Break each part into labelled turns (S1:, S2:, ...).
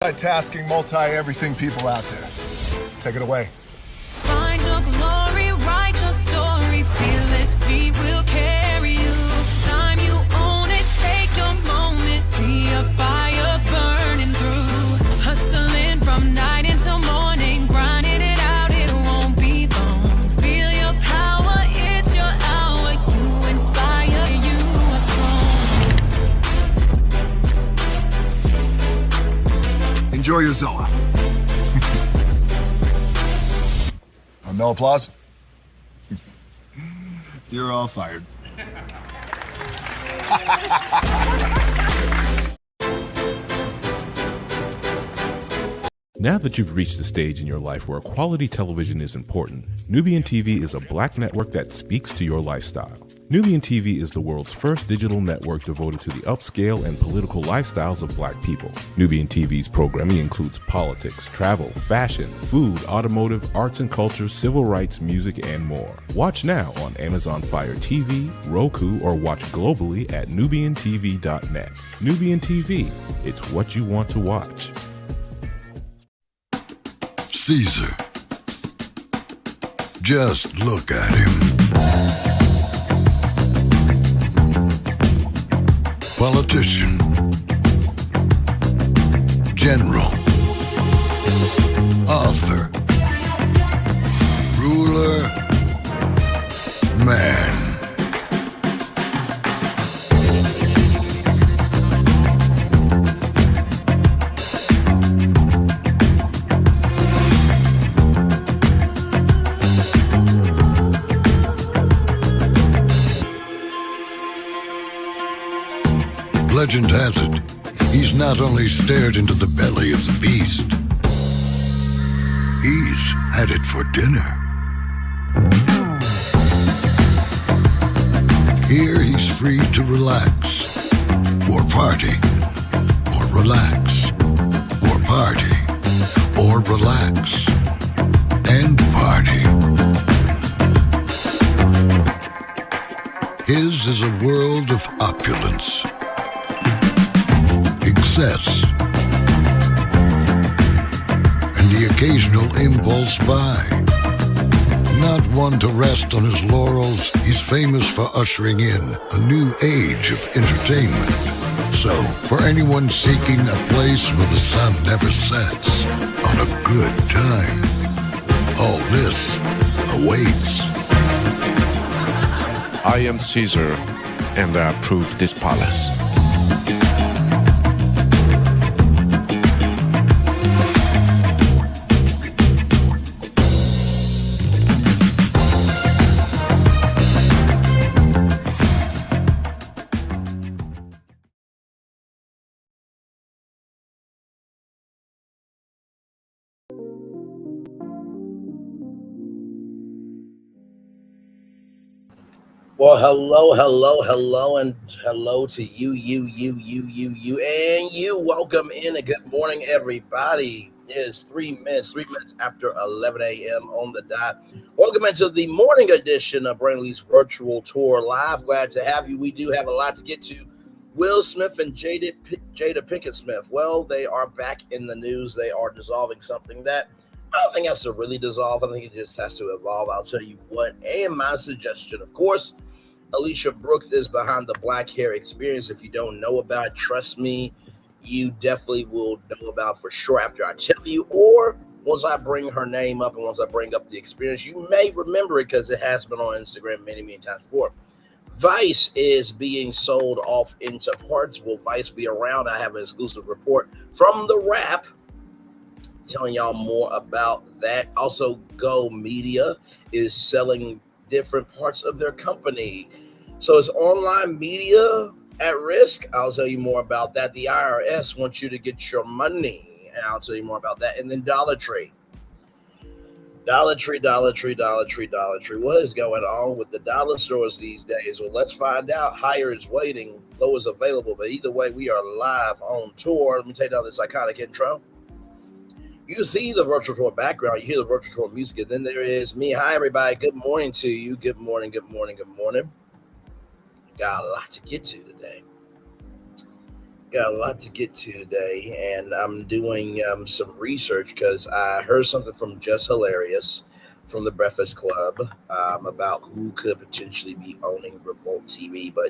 S1: Multitasking, multi-everything people out there. Take it away.
S2: Find your glory, write your story, fearless feet will carry you. Time you own it, take your moment, be a fire burning through. Hustling from night until morning, grinding it out, it won't be long. Feel your power, it's your hour, you inspire, you are strong.
S1: Enjoy your Zoa. No applause? You're all fired.
S3: Now that you've reached the stage in your life where quality television is important, Nubian TV is a black network that speaks to your lifestyle. Nubian TV is the world's first digital network devoted to the upscale and political lifestyles of black people. Nubian TV's programming includes politics, travel, fashion, food, automotive, arts and culture, civil rights, music, and more. Watch now on Amazon Fire TV, Roku, or watch globally at nubiantv.net. Nubian TV, it's what you want to watch.
S4: Caesar. Just look at him. Politician, general, author, ruler, man. Legend has it, he's not only stared into the belly of the beast, he's had it for dinner. Here he's free to relax, or party, or relax, or party, or relax, and party. His is a world of opulence, excess, and the occasional impulse buy. Not one to rest on his laurels, he's famous for ushering in a new age of entertainment. So, for anyone seeking a place where the sun never sets on a good time, all this awaits.
S5: I am Caesar, and I approve this palace.
S6: Well, hello, and hello to you, and you. Welcome in, and good morning, everybody. It is 3 minutes after 11 a.m. on the dot. Welcome into the morning edition of Brainley's Virtual Tour Live. Glad to have you. We do have a lot to get to. Will Smith and Jada Pinkett Smith, well, they are back in the news. They are dissolving something that I don't think has to really dissolve. I think it just has to evolve. I'll tell you what. And my suggestion, of course, Alisha Brooks is behind the Black Hair Experience. If you don't know about it, trust me, you definitely will know about for sure after I tell you, or once I bring her name up and once I bring up the experience, you may remember it because it has been on Instagram many times before. Vice is being sold off into parts. Will Vice be around? I have an exclusive report from The Wrap telling y'all more about that. Also, Go Media is selling different parts of their company. So is online media at risk? I'll tell you more about that. The IRS wants you to get your money, and I'll tell you more about that. And then Dollar Tree. What is going on with the dollar stores these days? Well, let's find out. Higher is waiting, low is available. But either way, we are live on tour. Let me take down this iconic intro. You see the virtual tour background, you hear the virtual tour music, and then there is me. Hi, everybody. Good morning to you. Good morning. Got a lot to get to today. Got a lot to get to today, and I'm doing some research because I heard something from Just Hilarious from the Breakfast Club about who could potentially be owning Revolt TV. But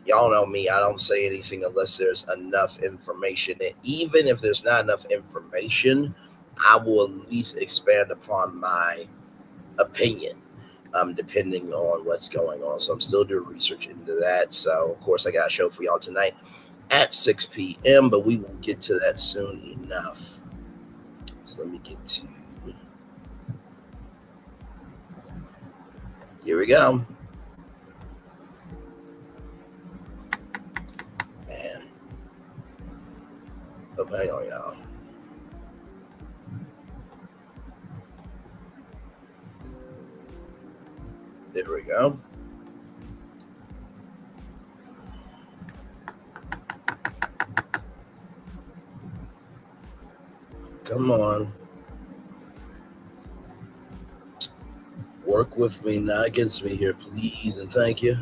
S6: y'all know me, I don't say anything unless there's enough information. And even if there's not enough information, I will at least expand upon my opinion. Depending on what's going on. So I'm still doing research into that. So, of course, I got a show for y'all tonight at 6 p.m., but we will get to that soon enough. So let me get to. Here we go. Man. Oh, hang on, y'all. There we go. Come on. Work with me, not against me here, please, and thank you.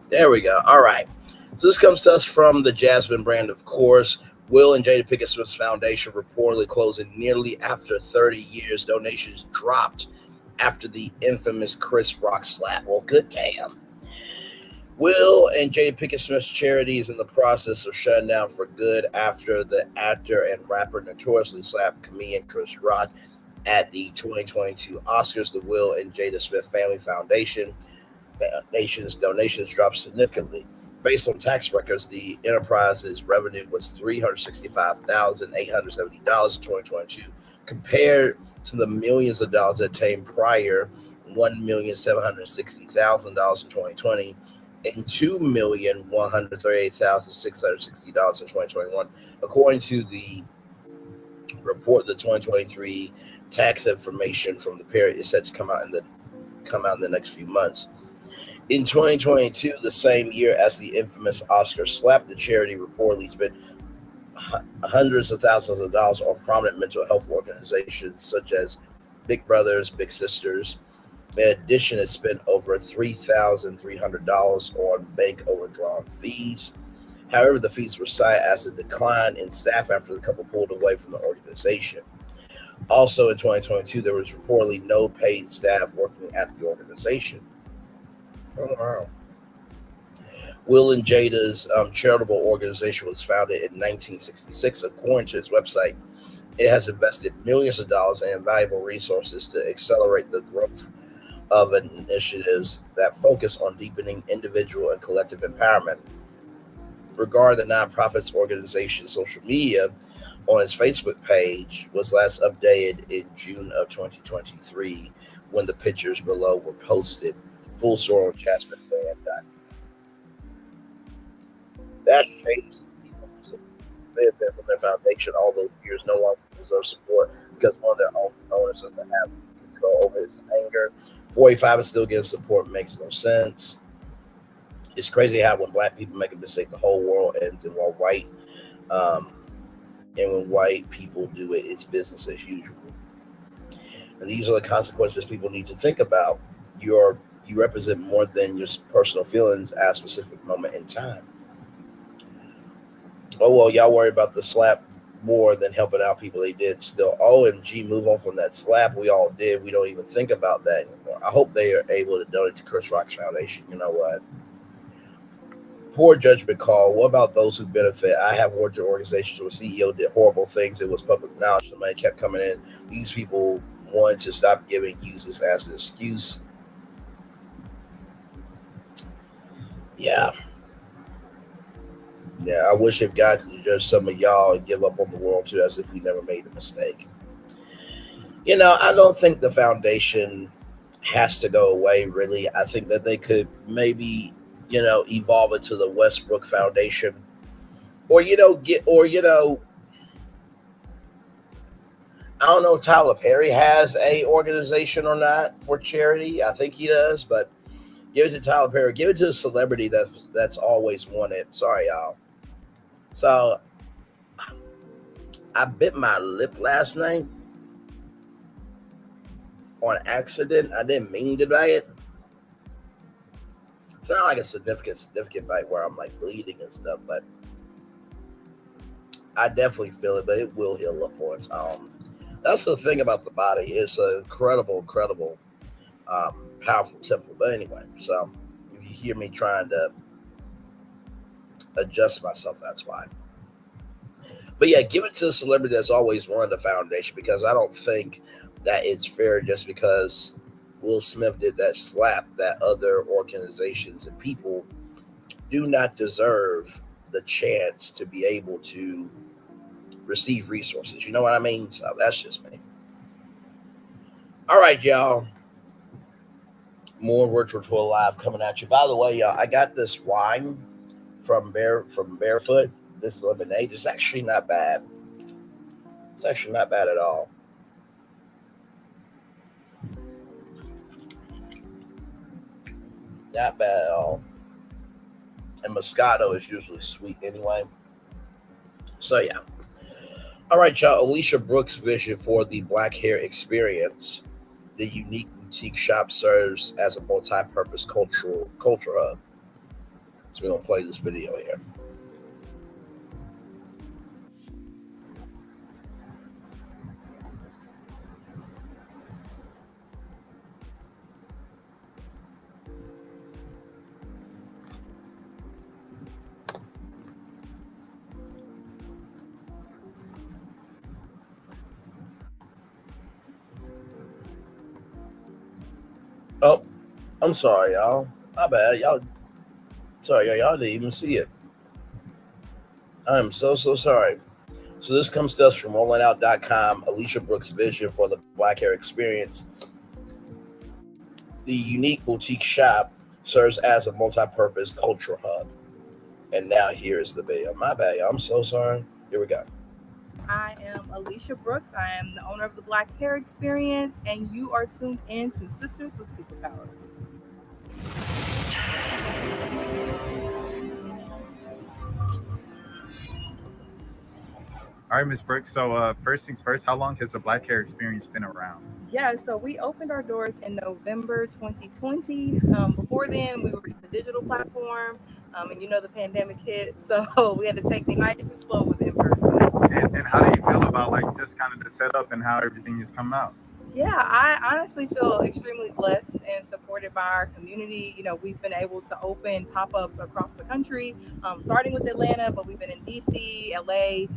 S6: There we go. All right. So this comes to us from the Jasmine brand, of course. Will and Jada Pinkett Smith's foundation reportedly closing nearly after 30 years. Donations dropped after the infamous Chris Rock slap. Well, good damn. Will and Jada Pinkett Smith's charity is in the process of shutting down for good after the actor and rapper notoriously slapped comedian Chris Rock at the 2022 Oscars. The Will and Jada Smith Family Foundation's donations dropped significantly. Based on tax records, the enterprise's revenue was $365,870 in 2022, compared to the millions of dollars attained prior, $1,760,000 in 2020, and $2,138,660 in 2021, according to the report. The 2023 tax information from the period is set to come out in the next few months. In 2022, the same year as the infamous Oscar slap, the charity reportedly spent hundreds of thousands of dollars on prominent mental health organizations such as Big Brothers, Big Sisters. In addition, it spent over $3,300 on bank overdrawn fees. However, the fees were cited as a decline in staff after the couple pulled away from the organization. Also in 2022, there was reportedly no paid staff working at the organization. Oh, wow. Will and Jada's charitable organization was founded in 1966. According to its website, it has invested millions of dollars in valuable resources to accelerate the growth of initiatives that focus on deepening individual and collective empowerment. Regarding the nonprofit's organization's social media, on its Facebook page was last updated in June of 2023 when the pictures below were posted. Full story on JasmineBrand.com. That shades they have been from their foundation all those years no longer deserve support because one of their own owners doesn't have control over his anger. 45 is still getting support makes no sense. It's crazy how when black people make a mistake, the whole world ends, and when white people do it, it's business as usual. And these are the consequences people need to think about. You represent more than your personal feelings at a specific moment in time. Oh, well, y'all worry about the slap more than helping out people they did still. OMG, move on from that slap we all did. We don't even think about that anymore. I hope they are able to donate to Chris Rock's foundation. You know what? Poor judgment call. What about those who benefit? I have worked in organizations where CEO did horrible things. It was public knowledge. The money kept coming in. These people wanted to stop giving, use this as an excuse. Yeah, I wish if God could judge some of y'all and give up on the world too, as if we never made a mistake. I don't think the foundation has to go away, really. I think that they could maybe, evolve it to the Westbrook Foundation. Or, I don't know if Tyler Perry has a organization or not for charity. I think he does, but give it to Tyler Perry. Give it to a celebrity that's always wanted. Sorry, y'all. So I bit my lip last night on accident. I didn't mean to bite it. It's not like a significant bite where I'm like bleeding and stuff, but I definitely feel it, but it will heal up on its own. That's the thing about the body. It's an incredible, powerful temple. But anyway, so if you hear me trying to adjust myself, that's why. But yeah, give it to the celebrity that's always run the foundation, because I don't think that it's fair just because Will Smith did that slap that other organizations and people do not deserve the chance to be able to receive resources. You know what I mean? So that's just me. All right, y'all. More Virtual Tour Live coming at you. By the way, y'all, I got this wine from Barefoot. This lemonade is actually not bad. It's actually not bad at all. Not bad at all. And Moscato is usually sweet anyway. So yeah. All right, y'all. Alisha Brooks' vision for the Black Hair Experience. The unique boutique shop serves as a multi-purpose culture hub. So we're gonna play this video here. Oh, I'm sorry, y'all. My bad. Y'all didn't even see it. I'm so sorry. So this comes to us from rollingout.com. Alisha Brooks' vision for the Black Hair Experience. The unique boutique shop serves as a multi-purpose cultural hub. And now here is the video. My bad, y'all. I'm so sorry. Here we go.
S7: I am Alisha Brooks. I am the owner of the Black Hair Experience, and you are tuned in to Sisters with Superpowers.
S8: All right, Ms. Brooks. So first things first, how long has the Black Hair Experience been around?
S7: Yeah, so we opened our doors in November 2020. Before then, we were the digital platform, and the pandemic hit, so we had to take the nice and slow with in person.
S8: And how do you feel about just kind of the setup and how everything has come out?
S7: Yeah, I honestly feel extremely blessed and supported by our community. We've been able to open pop-ups across the country, starting with Atlanta, but we've been in DC, LA,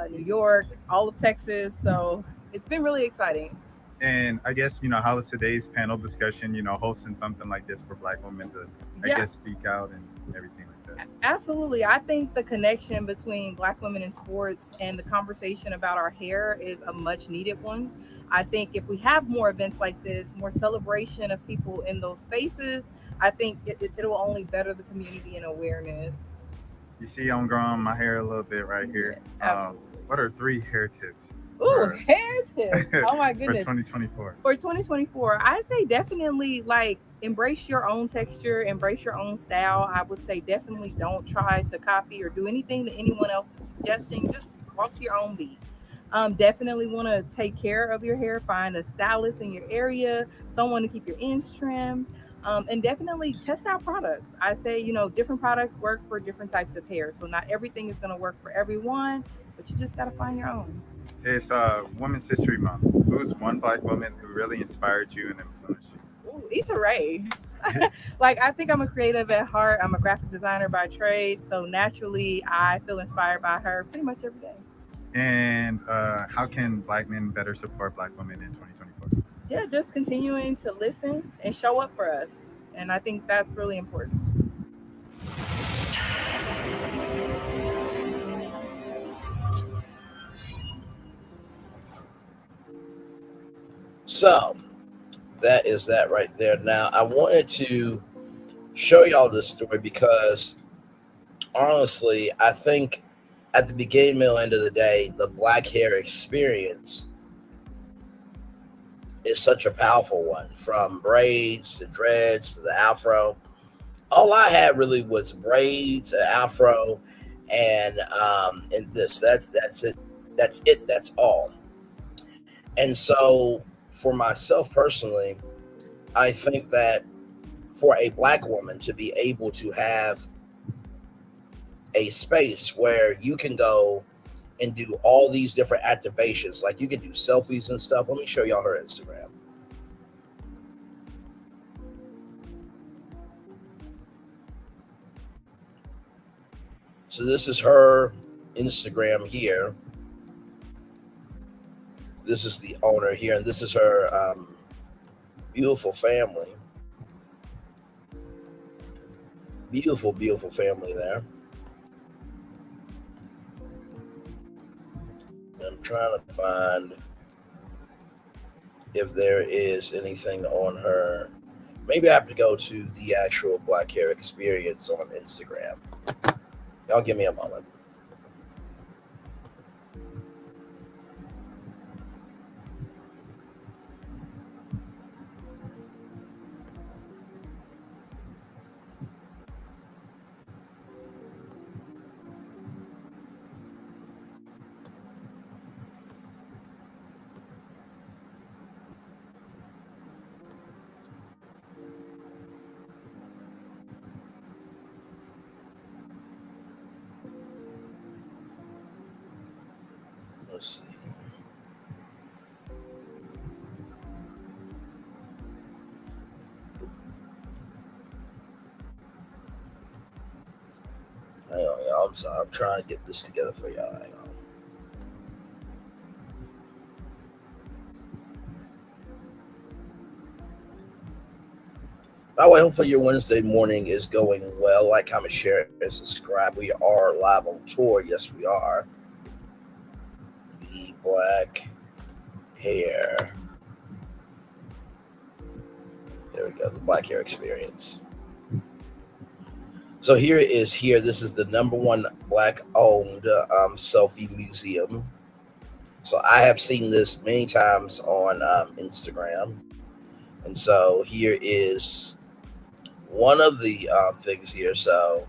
S7: New York, all of Texas. So it's been really exciting.
S8: And I guess, how is today's panel discussion, hosting something like this for Black women to, I guess, speak out and everything like that?
S7: Absolutely. I think the connection between Black women in sports and the conversation about our hair is a much needed one. I think if we have more events like this, more celebration of people in those spaces, I think it'll only better the community and awareness.
S8: You see, I'm growing my hair a little bit right here. What are 3 hair tips?
S7: Ooh, hair tips. Oh my goodness.
S8: For 2024.
S7: For 2024, I say definitely embrace your own texture, embrace your own style. I would say definitely don't try to copy or do anything that anyone else is suggesting. Just walk to your own beat. Definitely want to take care of your hair. Find a stylist in your area, someone to keep your ends trimmed. And definitely test out products. I say, different products work for different types of hair. So not everything is going to work for everyone, but you just got to find your own.
S8: It's Women's History Month. Who's one Black woman who really inspired you and influenced you?
S7: Ooh, Issa Rae. I think I'm a creative at heart. I'm a graphic designer by trade. So naturally, I feel inspired by her pretty much every day.
S8: And how can Black men better support Black women in 2024?
S7: Yeah, just continuing to listen and show up for us. And I think that's really important.
S6: So that is that right there. Now, I wanted to show y'all this story because honestly, I think at the beginning, middle, end of the day, the Black Hair Experience is such a powerful one, from braids to dreads to the afro. All I had really was braids, an afro, and this. That's it. That's all. And so for myself personally, I think that for a black woman to be able to have a space where you can go and do all these different activations. Like you can do selfies and stuff. Let me show y'all her Instagram. So this is her Instagram here. This is the owner here, and this is her beautiful family. Beautiful, beautiful family there. I'm trying to find if there is anything on her. Maybe I have to go to the actual Black Hair Experience on Instagram. Y'all give me a moment. Let's see. Hang on, y'all. I'm sorry. I'm trying to get this together for y'all. Hang on. By the way, hopefully your Wednesday morning is going well. Like, comment, share, and subscribe. We are live on tour. Yes, we are. The Black Hair. There we go. The Black Hair Experience. So here it is. Here, this is the #1 Black-owned selfie museum. So I have seen this many times on Instagram, and so here is one of the things here. So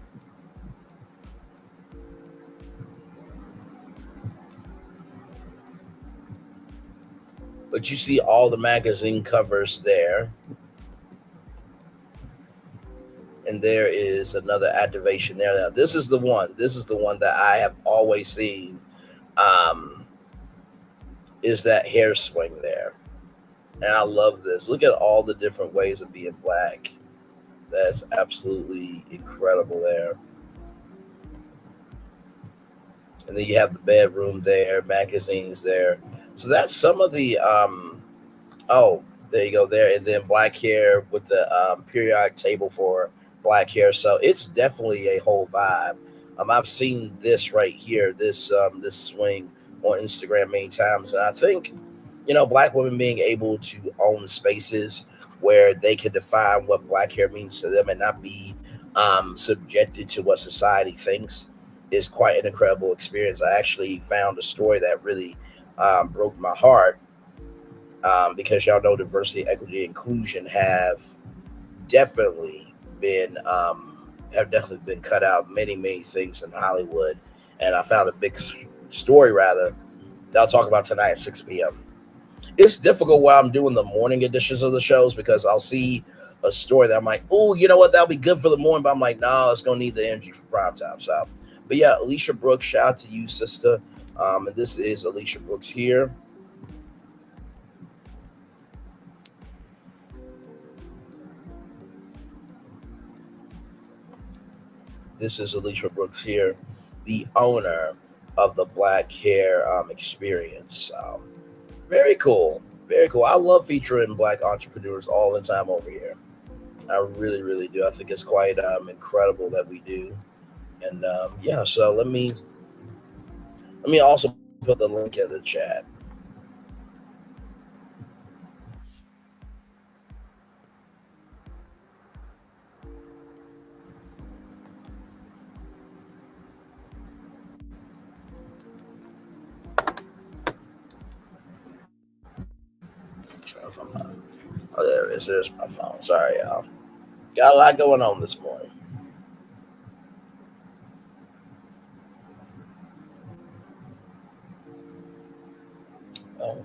S6: but you see all the magazine covers there. And there is another activation there. Now, this is the one. This is the one that I have always seen. Is that hair swing there. And I love this. Look at all the different ways of being black. That's absolutely incredible there. And then you have the bedroom there, magazines there. So that's some of the, oh, there you go there. And then black hair with the periodic table for black hair. So it's definitely a whole vibe. I've seen this right here, this swing on Instagram many times. And I think, you know, black women being able to own spaces where they can define what black hair means to them and not be subjected to what society thinks is quite an incredible experience. I actually found a story that really broke my heart because y'all know diversity, equity, inclusion have definitely been cut out many things in Hollywood. And I found a big story rather that I'll talk about tonight at 6 p.m. It's difficult while I'm doing the morning editions of the shows because I'll see a story that I'm like, oh, you know what, that'll be good for the morning, but I'm like, no, it's gonna need the energy for prime time. So, but yeah, Alisha Brooks, shout out to you, sister. And this is Alisha Brooks here. This is Alisha Brooks here, the owner of the Black Hair Experience. Very cool. Very cool. I love featuring black entrepreneurs all the time over here. I really do. I think it's quite incredible that we do. And yeah, so let me also put the link in the chat. Oh, there it is. There's my phone. Sorry, y'all. Got a lot going on this morning. Oh.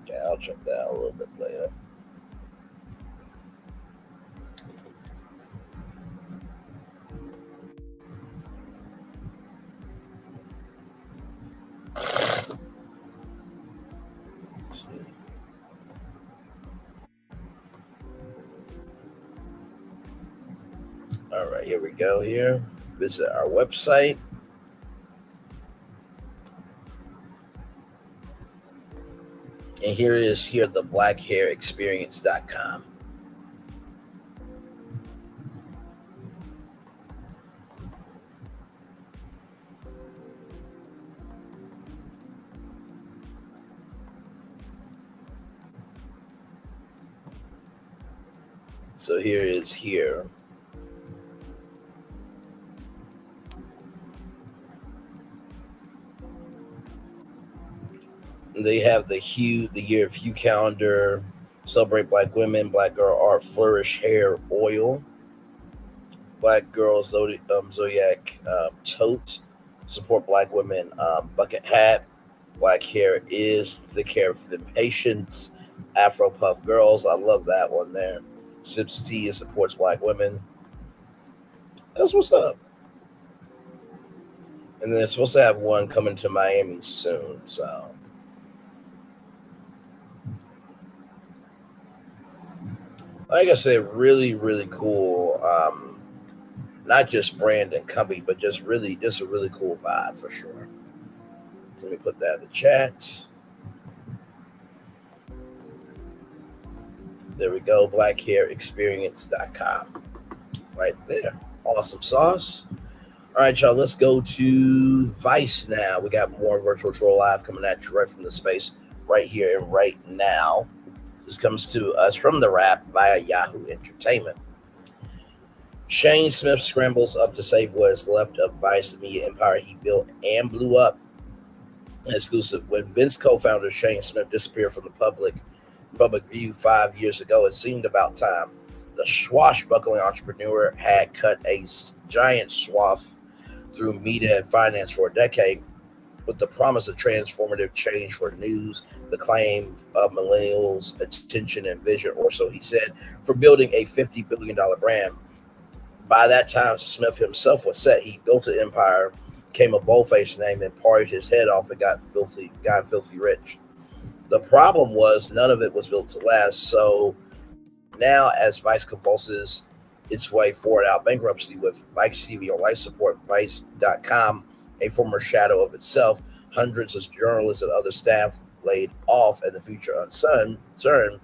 S6: Okay, I'll check that out a little bit later. Let's see. All right, here we go. Here, visit our website. And here the blackhairexperience.com. So here is here. They have the year of Hue calendar, celebrate Black women, Black girl art, flourish hair oil, Black girl zodiac tote, support Black women bucket hat, Black hair is thick hair for the patients, Afro puff girls. I love that one there. Sips tea and supports Black women. That's what's up. And then they're supposed to have one coming to Miami soon. So. Like I said, really, really cool. Not just brand and company, but just a really cool vibe for sure. Let me put that in the chat. There we go. blackhairexperience.com. Right there. Awesome sauce. All right, y'all. Let's go to Vice now. We got more Virtual Troll Live coming at you right from the space right here and right now. This comes to us from the Wrap via Yahoo Entertainment. Shane Smith scrambles up to save what is left of Vice, the media empire he built and blew up. Exclusive. When Vince co-founder Shane Smith disappeared from the public view 5 years ago, it seemed about time. The swashbuckling entrepreneur had cut a giant swath through media and finance for a decade with the promise of transformative change for news, the claim of millennials' attention and vision, or so he said, for building a $50 billion brand. By that time, Smith himself was set. He built an empire, became a bold-faced name, and partied his head off and got filthy rich. The problem was none of it was built to last. So now, as Vice compulses its way forward out bankruptcy with Vice TV on life support, Vice.com, a former shadow of itself, hundreds of journalists and other staff laid off, and the future uncertain,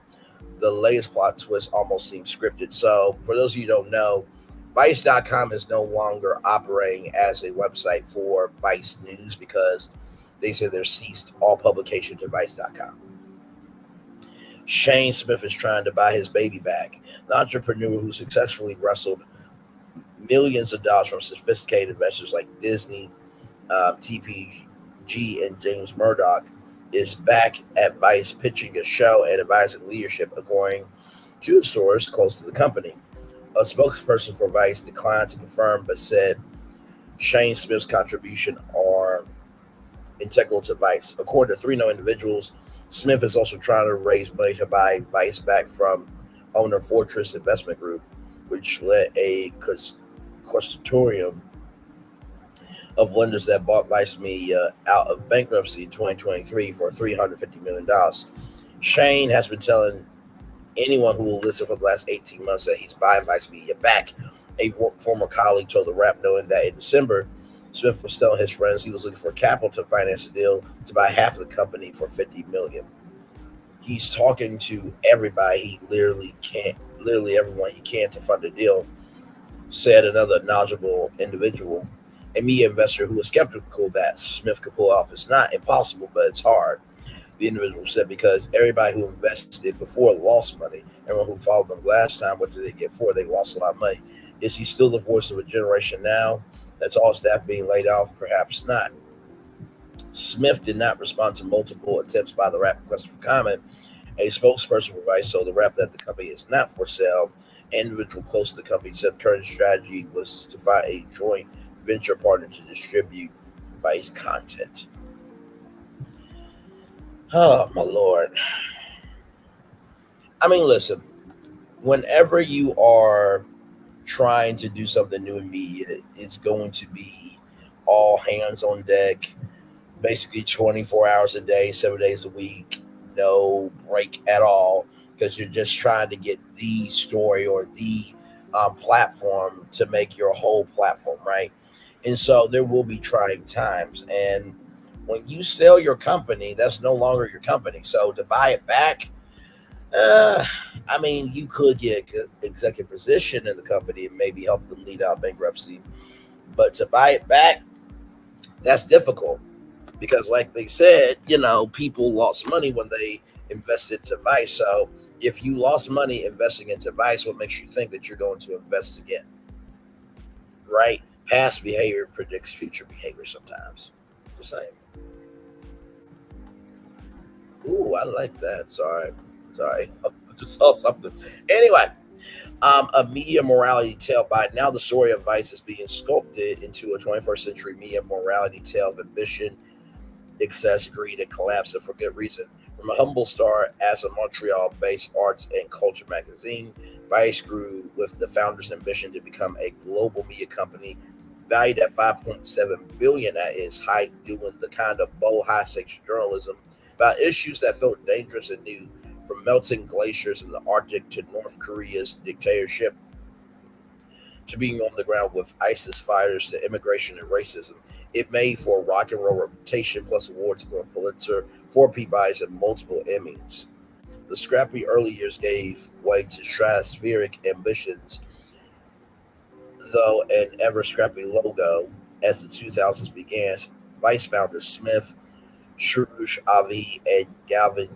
S6: the latest plot twist almost seems scripted. So, for those of you who don't know, Vice.com is no longer operating as a website for Vice News because they said they've ceased all publication to Vice.com. Shane Smith is trying to buy his baby back. The entrepreneur who successfully wrestled millions of dollars from sophisticated investors like Disney, TPG, and James Murdoch is back at Vice pitching a show and advising leadership, according to a source close to the company. A spokesperson for Vice declined to confirm, but said Shane Smith's contribution are integral to Vice. According to three known individuals, Smith is also trying to raise money to buy Vice back from owner Fortress Investment Group, which led a consortium of lenders that bought Vice Media out of bankruptcy in 2023 for $350 million. Shane has been telling anyone who will listen for the last 18 months that he's buying Vice Media back. A former colleague told the Wrap, knowing that in December, Smith was telling his friends he was looking for capital to finance a deal to buy half of the company for $50 million. He's talking to everybody literally everyone he can to fund the deal, said another knowledgeable individual. A media investor who was skeptical that Smith could pull off. It's not impossible, but it's hard. The individual said, because everybody who invested before lost money. Everyone who followed them last time, what did they get for? They lost a lot of money. Is he still the voice of a generation now? That's all staff being laid off? Perhaps not. Smith did not respond to multiple attempts by the Wrap requesting for comment. A spokesperson for Vice told the Wrap that the company is not for sale. An individual close to the company said the current strategy was to find a joint venture partner to distribute Vice content. Oh my lord. I mean, listen. Whenever you are trying to do something new in media, it's going to be all hands on deck, basically 24 hours a day, 7 days a week, no break at all, because you're just trying to get the story or the platform to make your whole platform, right? And so there will be trying times. And when you sell your company, that's no longer your company. So to buy it back, uh, I mean, you could get an executive position in the company and maybe help them lead out bankruptcy. But to buy it back, that's difficult because, like they said, people lost money when they invested into Vice. So if you lost money investing into Vice, what makes you think that you're going to invest again? Right? Past behavior predicts future behavior sometimes. Just saying. Ooh, I like that. Sorry. I just saw something. Anyway, a media morality tale. By now, the story of Vice is being sculpted into a 21st century media morality tale of ambition, excess, greed, and collapse, and for good reason. From a humble start as a Montreal-based arts and culture magazine, Vice grew with the founder's ambition to become a global media company valued at 5.7 billion at its height, doing the kind of bold, high-stakes journalism about issues that felt dangerous and new, from melting glaciers in the Arctic to North Korea's dictatorship to being on the ground with ISIS fighters to immigration and racism. It made for a rock and roll reputation, plus awards for a Pulitzer, 4 Peabodys, and multiple Emmys. The scrappy early years gave way to stratospheric ambitions, though an ever scrappy logo as the 2000s began. Vice founders Smith, Shrush Avi, and Galvin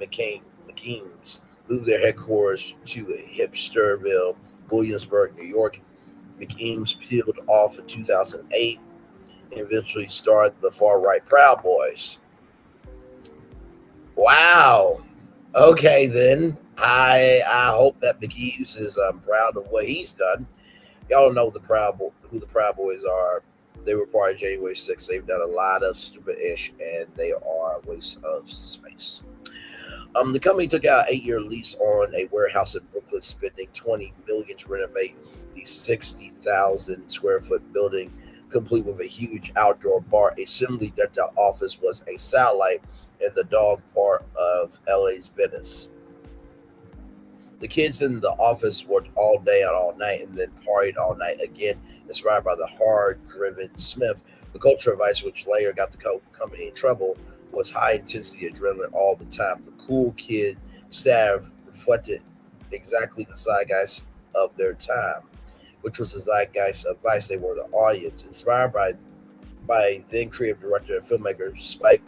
S6: McKeans moved their headquarters to Hipsterville, Williamsburg, New York. McKeans peeled off in 2008 and eventually starred the far right Proud Boys. Wow. Okay, then. I hope that McKees is proud of what he's done. Y'all know who the Proud Boys are. They were part of January 6th. They've done a lot of stupid ish, and they are a waste of space. The company took out an 8-year lease on a warehouse in Brooklyn, spending $20 million to renovate the 60,000 square foot building, complete with a huge outdoor bar. A similarly decked out office was a satellite in the dog part of LA's Venice. The kids in the office worked all day and all night and then partied all night again, inspired by the hard-driven Smith. The culture of Vice, which later got the company in trouble, was high-intensity adrenaline all the time. The cool kid staff reflected exactly the zeitgeist of their time, which was the zeitgeist of Vice. They were the audience. Inspired by then creative director and filmmaker Spike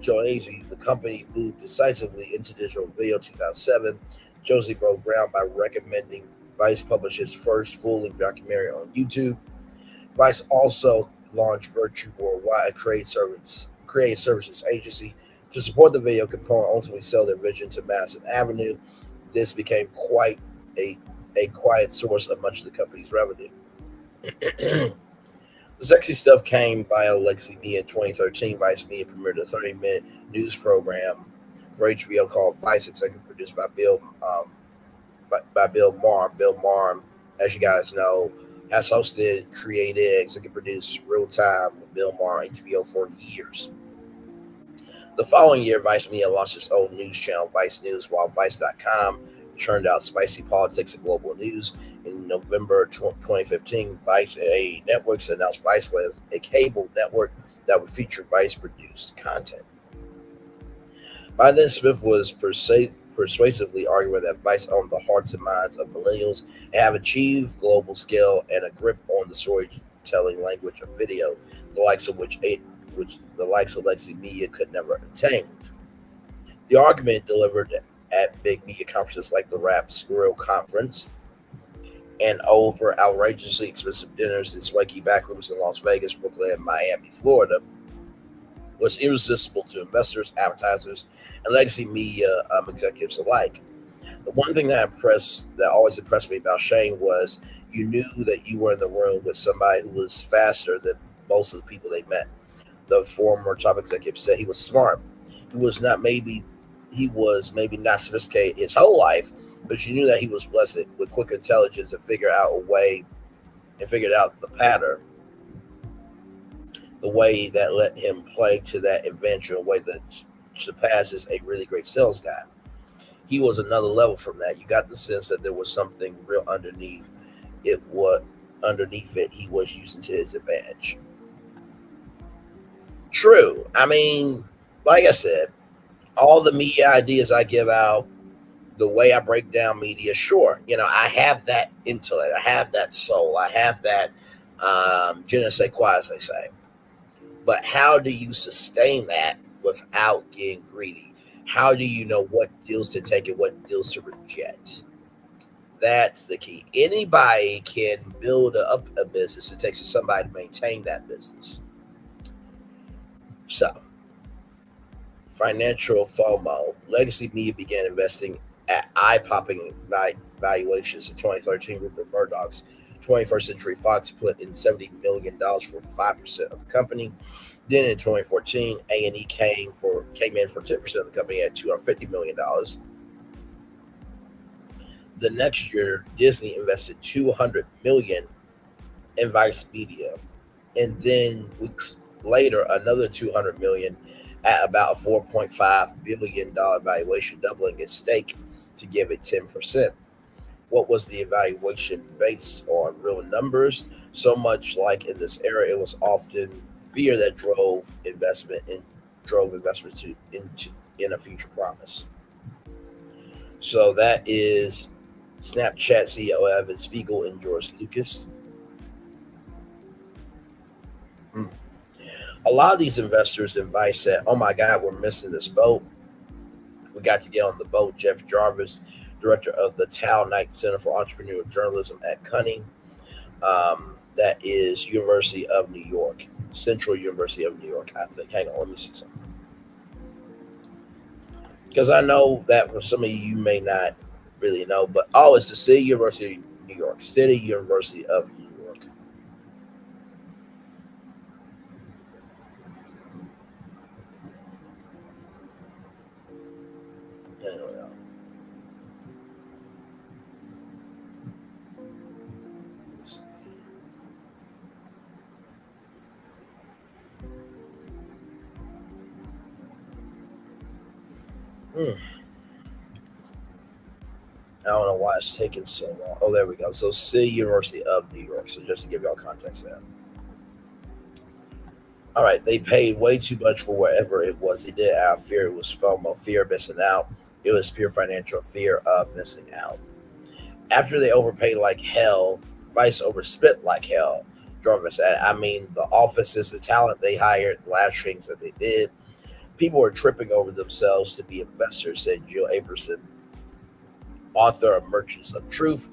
S6: Jonze, the company moved decisively into digital video 2007. Josie broke ground by recommending Vice publish its first full-length documentary on YouTube. Vice also launched Virtue Worldwide, a creative services agency, to support the video component, ultimately sell their vision to Madison Avenue. This became quite a quiet source of much of the company's revenue. The sexy stuff came via Legacy Media in 2013. Vice Media premiered a 30-minute news program for HBO called Vice, executive produced by Bill Marm. Bill Marm, as you guys know, has hosted, created, executive produced Real Time with Bill Maher on HBO for years. The following year, Vice Media launched its own news channel, Vice News, while Vice.com churned out spicy politics and global news. In November 2015, Vice Networks announced Viceland, a cable network that would feature Vice-produced content. By then, Smith was persuasively arguing that Vice owned the hearts and minds of millennials and have achieved global scale and a grip on the storytelling language of video, the likes of which the likes of Legacy Media could never attain. The argument delivered at big media conferences like the Rap Squirrel Conference and over outrageously expensive dinners in swanky backrooms in Las Vegas, Brooklyn, and Miami, Florida, was irresistible to investors, advertisers, and legacy media executives alike. The one thing that always impressed me about Shane was you knew that you were in the room with somebody who was faster than most of the people they met. The former top executive said he was smart. He was maybe not sophisticated his whole life, but you knew that he was blessed with quick intelligence and figured out the pattern, the way that let him play to that adventure, a way that surpasses a really great sales guy. He was another level from that. You got the sense that there was something real underneath it. What underneath it, he was using to his advantage. True. I mean, like I said, all the media ideas I give out, the way I break down media, sure, I have that intellect, I have that soul, I have that je ne sais quoi, as they say. But how do you sustain that without getting greedy? How do you know what deals to take and what deals to reject? That's the key. Anybody can build up a business. It takes somebody to maintain that business. So, financial FOMO. Legacy media began investing at eye-popping valuations in 2013. Rupert Murdoch's 21st Century Fox put in $70 million for 5% of the company. Then in 2014, A&E came in for 10% of the company at $250 million. The next year, Disney invested $200 million in Vice Media, and then weeks later, another $200 million at about a $4.5 billion valuation, doubling its stake to give it 10%. What was the evaluation based on? Real numbers. So much like in this era, it was often fear that drove investment in a future promise. So that is Snapchat CEO Evan Spiegel and George Lucas. A lot of these investors in Vice said, "Oh my God, we're missing this boat. We got to get on the boat." Jeff Jarvis, director of the Tal Knight Center for Entrepreneurial Journalism at Cunning, that is University of New York, Central University of New York, I think. Hang on, let me see something. Because I know that for some of you may not really know, but it's the City University of New York, City University of New York. I don't know why it's taking so long. Oh, there we go. So, City University of New York. So, just to give y'all context there. All right, they paid way too much for whatever it was they did out of fear. It was FOMO, fear of missing out. It was pure financial fear of missing out. After they overpaid like hell, Vice overspent like hell. Jarvis said, I mean, the offices, the talent they hired, the last things that they did. People were tripping over themselves to be investors, said Jill Aberson, author of Merchants of Truth,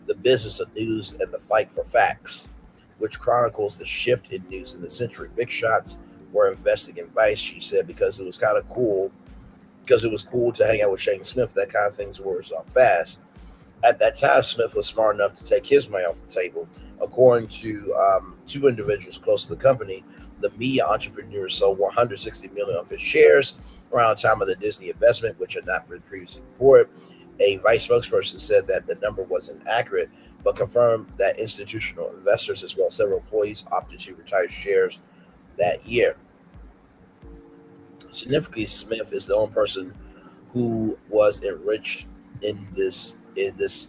S6: The Business of News and the Fight for Facts, which chronicles the shift in news in the century. Big shots were investing in Vice, she said, because it was kind of cool, because it was cool to hang out with Shane Smith. That kind of things wore off fast. At that time, Smith was smart enough to take his money off the table. According to two individuals close to the company, the media entrepreneur sold $160 million of his shares around the time of the Disney investment, which had not been previously reported. A Vice spokesperson said that the number wasn't accurate, but confirmed that institutional investors, as well as several employees, opted to retire shares that year. Significantly, Smith is the only person who was enriched in this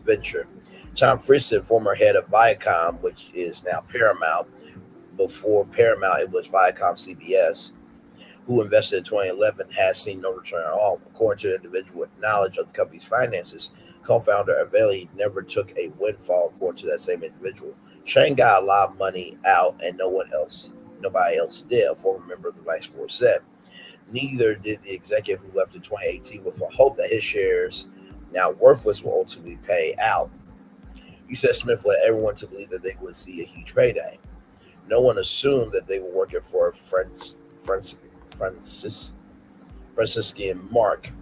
S6: venture. Tom Friston, former head of Viacom, which is now Paramount. Before Paramount, it was Viacom CBS, who invested in 2011, has seen no return at all. According to the individual with knowledge of the company's finances, co-founder Aveli never took a windfall, according to that same individual. Shane got a lot of money out and nobody else did, a former member of the Vice Board said. Neither did the executive who left in 2018 with a hope that his shares, now worthless, will ultimately pay out. He said Smith led everyone to believe that they would see a huge payday. No one assumed that they were working for a Franciscan monk.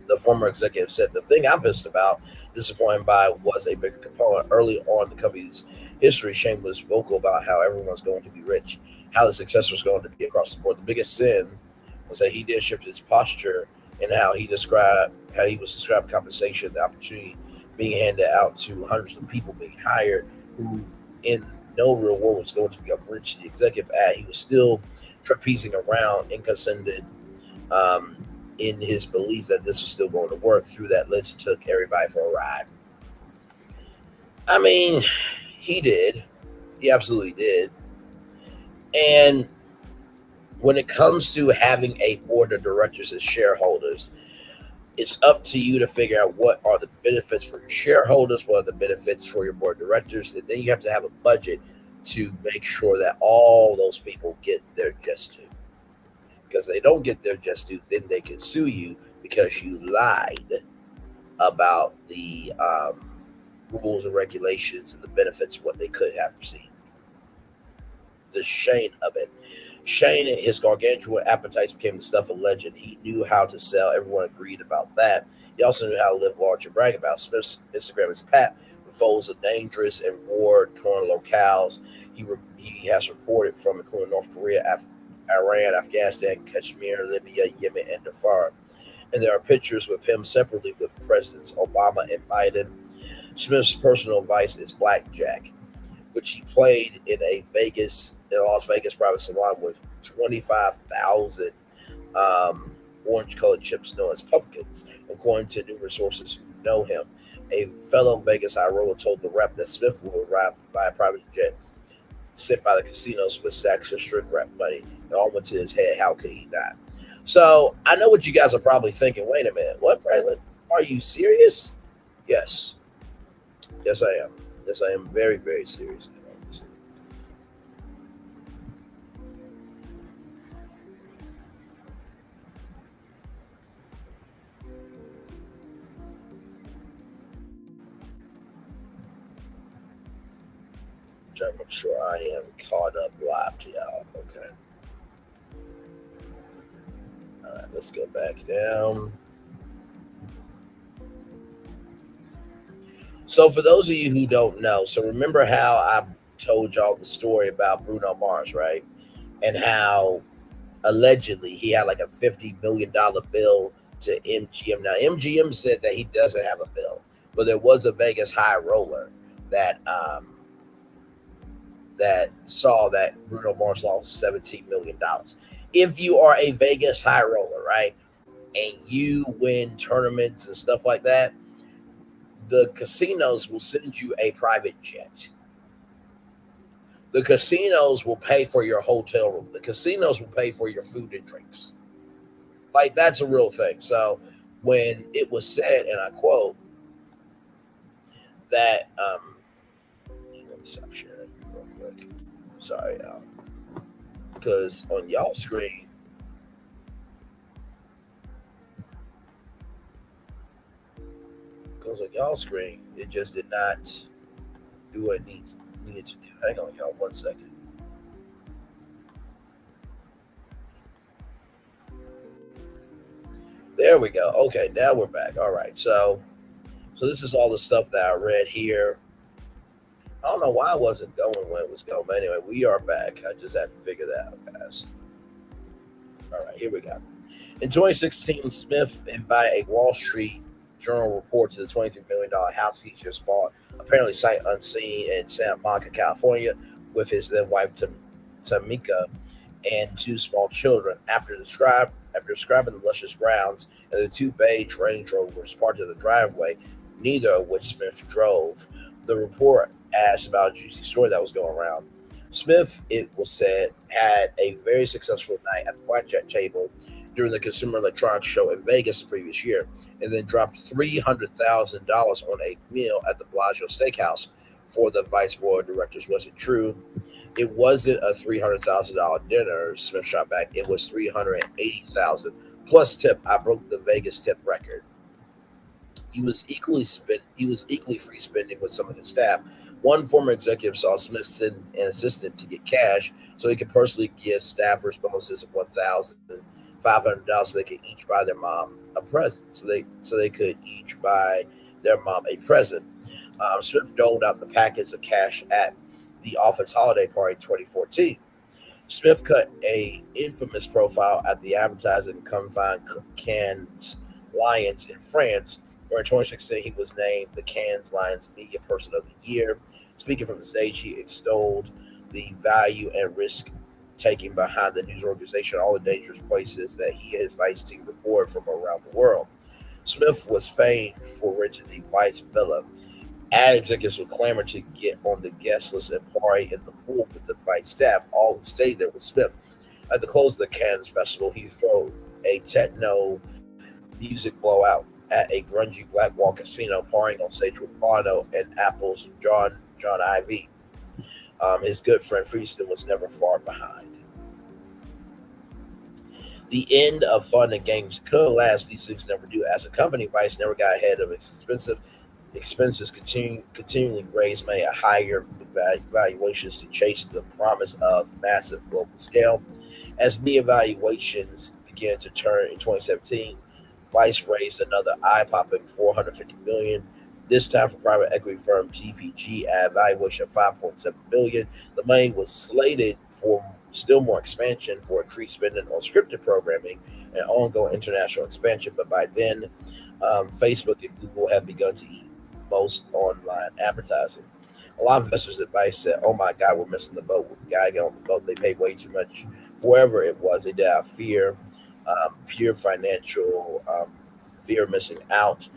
S6: The former executive said, the thing I'm pissed about, disappointed by, was a bigger component. Early on in the company's history, Shane was vocal about how everyone's going to be rich, how the success was going to be across the board. The biggest sin was that he did shift his posture and how he was described compensation, the opportunity being handed out to hundreds of people being hired who in no real world was going to be rich. The executive he was still trapezing around inconscended in his belief that this was still going to work. Through that list, he took everybody for a ride. I mean, he did. He absolutely did. And when it comes to having a board of directors as shareholders, it's up to you to figure out what are the benefits for your shareholders, what are the benefits for your board of directors, and then you have to have a budget to make sure that all those people get their just due. Because they don't get their just due, then they can sue you because you lied about the rules and regulations and the benefits, what they could have received. The shame of it. Shane and his gargantuan appetites became the stuff of legend. He knew how to sell. Everyone agreed about that. He also knew how to live large and brag about. Smith's Instagram is packed with photos of dangerous and war-torn locales. He has reported from, including North Korea, Iran, Afghanistan, Kashmir, Libya, Yemen, and Darfur. And there are pictures with him separately with Presidents Obama and Biden. Smith's personal vice is blackjack, which he played in a Las Vegas private salon with 25,000 orange-colored chips known as pumpkins, according to numerous sources who know him. A fellow Vegas high roller told the rep that Smith will arrive via private jet sent by the casinos with sacks of shrink wrap money. It all went to his head. How could he not? So I know what you guys are probably thinking. Wait a minute. What, Braylon? Are you serious? Yes. Yes, I am. Yes, I am very, very serious. Trying to make sure I am caught up live to y'all. Okay. All right, let's go back down. So for those of you who don't know, so remember how I told y'all the story about Bruno Mars, right? And how allegedly he had like a $50 million bill to MGM. Now, MGM said that he doesn't have a bill, but there was a Vegas high roller that that saw that Bruno Mars lost $17 million. If you are a Vegas high roller, right, and you win tournaments and stuff like that, the casinos will send you a private jet. The casinos will pay for your hotel room. The casinos will pay for your food and drinks. Like, that's a real thing. So when it was said, and I quote, that, let me stop sharing real quick. Sorry, y'all. Because on y'all screen, it just did not do what it needed to do. Hang on, y'all, 1 second. There we go. Okay, now we're back. All right, so this is all the stuff that I read here. I don't know why I wasn't going when it was going, but anyway, we are back. I just had to figure that out, guys. All right, here we go. In 2016, Smith invited a Wall Street Journal report to the $23 million house he just bought, apparently sight unseen, in Santa Monica, California, with his then wife Tamika and two small children. After describing the luscious grounds and the two beige Range Rovers parked in the driveway, neither of which Smith drove, the report asked about a juicy story that was going around. Smith, it was said, had a very successful night at the blackjack table during the Consumer Electronics Show in Vegas the previous year, and then dropped $300,000 on a meal at the Bellagio Steakhouse for the vice board of directors. Was it true? It wasn't a $300,000 dinner, Smith shot back. It was $380,000 plus tip. I broke the Vegas tip record. He was equally free spending with some of his staff. One former executive saw Smith send an assistant to get cash so he could personally give staffers bonuses of $1,500 so they could each buy their mom a present. So they could each buy their mom a present. Smith doled out the packets of cash at the office holiday party in 2014. Smith cut a infamous profile at the advertising confined Cannes Lions in France, where in 2016 he was named the Cannes Lions Media Person of the Year. Speaking from the stage, he extolled the value and risk taking behind the news organization, all the dangerous places that he and his Vice team report from around the world. Smith was famed for renting the Vice Villa. Ad executives would clamor to get on the guest list and party in the pool with the Vice staff, all who stayed there with Smith. At the close of the Cannes Festival, he threw a techno music blowout at a grungy black wall casino, partying on stage with Bono and Apple's John Ivey. His good friend Freeston was never far behind. The end of fun and games could last. These things never do. As a company, Vice never got ahead of its expenses. Continually raised made a higher valuations to chase the promise of massive global scale. As media valuations began to turn in 2017, Vice raised another eye-popping $450 million. This time for private equity firm TPG at a valuation of $5.7 billion. The money was slated for still more expansion for increased spending on scripted programming and ongoing international expansion. But by then, Facebook and Google had begun to eat most online advertising. A lot of investors' advice said, "Oh my God, we're missing the boat. We gotta get on the boat." They paid way too much for whatever it was. They did have fear, pure financial fear of missing out.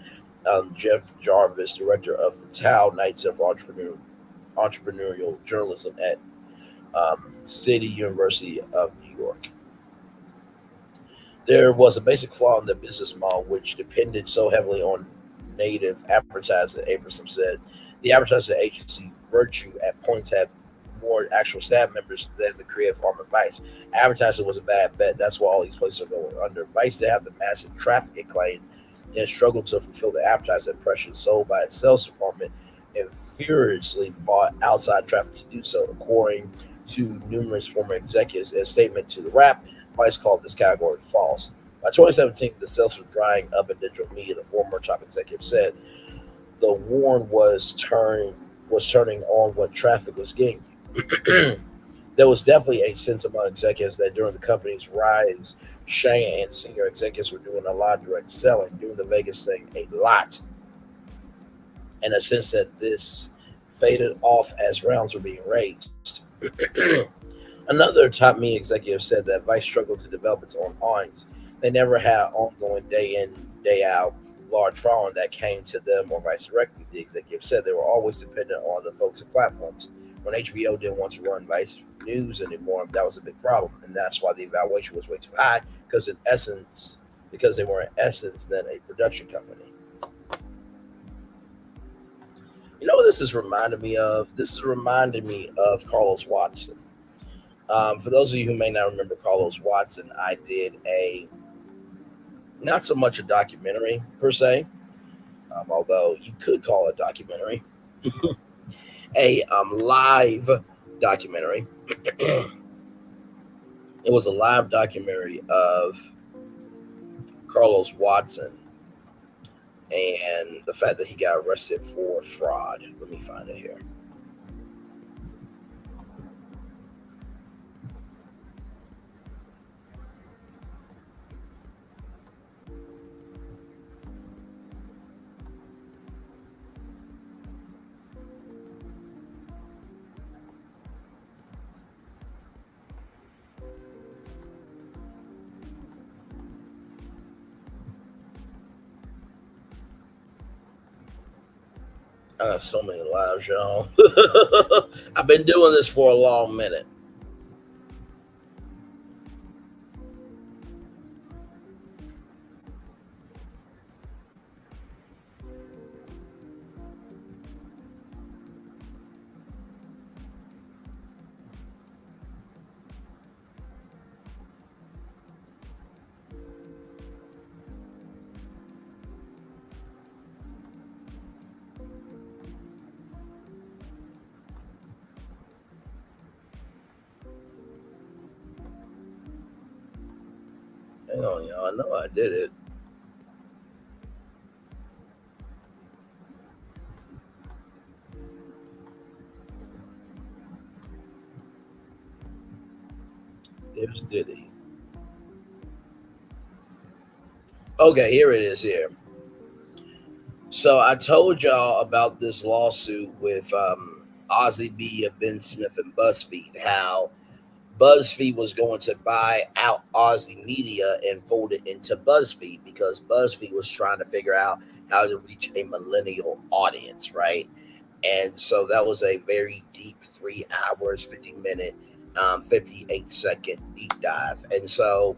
S6: Jeff Jarvis, director of the Tao Knights of Entrepreneurial Journalism at City University of New York. There was a basic flaw in the business model, which depended so heavily on native advertising. Abraham said the advertising agency Virtue at points had more actual staff members than the creative arm of Vice. Advertising was a bad bet. That's why all these places are going under. Vice did have the massive traffic it claimed and struggled to fulfill the advertising impression sold by its sales department and furiously bought outside traffic to do so. According to numerous former executives, in a statement to the Wrap, Vice called this category false. By 2017, the sales were drying up in digital media. The former top executive said the warn was turning on what traffic was getting. There was definitely a sense among executives that during the company's rise, Shane and senior executives were doing a lot of direct selling, doing the Vegas thing a lot, and a sense that this faded off as rounds were being raised. Another top media executive said that Vice struggled to develop its own audience. They never had ongoing day in, day out large following that came to them or Vice directly. The executive said they were always dependent on the folks at platforms. When HBO didn't want to run Vice News anymore, that was a big problem, and that's why the evaluation was way too high. Because they were in essence then a production company. You know what this is reminding me of? This is reminding me of Carlos Watson. For those of you who may not remember Carlos Watson, I did not so much a documentary per se, although you could call it a documentary, a live documentary. It was a live documentary of Carlos Watson and the fact that he got arrested for fraud. Let me find it here. So many lives, y'all. I've been doing this for a long minute. Hang on, y'all. I know I did it. Here's Diddy. Okay, here it is here. So I told y'all about this lawsuit with Ozzy B, Ben Smith, and BuzzFeed, how BuzzFeed was going to buy out Ozzy Media and fold it into BuzzFeed because BuzzFeed was trying to figure out how to reach a millennial audience, right? And so that was a very deep 3 hours, 50-minute, 58-second deep dive. And so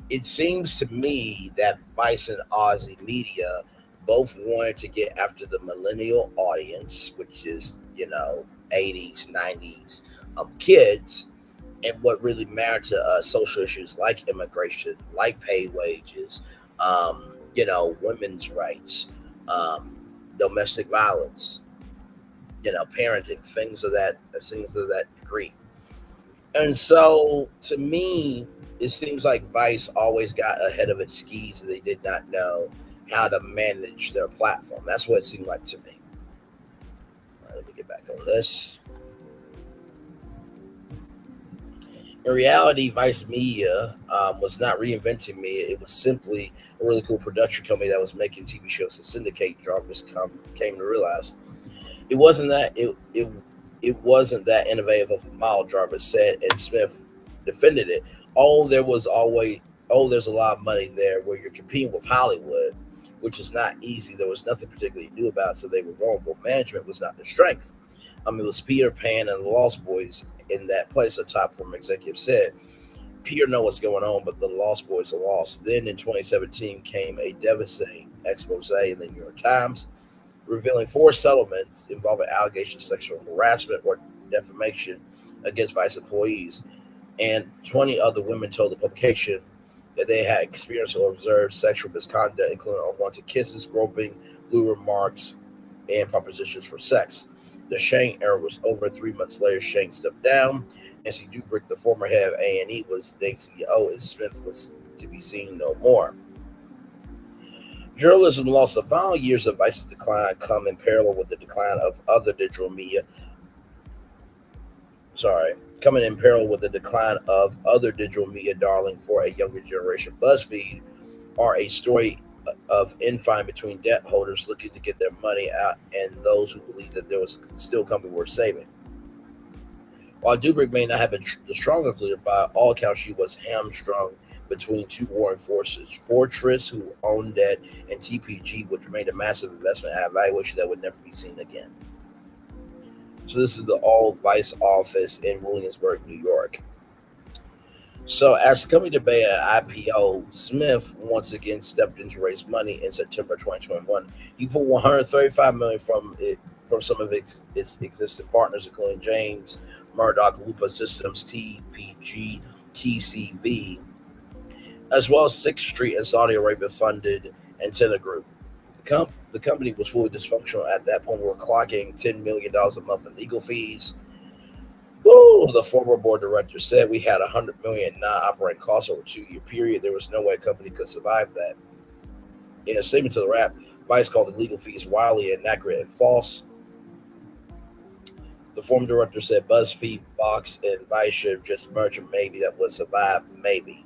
S6: it seems to me that Vice and Ozzy Media both wanted to get after the millennial audience, which is, 80s, 90s kids. And what really mattered to us, social issues like immigration, like pay wages, women's rights, domestic violence, parenting, things of that degree. And so to me, it seems like Vice always got ahead of its skis and they did not know how to manage their platform. That's what it seemed like to me. All right, let me get back on this. In reality, Vice Media was not reinventing media. It was simply a really cool production company that was making TV shows to syndicate. Jarvis came to realize it wasn't that it wasn't that innovative of a model. Jarvis said, and Smith defended it. There's a lot of money there where you're competing with Hollywood, which is not easy. There was nothing particularly new about it, so they were vulnerable. Management was not their strength. It was Peter Pan and the Lost Boys in that place. A top firm executive said, Peter knows what's going on, but the Lost Boys are lost. Then in 2017 came a devastating expose in the New York Times, revealing 4 settlements involving allegations of sexual harassment or defamation against Vice employees. And 20 other women told the publication that they had experienced or observed sexual misconduct, including unwanted kisses, groping, lewd remarks, and propositions for sex. The Shank era was over. 3 months later, Shank stepped down. Nancy Dubrick, the former head of A&E, was named CEO, and Smith was to be seen no more. Journalism lost. The final years of Vice's decline come in parallel with the decline of other digital media. Coming in parallel with the decline of other digital media darling for a younger generation. BuzzFeed are a story of infighting between debt holders looking to get their money out and those who believe that there was still a company worth saving. While Dubrick may not have been the strongest leader, by all accounts, she was hamstrung between two warring forces. Fortress, who owned debt, and TPG, which made a massive investment at a valuation that would never be seen again. So this is the All Vice office in Williamsburg, New York. So as the company debated an IPO, Smith once again stepped in to raise money in September 2021. He pulled $135 million from some of its existing partners, including James Murdoch, Lupa Systems, TPG, TCV, as well as 6th Street and Saudi Arabia funded Antenna Group. The company was fully dysfunctional at that point. We were clocking $10 million a month in legal fees. Woo, the former board director said we had $100 million in non-operating costs over a 2-year period. There was no way a company could survive that. In a statement to the Wrap, Vice called the legal fees wildly inaccurate and false. The former director said BuzzFeed, Fox, and Vice should have just merged, maybe that would survive, maybe.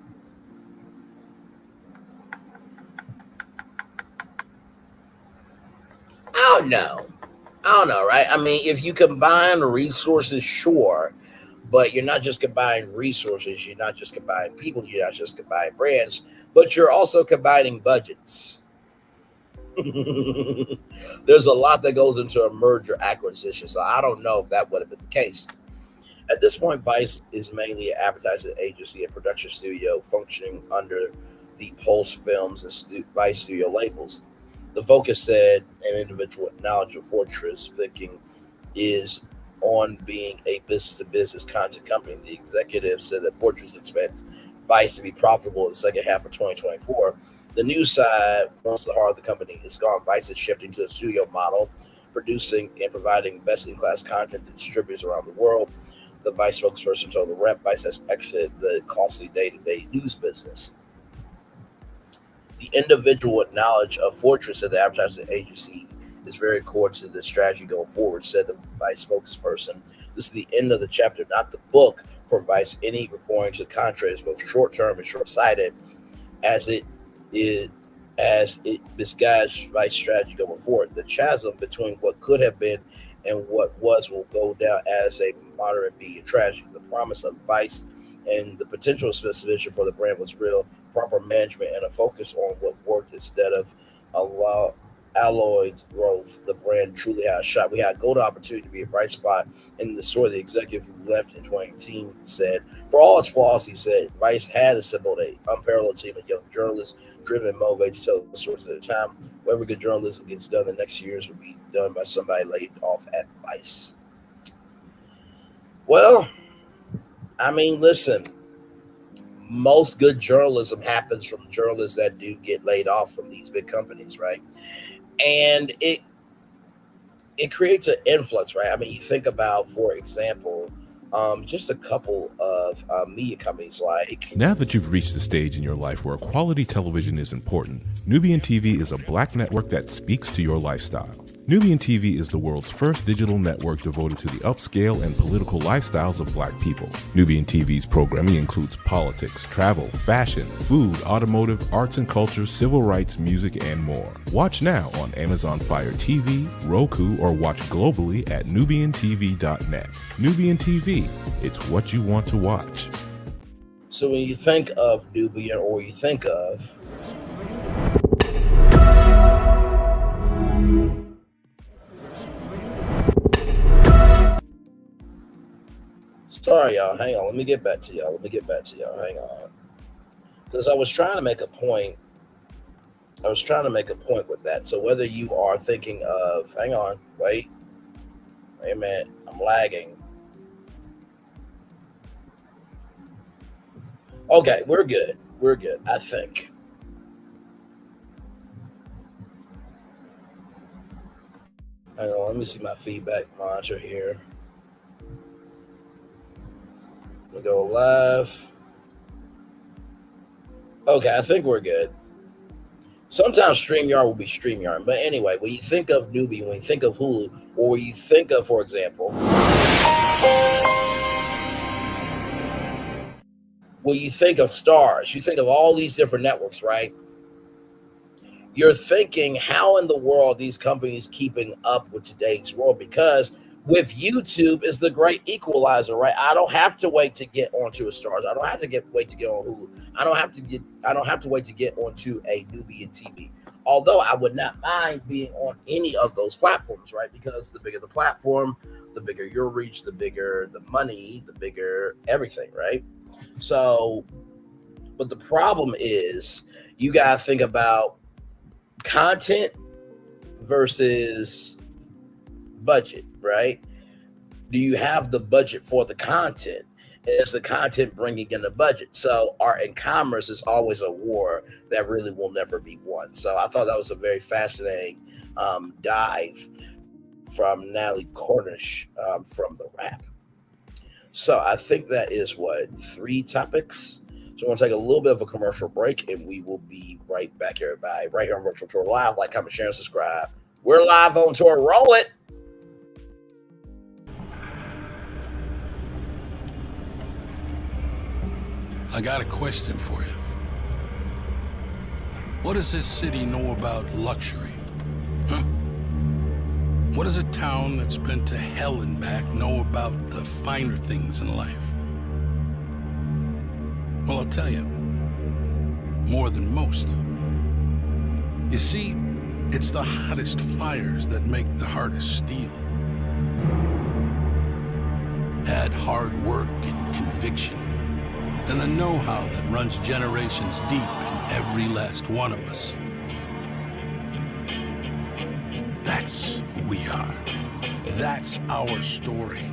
S6: I don't know, right? I mean, if you combine resources, sure, but you're not just combining resources, you're not just combining people, you're not just combining brands, but you're also combining budgets. There's a lot that goes into a merger acquisition, so I don't know if that would have been the case. At this point, Vice is mainly an advertising agency and production studio functioning under the Pulse Films and Vice Studio labels. The Focus said an individual with knowledge of Fortress thinking is on being a business-to-business content company. The executive said that Fortress expects Vice to be profitable in the second half of 2024. The news side, once the heart of the company is gone, Vice is shifting to a studio model, producing and providing best-in-class content to distributors around the world. The Vice spokesperson told the Rep, Vice has exited the costly day-to-day news business. The individual with knowledge of Fortress and the advertising agency is very core to the strategy going forward, said the Vice spokesperson. This is the end of the chapter, not the book. for Vice. Any reporting to the contrary is both short-term and short-sighted, as it misguides Vice strategy going forward. The chasm between what could have been and what was will go down as a moderate media tragedy. The promise of Vice and the potential vision for the brand was real. Proper management and a focus on what worked instead of alloyed growth. The brand truly had a shot. We had a golden opportunity to be a bright spot in the story. The executive who left in 2018 said, for all its flaws, he said, Vice had assembled an unparalleled team of young journalists, driven and motivated to tell the stories at a time. Whatever good journalism gets done the next years will be done by somebody laid off at Vice. Well, I mean, listen, most good journalism happens from journalists that do get laid off from these big companies, right? And it creates an influx, right? I mean, you think about, for example, just a couple of media companies like...
S3: Now that you've reached the stage in your life where quality television is important, Nubian TV is a black network that speaks to your lifestyle. Nubian TV is the world's first digital network devoted to the upscale and political lifestyles of black people. Nubian TV's programming includes politics, travel, fashion, food, automotive, arts and culture, civil rights, music, and more. Watch now on Amazon Fire TV, Roku, or watch globally at nubiantv.net. Nubian TV, it's what you want to watch.
S6: So when you think of Nubian, or you think of... Sorry, y'all. Hang on. Let me get back to y'all. Hang on. Because I was trying to make a point. With that. So whether you are thinking of... Hang on. Wait a minute. I'm lagging. Okay, we're good. I think. Hang on. Let me see my feedback monitor here. We go live. Okay, I think we're good. Sometimes StreamYard will be StreamYard. But anyway, when you think of Nubian, when you think of Hulu, or when you think of, for example, when you think of Stars, you think of all these different networks, right? You're thinking, how in the world are these companies keeping up with today's world? Because with YouTube is the great equalizer, right? I don't have to wait to get onto a Stars. I don't have to wait to get on Hulu. I don't have to wait to get onto a Nubian TV. Although I would not mind being on any of those platforms, right? Because the bigger the platform, the bigger your reach, the bigger the money, the bigger everything, right? So, but the problem is you got to think about content versus budget, right? Do you have the budget for the content? Is the content bringing in the budget? So art and commerce is always a war that really will never be won. So I thought that was a very fascinating dive from Natalie Cornish from The Wrap. So I think that is 3 topics. So we're going to take a little bit of a commercial break, and we will be right back here, everybody. Right here on Virtual Tour Live. Like, comment, share, and subscribe. We're live on tour. Roll it.
S9: I got a question for you. What does this city know about luxury? Huh? What does a town that's been to hell and back know about the finer things in life? Well, I'll tell you, more than most. You see, it's the hottest fires that make the hardest steel. Add hard work and conviction, and the know-how that runs generations deep in every last one of us. That's who we are. That's our story.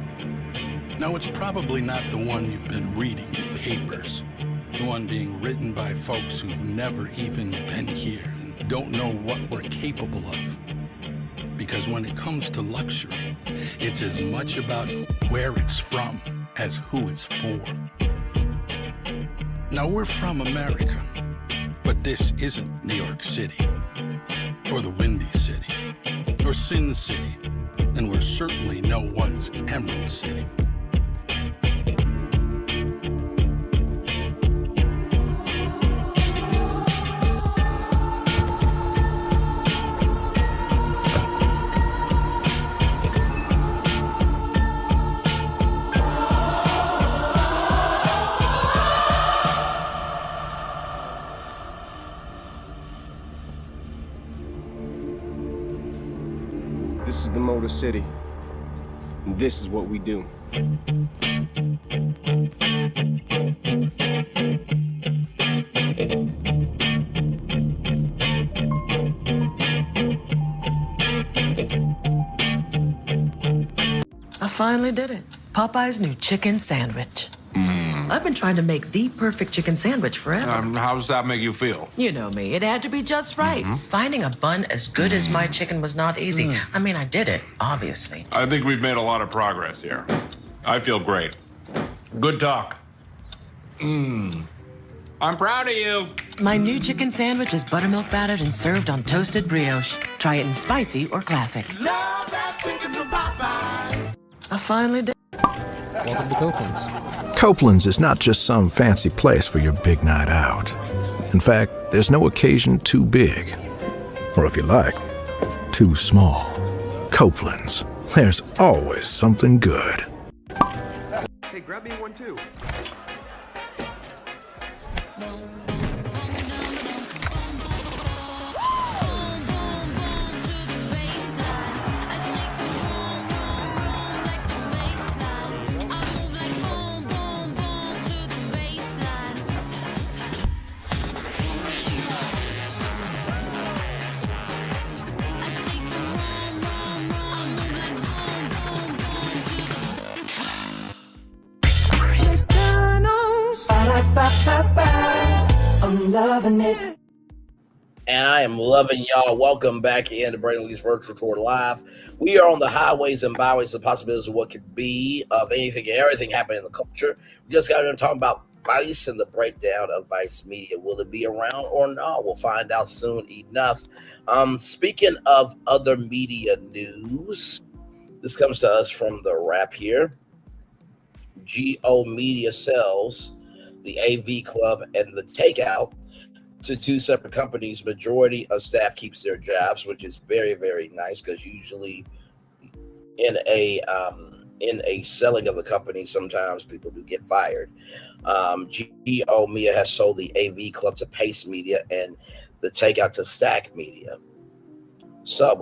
S9: Now, it's probably not the one you've been reading in papers, the one being written by folks who've never even been here and don't know what we're capable of. Because when it comes to luxury, it's as much about where it's from as who it's for. Now, we're from America, but this isn't New York City, or the Windy City, or Sin City, and we're certainly no one's Emerald City.
S10: control the city. And this is what we do.
S11: I finally did it. Popeye's new chicken sandwich. I've been trying to make the perfect chicken sandwich forever.
S5: How does that make you feel?
S11: You know me. It had to be just right. Finding a bun as good as my chicken was not easy. I mean, I did it, obviously.
S5: I think we've made a lot of progress here. I feel great. Good talk. I'm proud of you.
S11: My new chicken sandwich is buttermilk battered and served on toasted brioche. Try it in spicy or classic.
S2: Love that chicken from Popeyes.
S11: I finally did.
S12: Welcome to Copeland's. Copeland's is not just some fancy place for your big night out. In fact, there's no occasion too big. Or if you like, too small. Copeland's. There's always something good.
S10: Hey, grab me one too.
S2: I'm loving it.
S6: And I am loving y'all. Welcome back into Brandon Lee's Virtual Tour Live. We are on the highways and byways of possibilities of what could be, of anything and everything happening in the culture. We just got into talking about Vice and the breakdown of Vice Media. Will it be around or not? We'll find out soon enough. Speaking of other media news, this comes to us from the Wrap here. GO Media sells the AV Club and the Takeout to two separate companies. Majority of staff keeps their jobs, which is very, very nice, because usually in a selling of a company, sometimes people do get fired. GO Media has sold the AV Club to Pace Media and the Takeout to Stack Media. So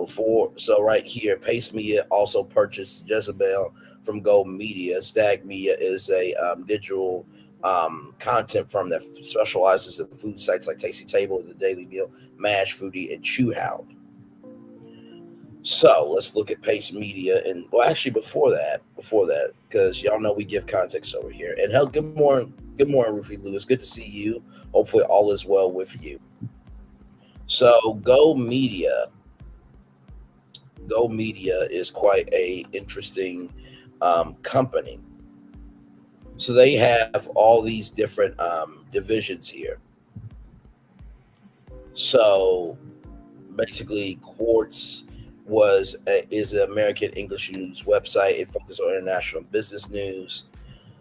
S6: right here, Pace Media also purchased Jezebel from Go Media. Stack Media is a digital content firm that specializes in food sites like Tasty Table, The Daily Meal, Mash, Foodie, and Chew Hound. So let's look at Pace Media, and well, actually before that, because y'all know we give context over here. And hell, good morning, Rufy Lewis. Good to see you. Hopefully, all is well with you. So Go Media is quite a interesting company. So they have all these different divisions here. So basically, Quartz is an American English news website. It focuses on international business news.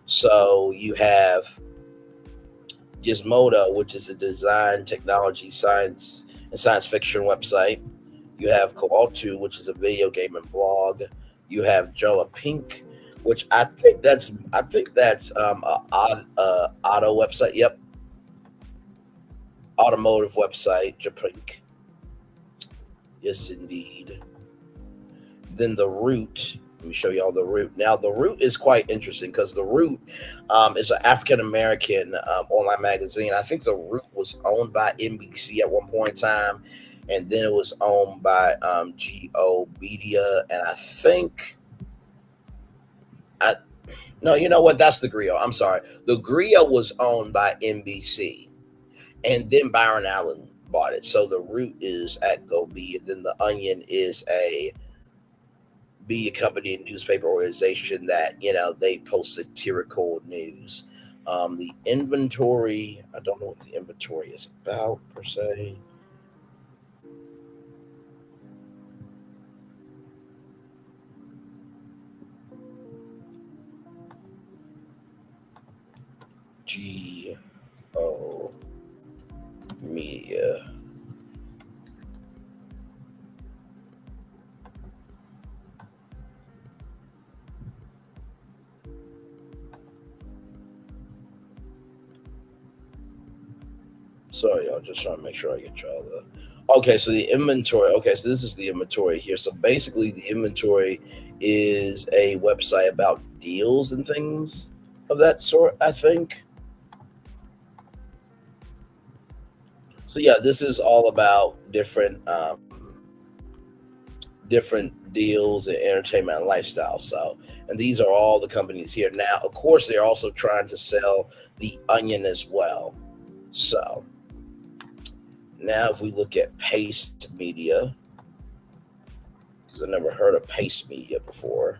S6: So you have Gizmodo, which is a design, technology, science, and science fiction website. You have Koaltu, which is a video game and blog. You have Jada Pinkett, which I think that's auto website. Yep, automotive website. Japink. Yes, indeed. Then The Root. Let me show y'all The Root. Now, The Root is quite interesting because The Root is an African-American online magazine. I think The Root was owned by NBC at one point in time, and then it was owned by GO Media, and I think... No, you know what? That's the Griot. I'm sorry. The Griot was owned by NBC, and then Byron Allen bought it. So The Root is at Go Media. Then The Onion is a media company and newspaper organization that, they post satirical news. The inventory, I don't know what the inventory is about per se. GO Media. Sorry, y'all. Just trying to make sure I get y'all the. Okay, so the inventory. Okay, so this is the inventory here. So basically, the inventory is a website about deals and things of that sort, I think. So yeah, this is all about different deals and entertainment and lifestyle. So, and these are all the companies here. Now, of course, they're also trying to sell the Onion as well. So now, if we look at Paste Media, because I never heard of Paste Media before.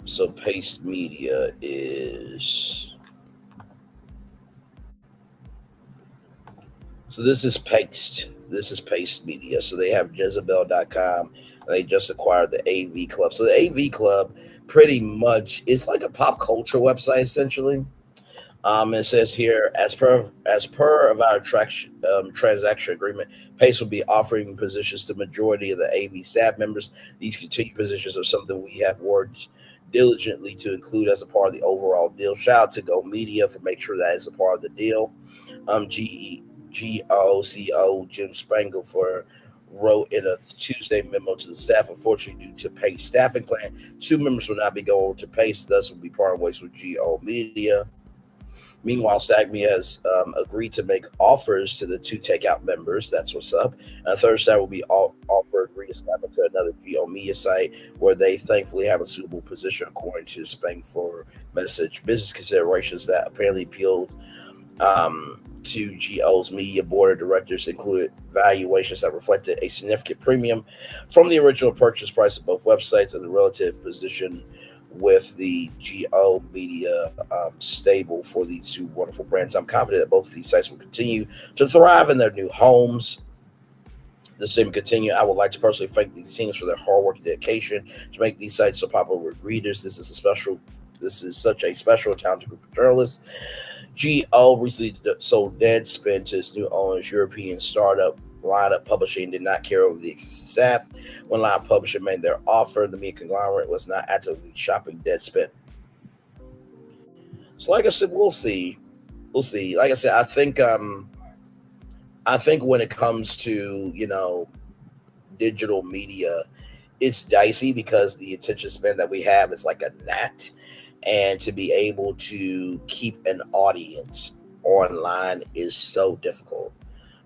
S6: So Paste Media is. So this is Paste. This is Paste Media. So they have Jezebel.com. They just acquired the AV Club. So the AV Club pretty much is like a pop culture website essentially. It says here, as per of our transaction agreement, Pace will be offering positions to majority of the AV staff members. These continued positions are something we have worked diligently to include as a part of the overall deal. Shout out to Go Media for making sure that is a part of the deal. GOCO Jim Spangle wrote in a Tuesday memo to the staff. Unfortunately, due to Pace staffing plan, 2 members will not be going to Pace. Thus, will be parting ways with GO Media. Meanwhile, SAGME has agreed to make offers to the 2 takeout members. That's what's up. And Thursday will be offered reassignment to another GO Media site where they thankfully have a suitable position according to Spain for message. Business considerations that apparently appealed to GO's media board of directors included valuations that reflected a significant premium from the original purchase price of both websites and the relative position with the GO Media stable for these 2 wonderful brands. I'm confident that both of these sites will continue to thrive in their new homes. This statement continue. I would like to personally thank these teams for their hard work and dedication to make these sites so popular with readers. This is such a special talented group of journalists. GO recently sold Deadspin to its new owners, European startup Lineup Publishing did not carry over the existing staff. When Lineup Publishing made their offer, the media conglomerate was not actively shopping Deadspin. So, like I said, we'll see. We'll see. Like I said, I think when it comes to digital media, it's dicey because the attention span that we have is like a gnat, and to be able to keep an audience online is so difficult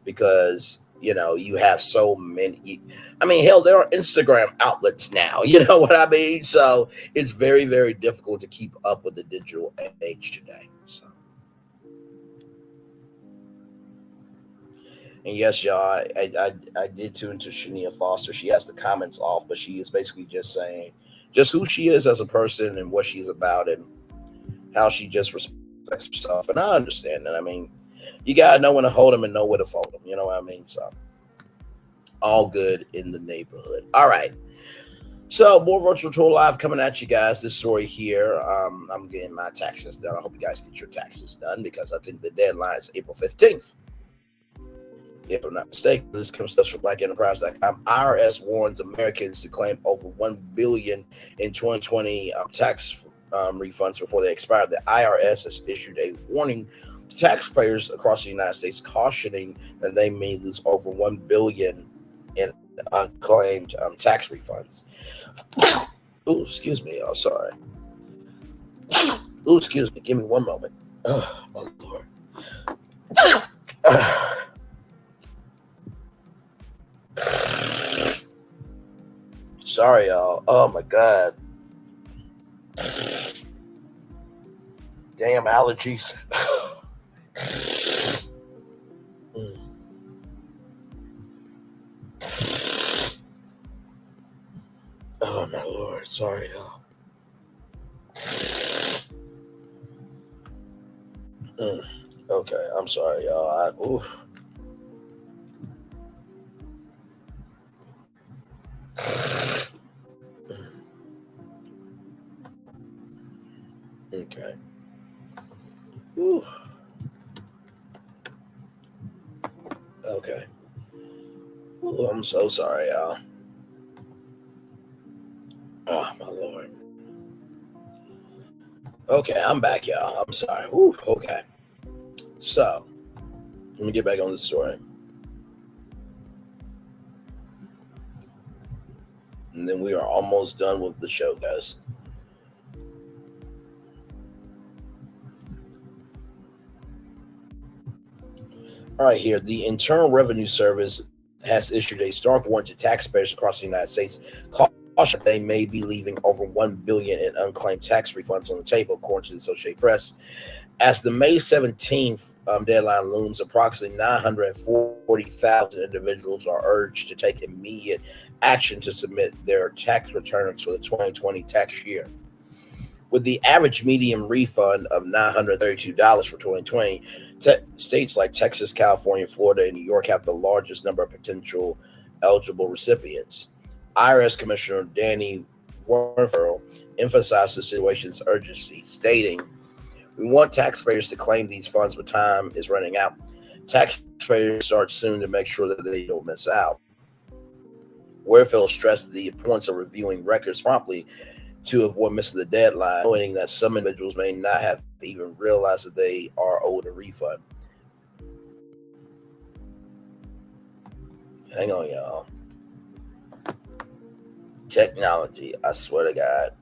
S6: because you have so many. I mean, hell, there are Instagram outlets now. You know what I mean? So it's very, very difficult to keep up with the digital age today. So, and yes, y'all, I did tune to Shania Foster. She has the comments off, but she is basically just saying just who she is as a person and what she's about and how she just respects herself. And I understand that. I mean, you gotta know when to hold them and know where to fold them. You know what I mean? So all good in the neighborhood. All right. So more virtual tour live coming at you guys. This story here. I'm getting my taxes done. I hope you guys get your taxes done because I think the deadline is April 15th. If I'm not mistaken, this comes to us from BlackEnterprise.com. IRS warns Americans to claim over $1 billion in 2020 tax refunds before they expire. The IRS has issued a warning to taxpayers across the United States, cautioning that they may lose over $1 billion in unclaimed tax refunds. Oh, excuse me. Oh, sorry. Oh, excuse me. Give me one moment. Oh, my Lord. Sorry, y'all. Oh, my God. Damn allergies. Oh, my Lord. Sorry, y'all. Okay, I'm sorry, y'all. Okay. Ooh. Okay. Ooh, I'm so sorry, y'all. Oh, my Lord. Okay, I'm back, y'all. I'm sorry. Ooh, okay. So, let me get back on the story. And then we are almost done with the show, guys. All right, here. The Internal Revenue Service has issued a stark warning to taxpayers across the United States. Caution they may be leaving over $1 billion in unclaimed tax refunds on the table, according to the Associated Press. As the May 17th deadline looms, approximately 940,000 individuals are urged to take immediate action to submit their tax returns for the 2020 tax year. With the average median refund of $932 for 2020, states like Texas, California, Florida, and New York have the largest number of potential eligible recipients. IRS Commissioner Danny Warrenfeld emphasized the situation's urgency, stating, "We want taxpayers to claim these funds, but time is running out. Taxpayers start soon to make sure that they don't miss out." Warrenfeld stressed the importance of reviewing records promptly to avoid missing the deadline, noting that some individuals may not have even realized that they are owed a refund. Hang on, y'all. Technology, I swear to God.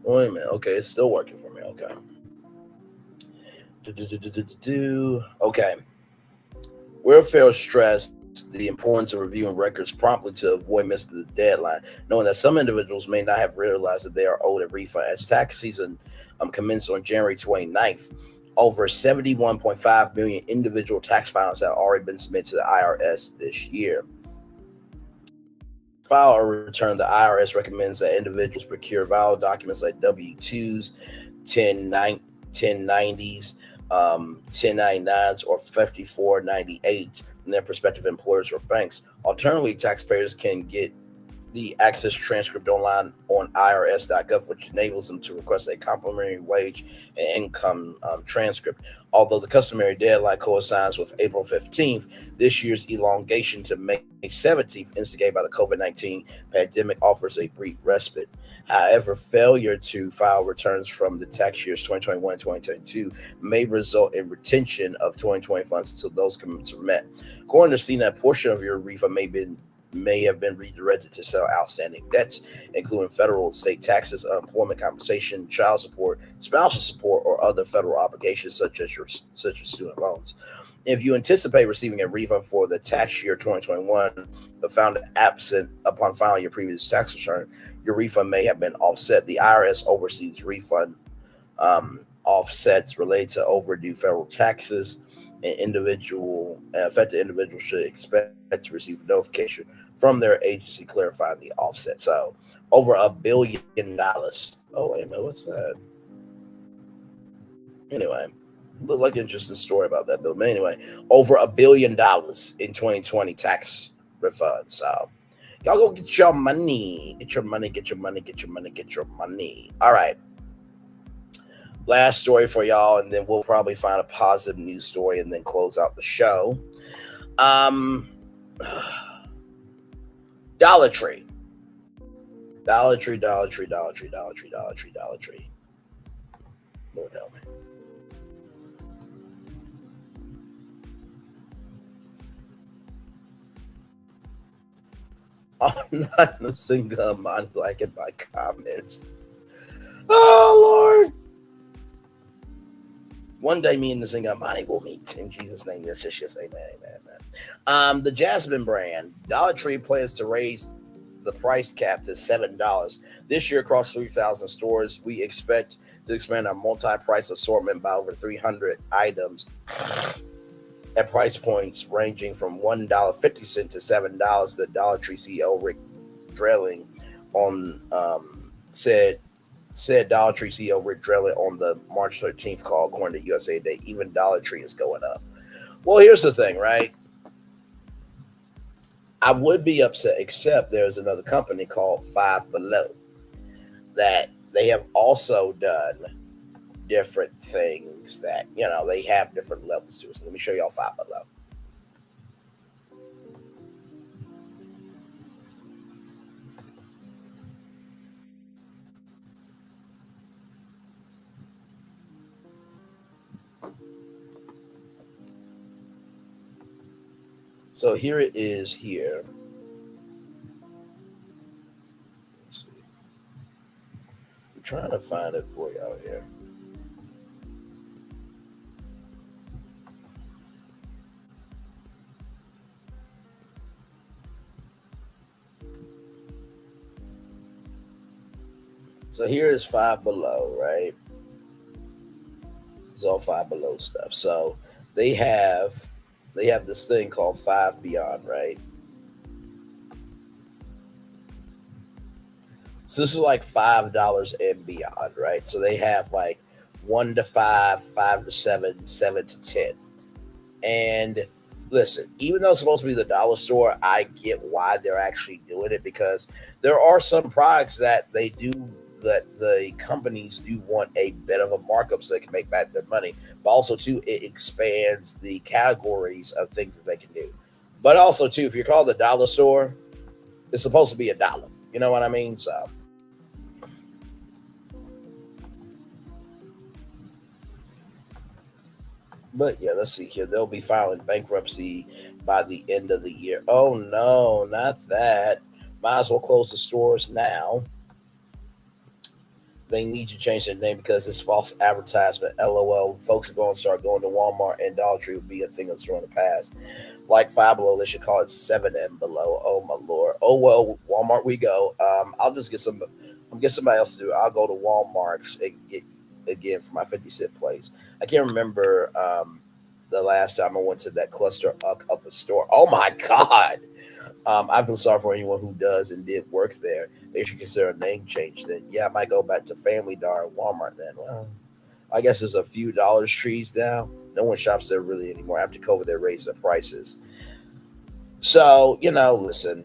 S6: Wait a minute. Okay, it's still working for me. Okay. Okay. Warrenfeld stressed the importance of reviewing records promptly to avoid missing the deadline, knowing that some individuals may not have realized that they are owed a refund. As tax season commenced on January 29th, over 71.5 million individual tax filings have already been submitted to the IRS this year. File a return, the IRS recommends that individuals procure valid documents like W-2s, 1090s, 1099s, or 5498 from their prospective employers or banks. Alternatively, taxpayers can get the access transcript online on irs.gov, which enables them to request a complimentary wage and income transcript. Although the customary deadline coincides with April 15th, this year's elongation to May 17th, instigated by the COVID-19 pandemic, offers a brief respite. However, failure to file returns from the tax years 2021 and 2022 may result in retention of 2020 funds until those commitments are met. According to CNET, a portion of your refund may have been redirected to settle outstanding debts, including federal and state taxes, unemployment compensation, child support, spousal support, or other federal obligations such as student loans. If you anticipate receiving a refund for the tax year 2021 but found it absent upon filing your previous tax return, your refund may have been offset. The IRS oversees refund offsets related to overdue federal taxes. Affected individuals should expect to receive notification from their agency clarifying the offset. So, over $1 billion. Oh, wait a minute, what's that? Anyway, look like an interesting story about that bill. But anyway, over $1 billion in 2020 tax refunds. So, y'all go get your money. Get your money, get your money, get your money, get your money. All right. Last story for y'all, and then we'll probably find a positive news story and then close out the show. Dollar Tree. Dollar Tree. Lord help me. I'm not a single man liking my comments. Oh, Lord. One day, me and the singer Monty will meet in Jesus' name. Yes, amen. The Jasmine brand, Dollar Tree plans to raise the price cap to $7 this year across 3,000 stores. We expect to expand our multi-price assortment by over 300 items at price points ranging from $1.50 to $7. The Dollar Tree CEO Rick Dreiling said Dollar Tree CEO Rick Dreiling on the March 13th call, according to USA Today. Even Dollar Tree is going up. Well, here's the thing, right? I would be upset, except there's another company called Five Below that they have also done different things that, they have different levels to it. So let me show y'all Five Below. So here it is here. Let's see. I'm trying to find it for y'all here. So here is Five Below, right? It's all Five Below stuff. So they have this thing called Five Beyond, right? So this is like $5 and beyond, right? So they have like 1 to 5, 5 to 7, 7 to 10. And listen, even though it's supposed to be the dollar store, I get why they're actually doing it, because there are some products that the companies do want a bit of a markup so they can make back their money. But also, too, it expands the categories of things that they can do. But also, too, if you're called the dollar store, it's supposed to be $1. You know what I mean? So. But yeah, let's see here. They'll be filing bankruptcy by the end of the year. Oh no, not that. Might as well close the stores now. They need to change their name because it's false advertisement. LOL. Folks are going to start going to Walmart, and Dollar Tree will be a thing that's from the past. Like Five Below, they should call it 7 and below. Oh my lord. Oh well, Walmart we go. I'll just get somebody else to do it. I'll go to Walmart's and get again for my 50-cent place. I can't remember the last time I went to that cluster up a store. Oh my god. I feel sorry for anyone who does and did work there. They should consider a name change then. Yeah, I might go back to Family Dollar and Walmart then. Well, I guess there's a few Dollar Trees now. No one shops there really anymore. After COVID, they raised the prices. So, listen,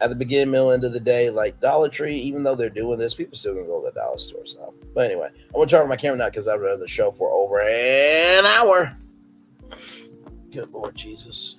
S6: at the beginning, middle, end of the day, like Dollar Tree, even though they're doing this, people still gonna go to the dollar store. So, but anyway, I'm gonna turn on my camera now because I've run the show for over an hour. Good Lord Jesus.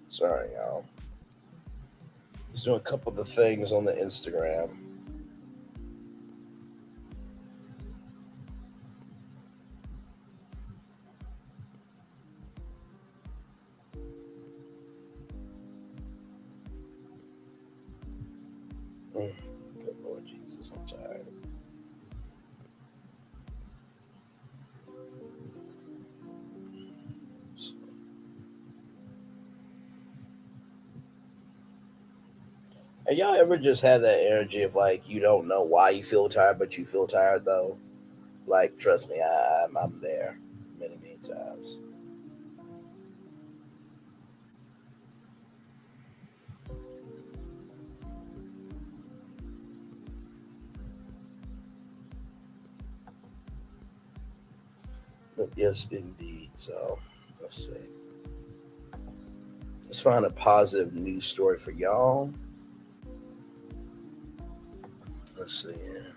S6: Sorry, y'all. Just doing a couple of the things on the Instagram. Good Lord Jesus, I'm tired. Have y'all ever just had that energy of like you don't know why you feel tired, but you feel tired though? Like, trust me, I'm there many, many times. But yes, indeed. So let's see. Let's find a positive news story for y'all. Let's see here.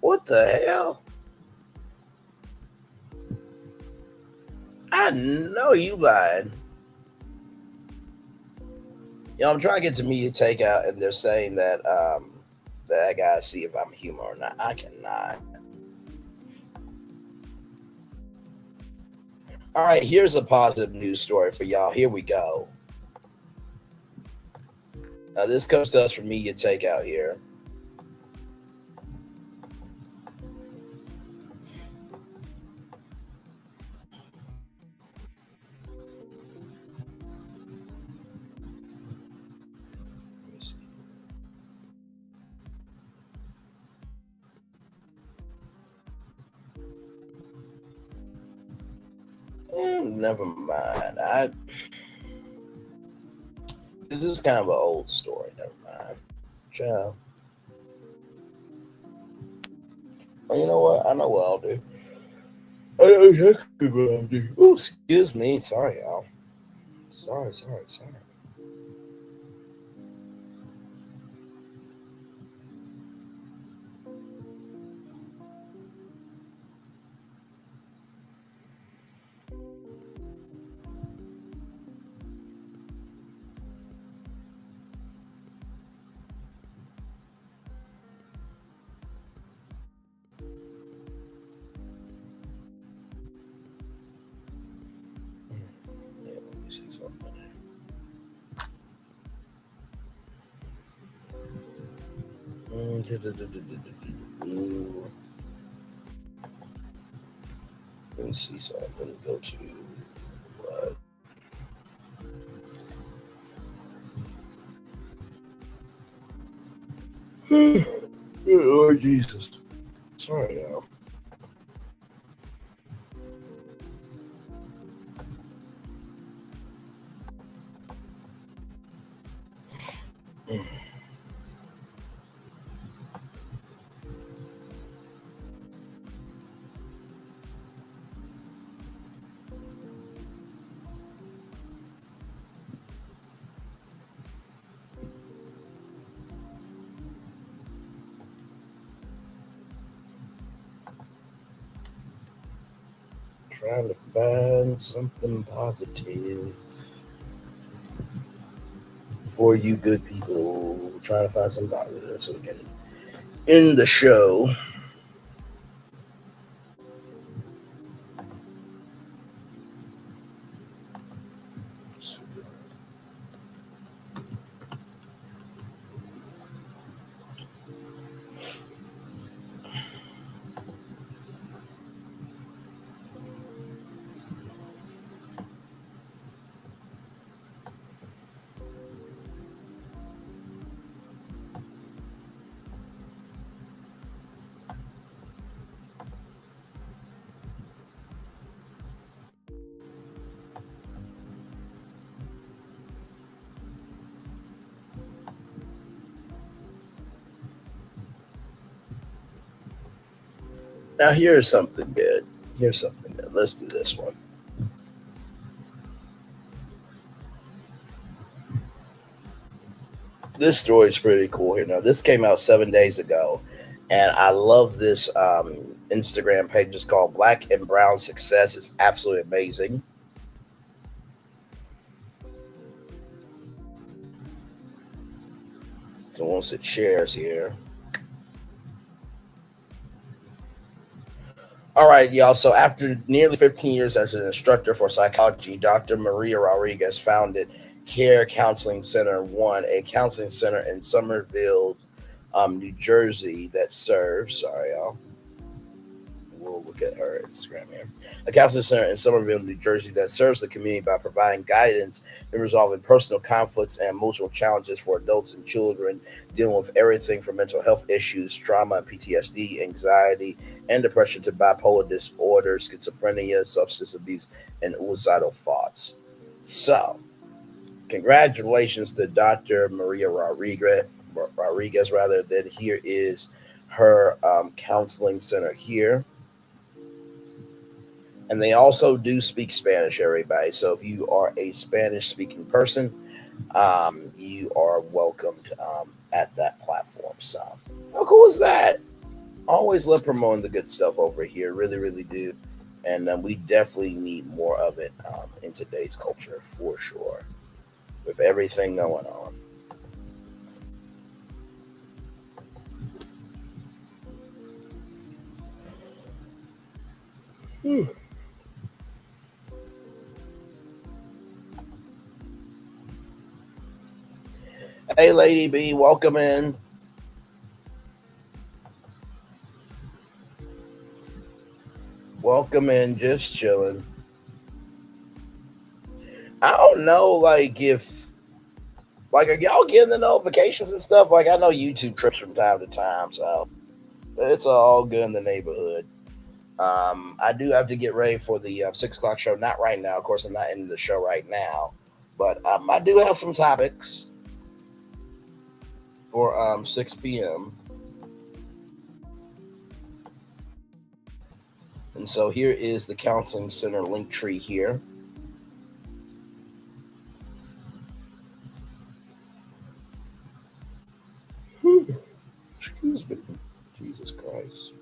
S6: What the hell? I know you lied. I'm trying to get to media takeout, and they're saying that that I gotta see if I'm human or not. I cannot. All right, here's a positive news story for y'all. Here we go. Now, this comes to us from Media Takeout here. Never mind. This is kind of an old story. Never mind. Ciao. Oh, you know what? I know what I'll do. Oh, excuse me. Sorry, y'all. Sorry. Yeah, let me see something. Let me see something. Let me go to what? Lord Jesus. Sorry, y'all. Trying to find something positive for you good people. Trying to find something positive so we can end the show. Now here's something good. Let's do this one. This story is pretty cool here. Now, this came out 7 days ago, and I love this Instagram page. It's called Black and Brown Success. It's absolutely amazing. So once it shares here. All right, y'all. So after nearly 15 years as an instructor for psychology, Dr. Maria Rodriguez founded Care Counseling Center 1, a counseling center in Somerville, New Jersey that serves, sorry, y'all. We'll look at her Instagram here. A counseling center in Somerville, New Jersey that serves the community by providing guidance in resolving personal conflicts and emotional challenges for adults and children, dealing with everything from mental health issues, trauma and PTSD, anxiety, and depression to bipolar disorder, schizophrenia, substance abuse, and suicidal thoughts. So, congratulations to Dr. Maria Rodriguez. Then here is her counseling center here. And they also do speak Spanish, everybody. So if you are a Spanish-speaking person, you are welcomed at that platform. So how cool is that? Always love promoting the good stuff over here. Really, really do. And we definitely need more of it in today's culture, for sure, with everything going on. Lady B. Welcome in. Welcome in. Just chilling. I don't know, like, if, like, are y'all getting the notifications and stuff? Like, I know YouTube trips from time to time, so it's all good in the neighborhood. I do have to get ready for the 6 o'clock show. Not right now. Of course, I'm not in the show right now. But I do have some topics for 6 p.m. And so here is the Counseling Center link tree here. Excuse me. Jesus Christ.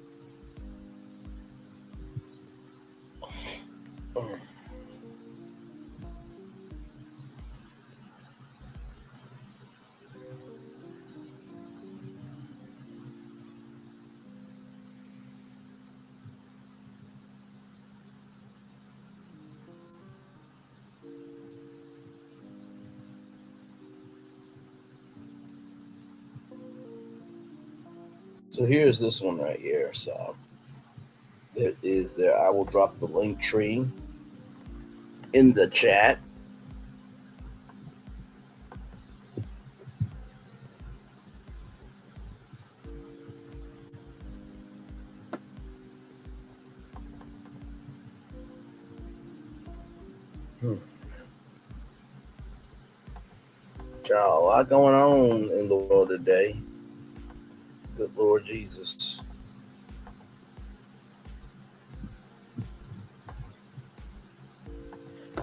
S6: So here's this one right here. So there is there. I will drop the link tree in the chat. Child, a lot going on in the world today. Good Lord Jesus.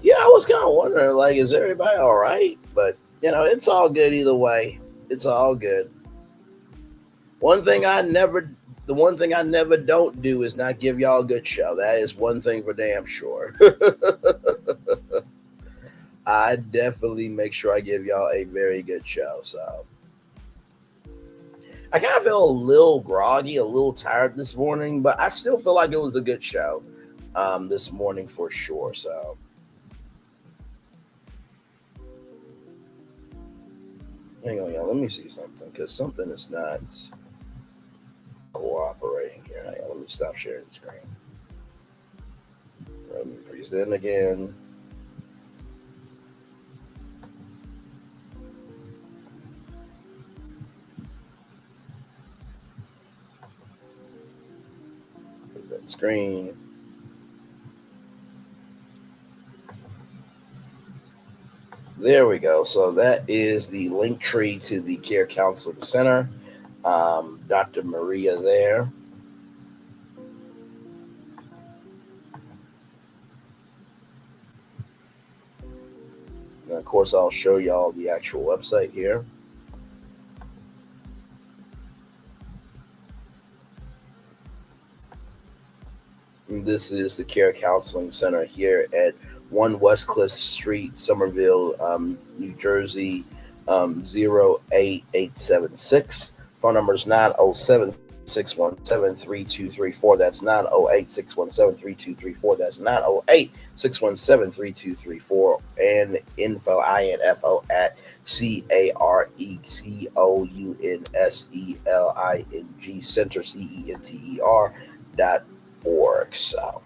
S6: Yeah, I was kind of wondering, like, is everybody all right? But, you know, it's all good either way. It's all good. The one thing I never don't do is not give y'all a good show. That is one thing for damn sure. I definitely make sure I give y'all a very good show. So I kind of feel a little groggy, a little tired this morning, but I still feel like it was a good show this morning for sure. So hang on, y'all. Let me see something, because something is not cooperating here. Hang on, let me stop sharing the screen. Let me present again. Present screen. There we go. So that is the link tree to the Care Counseling Center. Dr. Maria there. And of course, I'll show y'all the actual website here. And this is the Care Counseling Center here at 1 Westcliff Street, Somerville, New Jersey, 08876. Phone number is 907-617-3234. That's 908-617-3234. That's 908-617-3234. And info, info at CareCounseling Center.org. So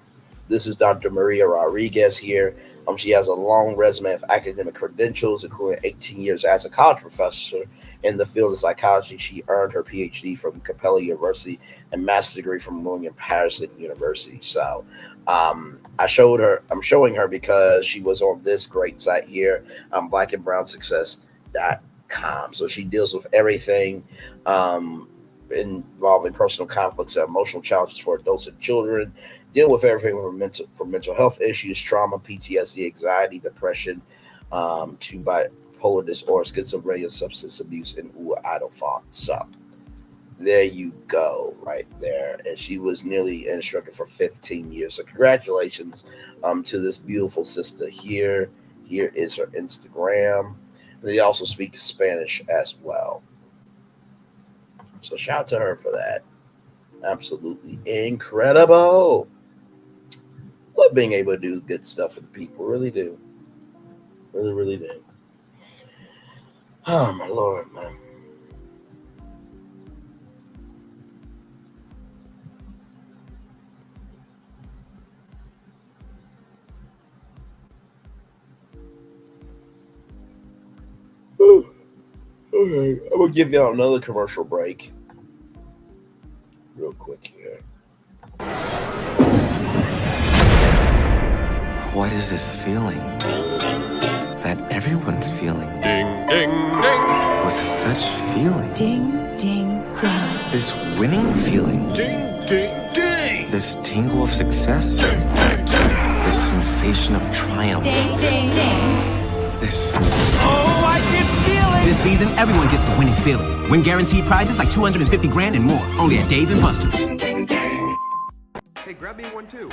S6: this is Dr. Maria Rodriguez here. She has a long resume of academic credentials, including 18 years as a college professor in the field of psychology. She earned her PhD from Capella University and master's degree from William Patterson University. So I'm showing her because she was on this great site here, blackandbrownsuccess.com. So she deals with everything involving personal conflicts and emotional challenges for adults and children, deal with everything from mental health issues, trauma, PTSD, anxiety, depression, to bipolar disorder, schizophrenia, substance abuse, and idle thoughts. So there you go, right there. And she was nearly an instructor for 15 years. So congratulations to this beautiful sister here. Here is her Instagram. They also speak Spanish as well. So shout out to her for that. Absolutely incredible. Love being able to do good stuff for the people. Really do. Really, really do. Oh my Lord, man. Ooh. Okay, I'm gonna give y'all another commercial break real quick here.
S13: What is this feeling that everyone's feeling?
S5: Ding, ding, ding.
S13: With such feeling.
S2: Ding, ding, ding.
S13: This winning feeling.
S5: Ding, ding, ding.
S13: This tingle of success. This sensation of triumph.
S2: Ding, ding, ding.
S13: This is...
S14: Oh, I can feel it! This season, everyone gets the winning feeling. Win guaranteed prizes like $250 grand and more. Only at Dave & Buster's.
S10: Hey, grab me one too.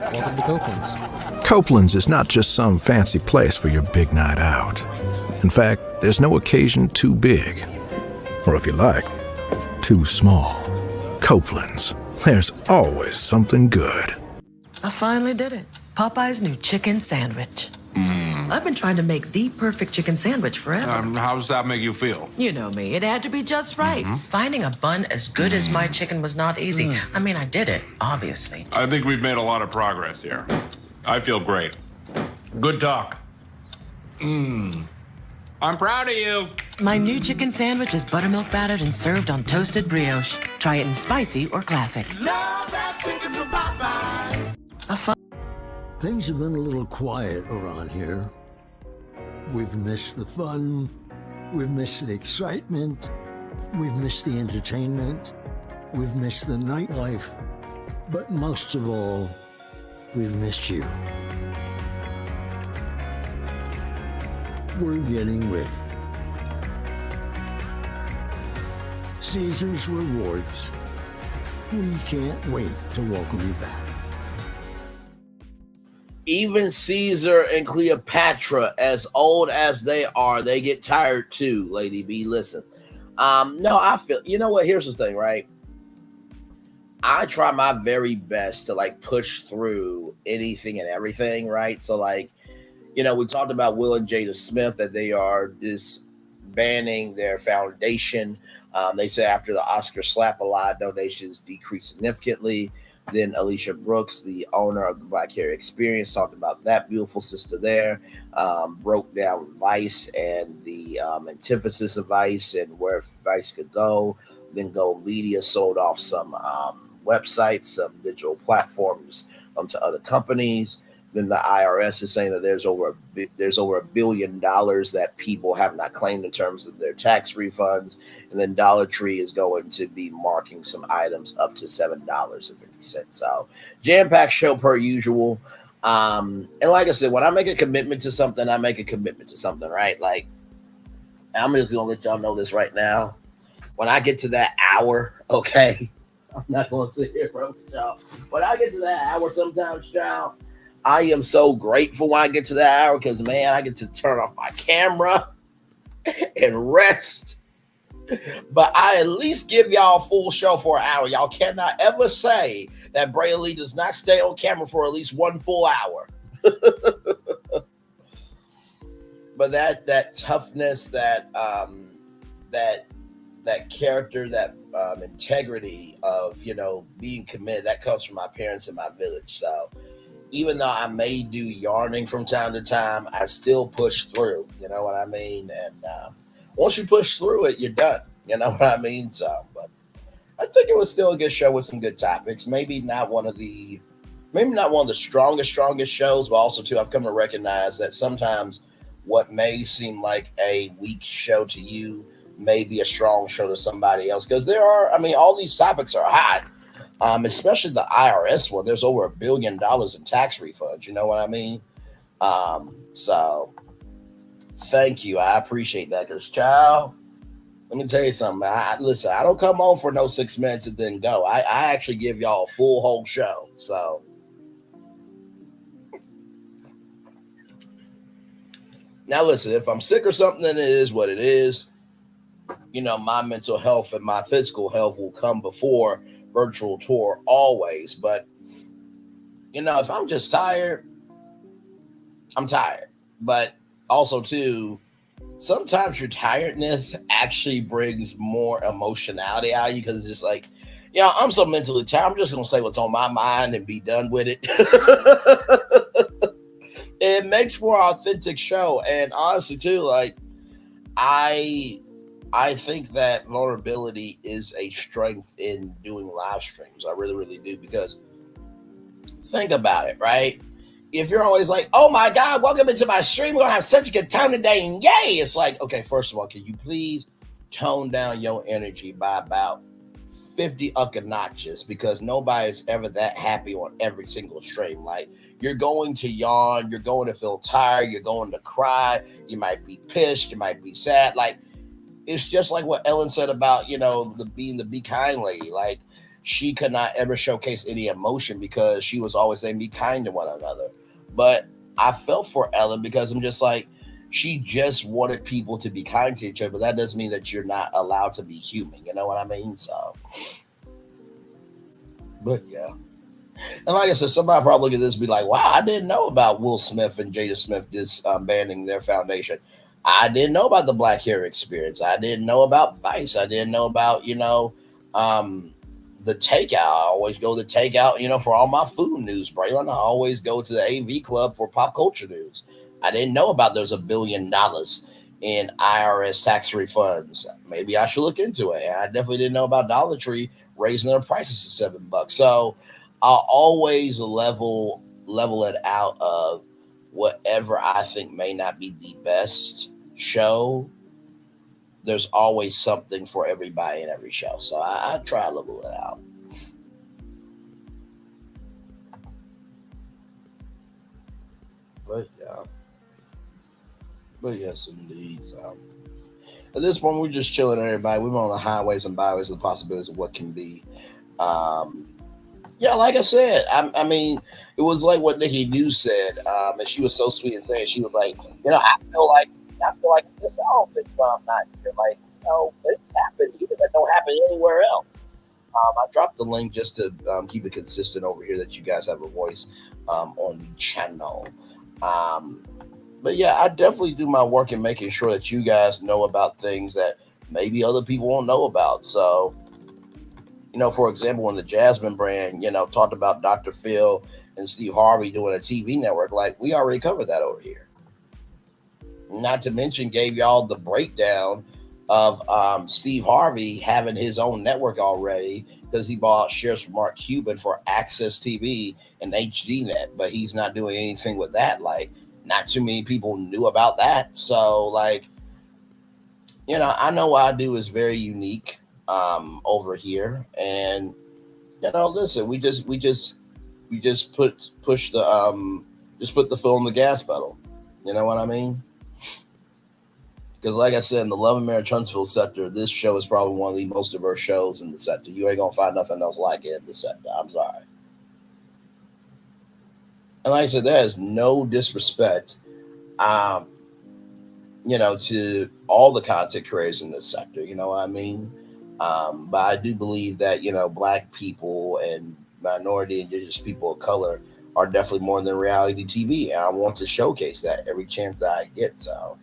S12: Welcome to Copeland's. Copeland's is not just some fancy place for your big night out. In fact, there's no occasion too big. Or if you like, too small. Copeland's. There's always something good.
S11: I finally did it. Popeye's new chicken sandwich. I've been trying to make the perfect chicken sandwich forever.
S5: How does that make you feel?
S11: You know me. It had to be just right. Finding a bun as good as my chicken was not easy. I mean, I did it, obviously.
S5: I think we've made a lot of progress here. I feel great. Good talk. I'm proud of you.
S11: My new chicken sandwich is buttermilk battered and served on toasted brioche. Try it in spicy or classic.
S14: Love that chicken from Popeyes.
S15: Things have been a little quiet around here. We've missed the fun. We've missed the excitement. We've missed the entertainment. We've missed the nightlife. But most of all, we've missed you. We're getting ready. Caesar's Rewards. We can't wait to welcome you back.
S6: Even Caesar and Cleopatra, as old as they are, they get tired too, Lady B. Listen. No, I feel, you know what? Here's the thing, right? I try my very best to like push through anything and everything, right? So like, you know, we talked about Will and Jada Smith, that they are disbanding their foundation. They say after the Oscar Slap-A-Lot, donations decreased significantly. Then Alisha Brooks, the owner of the Black Hair Experience, talked about that beautiful sister there, broke down Vice and the antithesis of Vice and where Vice could go. Then Go Media sold off some websites, some digital platforms to other companies. Then the IRS is saying that there's over $1 billion that people have not claimed in terms of their tax refunds. And then Dollar Tree is going to be marking some items up to $7.50. So jam-packed show per usual. And like I said, when I make a commitment to something, I make a commitment to something, right? Like, I'm just going to let y'all know this right now. When I get to that hour, okay, I'm not going to sit here, bro, y'all. When I get to that hour sometimes, y'all, I am so grateful when I get to that hour because, man, I get to turn off my camera and rest. But I at least give y'all a full show for an hour. Y'all cannot ever say that Bray Lee does not stay on camera for at least one full hour. But that toughness, that character, that integrity of, you know, being committed, that comes from my parents and my village. So even though I may do yarning from time to time, I still push through. You know what I mean? And once you push through it, you're done. You know what I mean? So, but I think it was still a good show with some good topics. Maybe not one of the strongest shows, but also too, I've come to recognize that sometimes what may seem like a weak show to you may be a strong show to somebody else. Because there are, I mean, all these topics are hot. Especially the IRS one. There's over $1 billion in tax refunds. You know what I mean? So Thank you. I appreciate that. Because, child, let me tell you something. Listen, I don't come on for no 6 minutes and then go. I actually give y'all a full whole show. So, now listen, if I'm sick or something, then it is what it is. You know, my mental health and my physical health will come before virtual tour always. But, you know, if I'm just tired, I'm tired. But also, too, sometimes your tiredness actually brings more emotionality out of you because it's just like, yeah, I'm so mentally tired. I'm just going to say what's on my mind and be done with it. It makes for an authentic show. And honestly, too, like, I think that vulnerability is a strength in doing live streams. I really, really do. Because think about it, right? If you're always like, oh my God, welcome into my stream. We're going to have such a good time today. And yay. It's like, okay, first of all, can you please tone down your energy by about 50 notches? Because nobody's ever that happy on every single stream. Like, you're going to yawn. You're going to feel tired. You're going to cry. You might be pissed. You might be sad. Like, it's just like what Ellen said about, you know, being the be kind lady. Like, she could not ever showcase any emotion because she was always saying be kind to one another. But I felt for Ellen because I'm just like, she just wanted people to be kind to each other. But that doesn't mean that you're not allowed to be human. You know what I mean? So, but yeah. And like I said, somebody probably look at this and be like, wow, I didn't know about Will Smith and Jada Smith disbanding their foundation. I didn't know about the Black Hair Experience. I didn't know about Vice. I didn't know about, you know, the Takeout. I always go to Takeout, you know, for all my food news, Braylon. I always go to the AV Club for pop culture news. I didn't know about there's $1 billion in IRS tax refunds. Maybe I should look into it. And I definitely didn't know about Dollar Tree raising their prices to $7. So I'll always level it out of whatever I think may not be the best show. There's always something for everybody in every show. So I try to level it out. But yeah. But yes, indeed. So at this point, we're just chilling, everybody. We're on the highways and byways of the possibilities of what can be. Yeah, like I said, I mean, it was like what Nikki News said, and she was so sweet and saying, she was like, you know, I feel like this outfit when I'm not here. Like, you know, it happened even that don't happen anywhere else. I dropped the link just to keep it consistent over here that you guys have a voice on the channel. But yeah, I definitely do my work in making sure that you guys know about things that maybe other people won't know about. So, you know, for example, when the Jasmine brand, you know, talked about Dr. Phil and Steve Harvey doing a TV network, like, we already covered that over here. Not to mention gave y'all the breakdown of Steve Harvey having his own network already because he bought shares from Mark Cuban for Access TV and HDNet, but he's not doing anything with that. Like, not too many people knew about that. So, like, you know, I know what I do is very unique over here, and you know, listen, we just put the foot on the gas pedal. You know what I mean? Because like I said, in the Love and Marriage Huntsville sector, this show is probably one of the most diverse shows in the sector. You ain't gonna find nothing else like it in the sector. I'm sorry. And like I said, there is no disrespect, you know, to all the content creators in this sector. You know what I mean? But I do believe that, you know, Black people and minority and indigenous people of color are definitely more than reality TV. And I want to showcase that every chance that I get. So.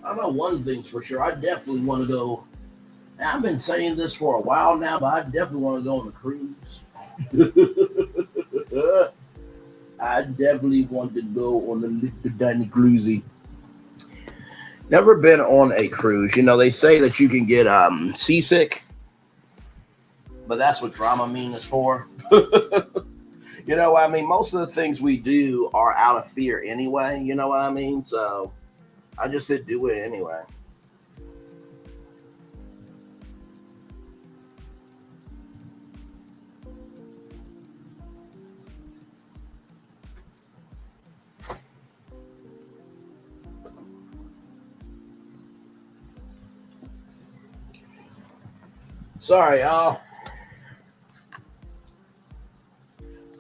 S6: I know one thing's for sure. I definitely want to go. I've been saying this for a while now, but I definitely want to go on a cruise. I definitely want to go on the little tiny cruisy. Never been on a cruise. You know, they say that you can get seasick, but that's what Dramamine is for. You know what I mean? Most of the things we do are out of fear anyway. You know what I mean? So I just said do it anyway. Sorry, y'all.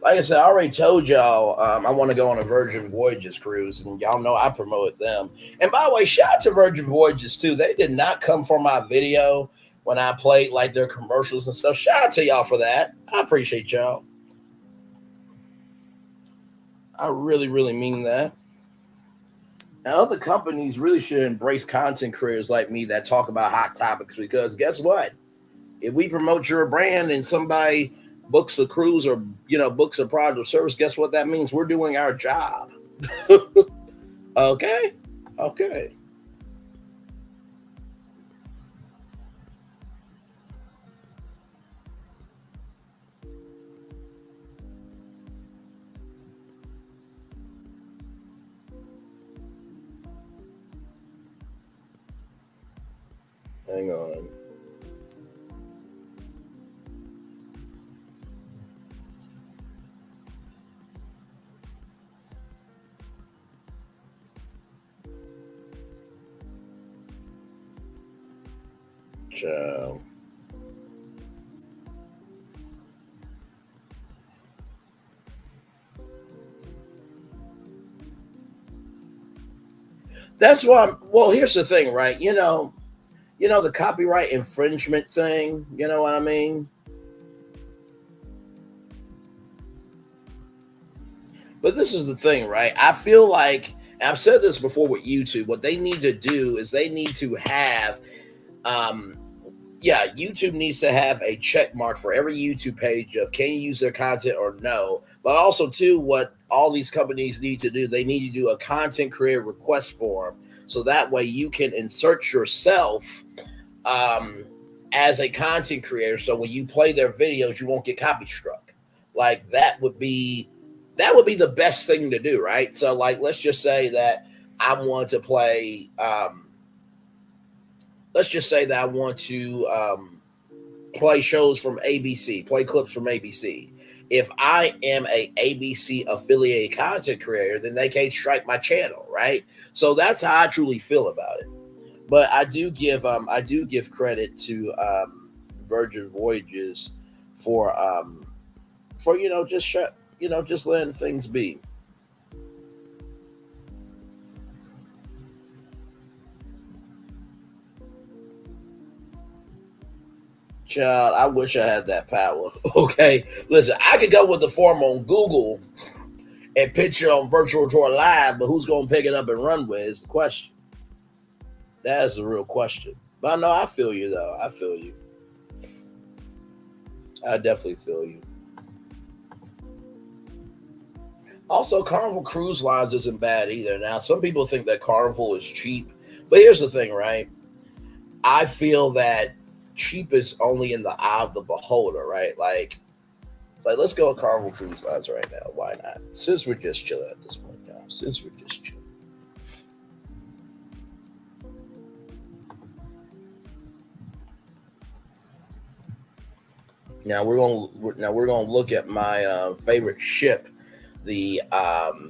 S6: Like I said, I already told y'all I want to go on a Virgin Voyages cruise, and y'all know I promoted them. And by the way, shout out to Virgin Voyages too. They did not come for my video when I played like their commercials and stuff. Shout out to y'all for that. I appreciate y'all. I really, really mean that. And other companies really should embrace content creators like me that talk about hot topics, because guess what? If we promote your brand and somebody books a cruise or, books a product or service, guess what that means? We're doing our job. Okay. Hang on. Ciao. That's why. Well, here's the thing, right? The copyright infringement thing. You know what I mean? But this is the thing, right? I feel like, and I've said this before with YouTube, what they need to do is they need to have, YouTube needs to have a check mark for every YouTube page of can you use their content or no. But also, too, what all these companies need to do, they need to do a content creator request form. So that way you can insert yourself as a content creator. So when you play their videos, you won't get copy struck. Like that would be the best thing to do, right? So like, let's just say that I want to play, play shows from ABC, play clips from ABC. If I am a ABC affiliated content creator, then they can't strike my channel, right? So that's how I truly feel about it. But I do give credit to Virgin Voyages for just letting things be. Child, I wish I had that power. Okay, listen, I could go with the form on Google and pitch it on Virtual Tour Live, but who's going to pick it up and run with is the question. That is the real question. But no, I feel you, though. I feel you. I definitely feel you. Also, Carnival Cruise Lines isn't bad either. Now, some people think that Carnival is cheap, but here's the thing, right? I feel that cheap is only in the eye of the beholder, right? Like let's go with Carnival Cruise Lines right now. Why not? Since we're just chilling at this point, y'all. Since we're just chilling. Now we're gonna look at my favorite ship, the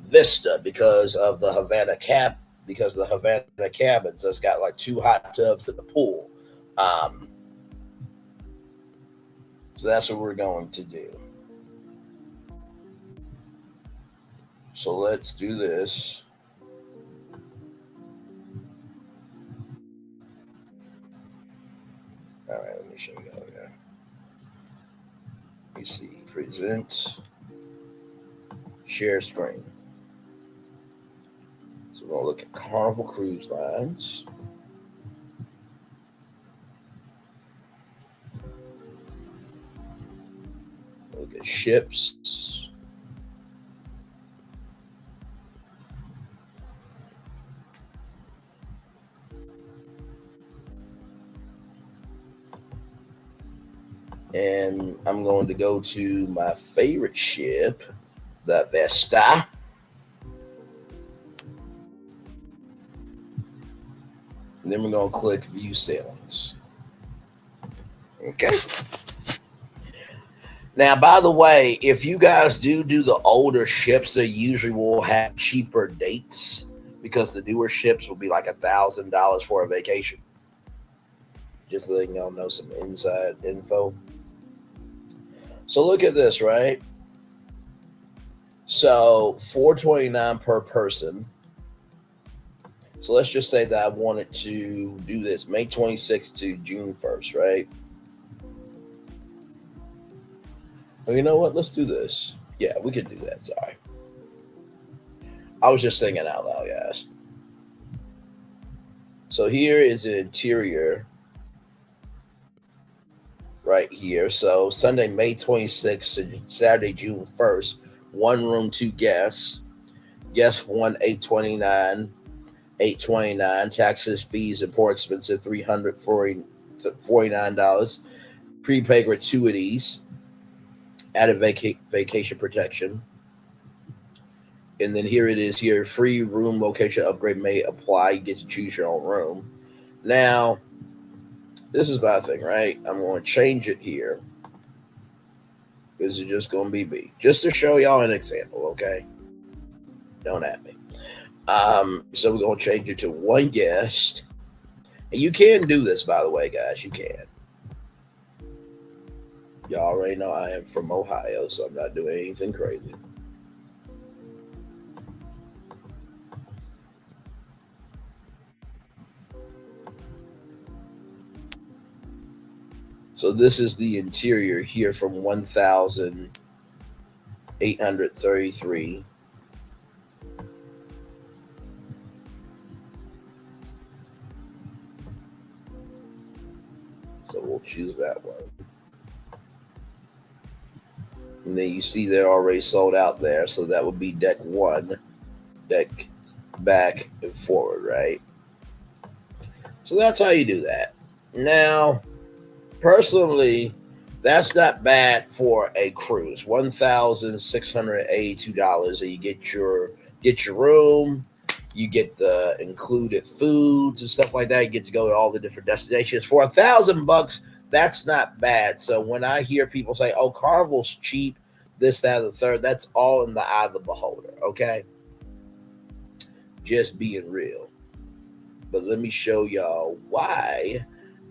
S6: Vista, because the Havana cabins has got like 2 hot tubs at the pool. So that's what we're going to do. So let's do this. All right, let me show you how here. Let me see. Present. Share screen. So we're going to look at Carnival Cruise Lines. Look at ships. And I'm going to go to my favorite ship. the Vista. And then we're going to click View Sailings. Okay. Now, by the way, if you guys do the older ships, they usually will have cheaper dates because the newer ships will be like $1,000 for a vacation. Just letting y'all know some inside info. So look at this, right? So $429 per person. So let's just say that I wanted to do this May 26th to June 1st, right? Well, you know what? Let's do this. Yeah, we could do that. Sorry. I was just thinking out loud, guys. So here is the interior right here. So Sunday, May 26th to Saturday, June 1st. 1 room, 2 guests. Guest 1, $829. Taxes, fees, and poor expensive, $349. Prepaid gratuities. Added vacation protection. And then here it is here. Free room location upgrade may apply. You get to choose your own room. Now, this is my thing, right? I'm going to change it here. This is just going to be me. Just to show y'all an example, okay? Don't at me. So we're going to change it to 1 guest. And you can do this, by the way, guys. You can. Y'all already know I am from Ohio, so I'm not doing anything crazy. So this is the interior here from 1,833. So we'll choose that one. And then you see they're already sold out there. So that would be deck 1, deck back and forward, right? So that's how you do that. Now, personally, that's not bad for a cruise. $1,682, and you get your room, you get the included foods and stuff like that. You get to go to all the different destinations for $1,000. That's not bad. So when I hear people say, "Oh, Carnival's cheap," this, that, and the third, that's all in the eye of the beholder. Okay, just being real. But let me show y'all why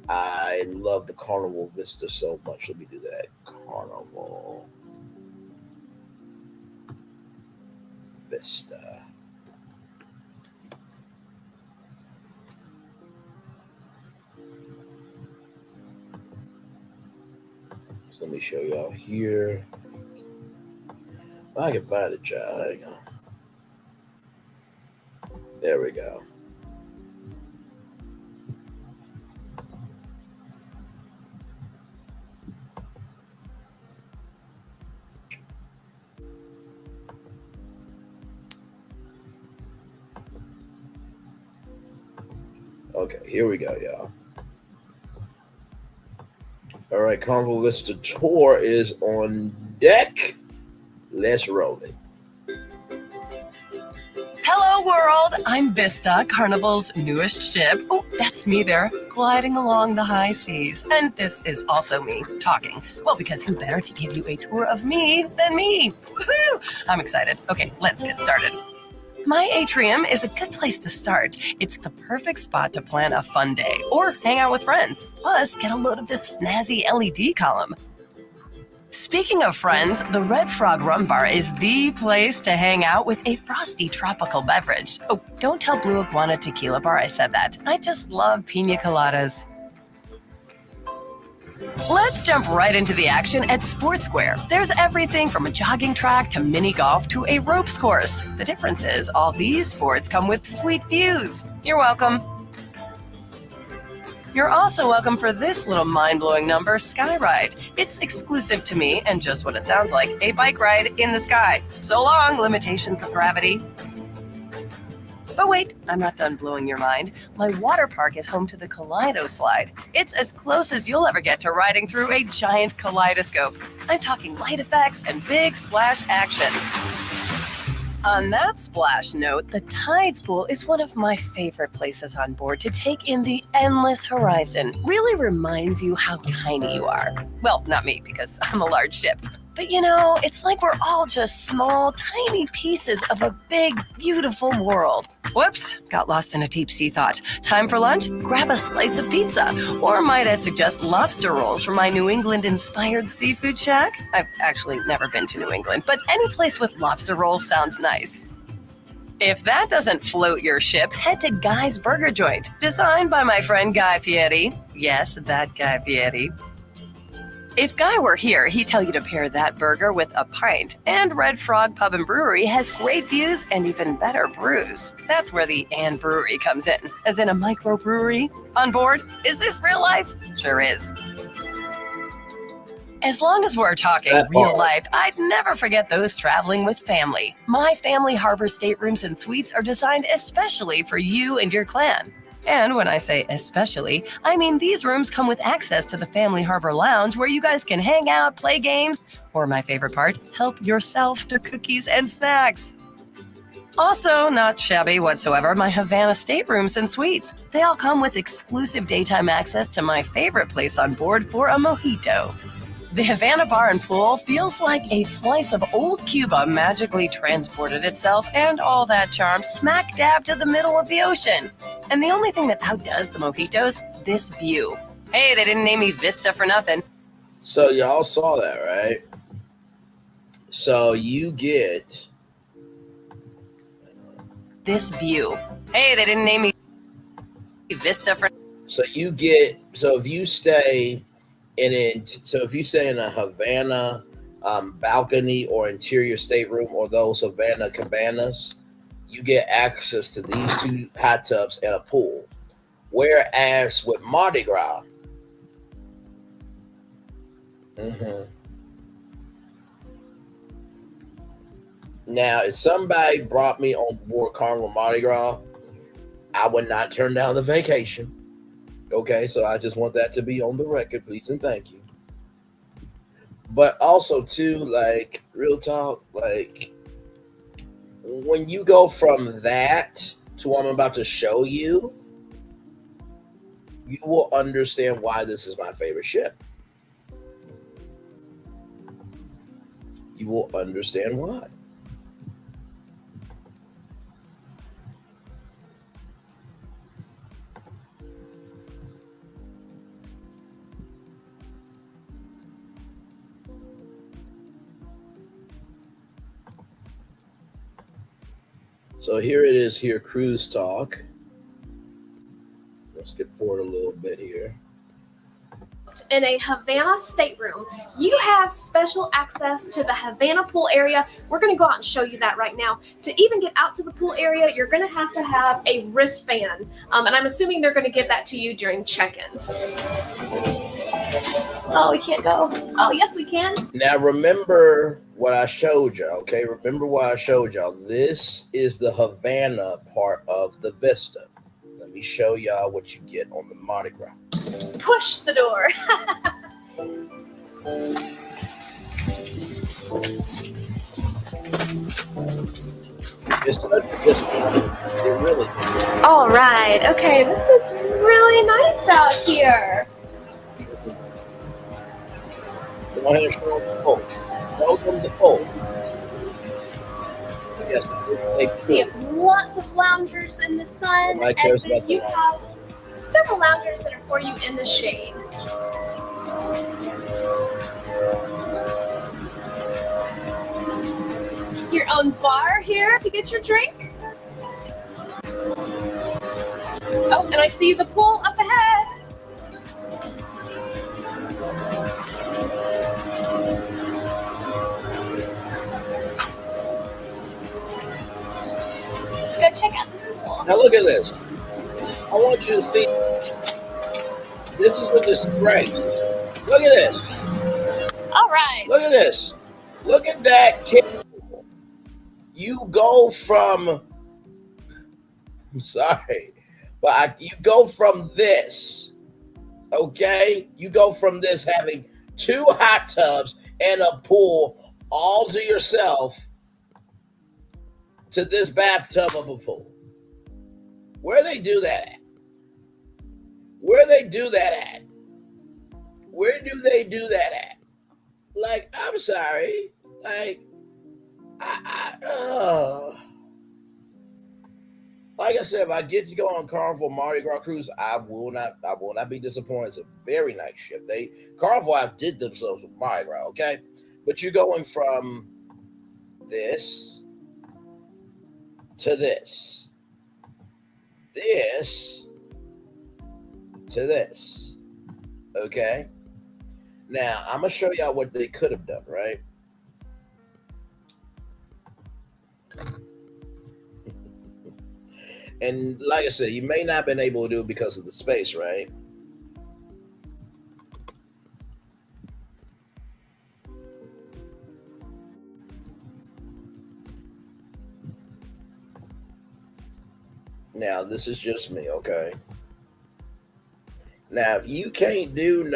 S6: I love the Carnival Vista so much. Let me do that. Carnival Vista. So let me show y'all here. I can find it, child. Hang on. There we go. Okay, here we go, y'all. All right, Carnival Vista Tour is on deck. Let's roll it.
S16: Hello, world. I'm Vista, Carnival's newest ship. Oh, that's me there, gliding along the high seas. And this is also me talking. Well, because who better to give you a tour of me than me? Woohoo! I'm excited. Okay, let's get started. My atrium is a good place to start. It's the perfect spot to plan a fun day or hang out with friends. Plus, get a load of this snazzy LED column. Speaking of friends, the Red Frog Rum Bar is the place to hang out with a frosty tropical beverage. Oh, don't tell Blue Iguana Tequila Bar I said that. I just love pina coladas. Let's jump right into the action at Sports Square. There's everything from a jogging track to mini golf to a ropes course. The difference is all these sports come with sweet views. You're welcome. You're also welcome for this little mind-blowing number, Skyride. It's exclusive to me and just what it sounds like, a bike ride in the sky. So long, limitations of gravity. But wait, I'm not done blowing your mind. My water park is home to the Kaleido Slide. It's as close as you'll ever get to riding through a giant kaleidoscope. I'm talking light effects and big splash action. On that splash note, the Tides Pool is one of my favorite places on board to take in the endless horizon. Really reminds you how tiny you are. Well, not me, because I'm a large ship. But you know, it's like we're all just small, tiny pieces of a big, beautiful world. Whoops, got lost in a deep sea thought. Time for lunch? Grab a slice of pizza. Or might I suggest lobster rolls from my New England-inspired seafood shack? I've actually never been to New England, but any place with lobster rolls sounds nice. If that doesn't float your ship, head to Guy's Burger Joint, designed by my friend Guy Fieri. Yes, that Guy Fieri. If Guy were here, he'd tell you to pair that burger with a pint. And Red Frog Pub and Brewery has great views and even better brews. That's where the and brewery comes in, as in a microbrewery. On board? Is this real life? Sure is. As long as we're talking real life, I'd never forget those traveling with family. My Family Harbor staterooms and suites are designed especially for you and your clan. And when I say especially, I mean these rooms come with access to the Family Harbor Lounge where you guys can hang out, play games, or my favorite part, help yourself to cookies and snacks. Also, not shabby whatsoever, my Havana staterooms and suites. They all come with exclusive daytime access to my favorite place on board for a mojito. The Havana Bar and Pool feels like a slice of old Cuba magically transported itself and all that charm smack dab to the middle of the ocean. And the only thing that outdoes the mojitos, this view. Hey, they didn't name me Vista for nothing.
S6: So y'all saw that, right? So you get
S16: this view. Hey, they didn't name me Vista for.
S6: So you get. So if you stay if you stay in a Havana balcony or interior stateroom or those Havana cabanas, you get access to these 2 hot tubs and a pool. Whereas with Mardi Gras, now if somebody brought me on board Carnival Mardi Gras, I would not turn down the vacation. Okay, so I just want that to be on the record, please and thank you. But also too, like, real talk, like, when you go from that to what I'm about to show you, you will understand why this is my favorite ship. You will understand why. So here it is here, cruise talk. Let's skip forward a little bit here.
S17: In a Havana stateroom, you have special access to the Havana pool area. We're going to go out and show you that right now. To even get out to the pool area, you're going to have a wristband. And I'm assuming they're going to give that to you during check-in. Oh, we can't go. Oh, yes, we can.
S6: Now, remember what I showed y'all, okay? Remember what I showed y'all. This is the Havana part of the Vista. Let me show y'all what you get on the Mardi Gras.
S17: Push the door.
S6: It's such a discount. It really is.
S17: All right. Okay, this is really nice out here.
S6: Go ahead and show them the pool. Welcome to the pool. Yes,
S17: we have lots of loungers in the sun, and then you have several loungers that are for you in the shade. Your own bar here to get your drink. Oh, and I see the pool up ahead. Let's go check out this pool.
S6: Now look at this. I want you to see. This is a disgrace. Look at this.
S17: All right.
S6: Look at this. Look at that kid. You go from. I'm sorry, but you go from this. Okay, you go from this having 2 hot tubs and a pool all to yourself to this bathtub of a pool. Where they do that at? Where they do that at? Where do they do that at? Like, I'm sorry. Like, like I said, if I get to go on Carnival Mardi Gras cruise, I will not be disappointed. It's a very nice ship. Carnival outdid themselves with Mardi Gras, okay? But you're going from this to this to this, okay? Now, I'm going to show y'all what they could have done, right? And like I said, you may not have been able to do it because of the space, right? Now, this is just me, okay? Now, if you can't do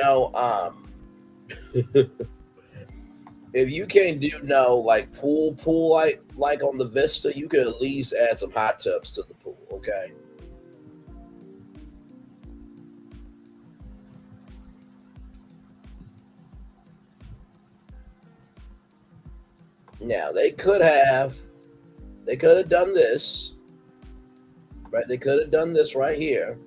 S6: if you can't do like pool like on the Vista, you could at least add some hot tubs to the pool, okay? Now they could have done this, right? They could have done this right here.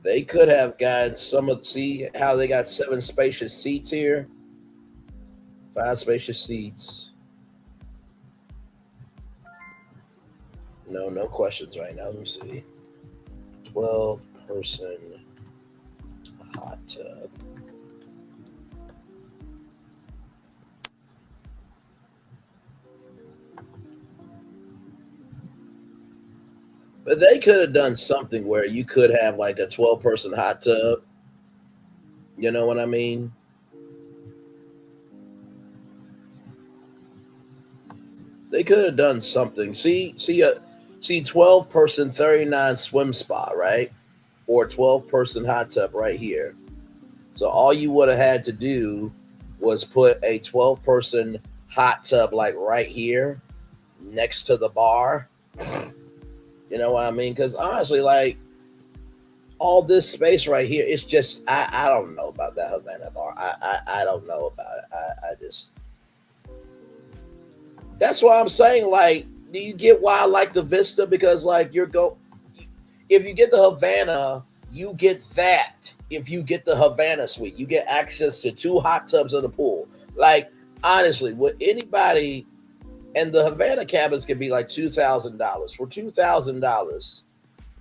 S6: They could have gotten see how they got 7 spacious seats here? 5 spacious seats. No questions right now. Let me see. 12-person hot tub. But they could have done something where you could have like a 12-person hot tub. You know what I mean? They could have done something. See 12-person 39 swim spa, right? Or 12-person hot tub right here. So all you would have had to do was put a 12-person hot tub like right here next to the bar. You know what I mean? Because honestly, like all this space right here, it's just I don't know about that Havana bar. I don't know about it. I just that's why I'm saying, like, do you get why I like the Vista? Because like if you get the Havana, you get that. If you get the Havana suite, you get access to 2 hot tubs in the pool. Like honestly, would anybody? And the Havana cabins can be like $2,000. For $2,000,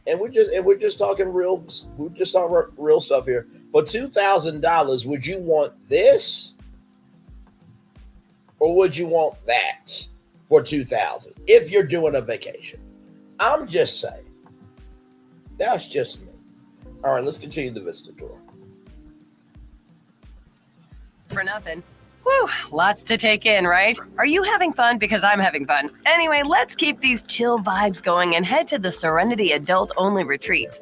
S6: and we're just talking real stuff here. For $2,000, would you want this, or would you want that for $2,000 if you're doing a vacation? I'm just saying. That's just me. All right, let's continue the Vista tour.
S16: For nothing. Whew, lots to take in, right? Are you having fun? Because I'm having fun. Anyway, let's keep these chill vibes going and head to the Serenity Adult Only Retreat.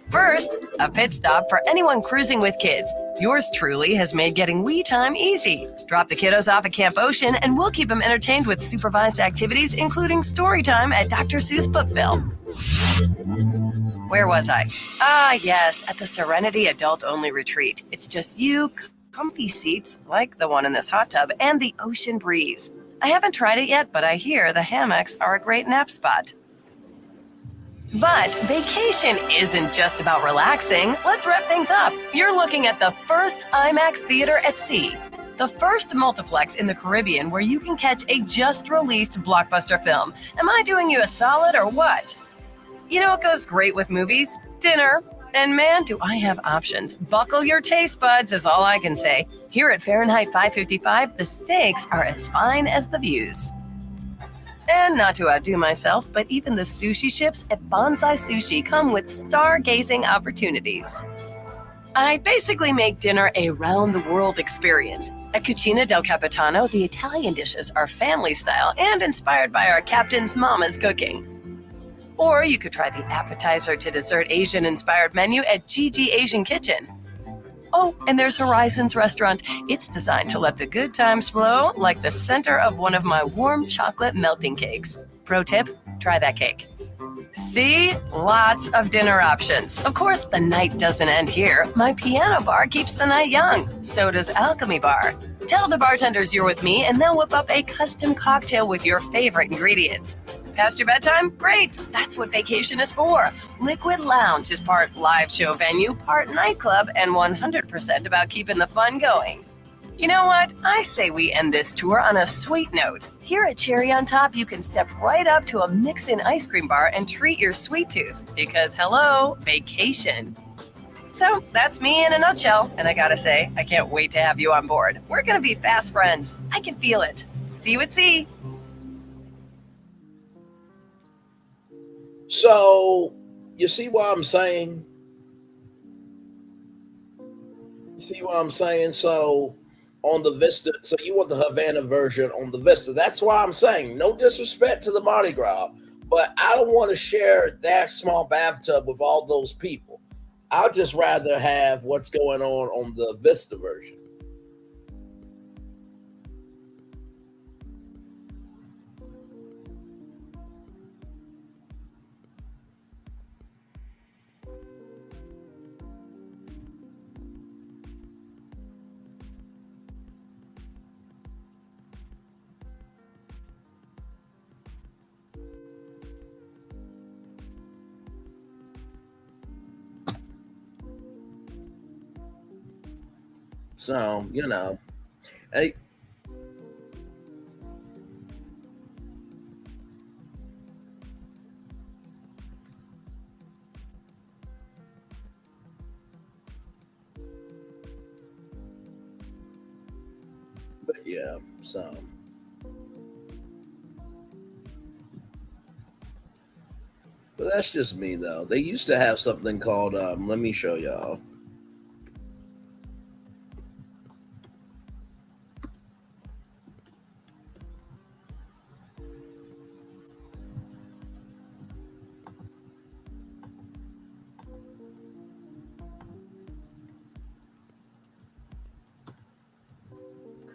S16: First, a pit stop for anyone cruising with kids. Yours truly has made getting wee time easy. Drop the kiddos off at Camp Ocean and we'll keep them entertained with supervised activities, including story time at Dr. Seuss Bookville. Where was I? Ah, yes, at the Serenity Adult Only Retreat. It's just you, comfy seats like the one in this hot tub, and the ocean breeze. I haven't tried it yet, but I hear the hammocks are a great nap spot. But vacation isn't just about relaxing. Let's wrap things up. You're looking at the first IMAX theater at sea, the first multiplex in the Caribbean where you can catch a just-released blockbuster film. Am I doing you a solid or what? You know what goes great with movies? Dinner. And man, do I have options. Buckle your taste buds is all I can say. Here at Fahrenheit 555, the steaks are as fine as the views. And not to outdo myself, but even the sushi ships at Bonsai Sushi come with stargazing opportunities. I basically make dinner a round-the-world experience. At Cucina del Capitano, the Italian dishes are family style and inspired by our captain's mama's cooking. Or you could try the appetizer to dessert Asian-inspired menu at GG Asian Kitchen. Oh, and there's Horizons Restaurant. It's designed to let the good times flow like the center of one of my warm chocolate melting cakes. Pro tip, try that cake. See? Lots of dinner options. Of course, the night doesn't end here. My piano bar keeps the night young. So does Alchemy Bar. Tell the bartenders you're with me and they'll whip up a custom cocktail with your favorite ingredients. Past your bedtime? Great. That's what vacation is for. Liquid Lounge is part live show venue, part nightclub, and 100% about keeping the fun going. You know what? I say we end this tour on a sweet note. Here at Cherry on Top, you can step right up to a mix-in ice cream bar and treat your sweet tooth. Because, hello, vacation. So, that's me in a nutshell. And I gotta say, I can't wait to have you on board. We're gonna be fast friends. I can feel it. See you at sea.
S6: So, you see what I'm saying? You see what I'm saying? So, on the Vista, so you want the Havana version on the Vista. That's why I'm saying, no disrespect to the Mardi Gras, but I don't want to share that small bathtub with all those people. I'd just rather have what's going on the Vista version. So, you know, hey. But yeah, so. But that's just me, though. They used to have something called, let me show y'all.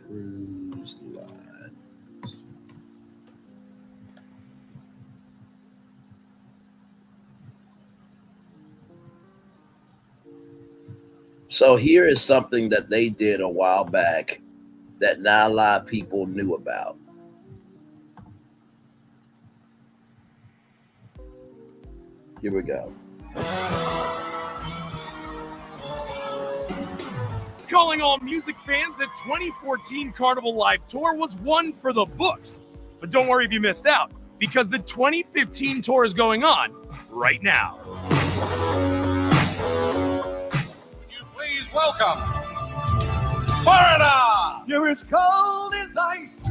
S6: Cruise line. So here is something that they did a while back that not a lot of people knew about. Here we go.
S18: Calling all music fans, the 2014 Carnival Live Tour was one for the books. But don't worry if you missed out, because the 2015 tour is going on right now.
S19: Would you please welcome Florida! You're as cold as ice.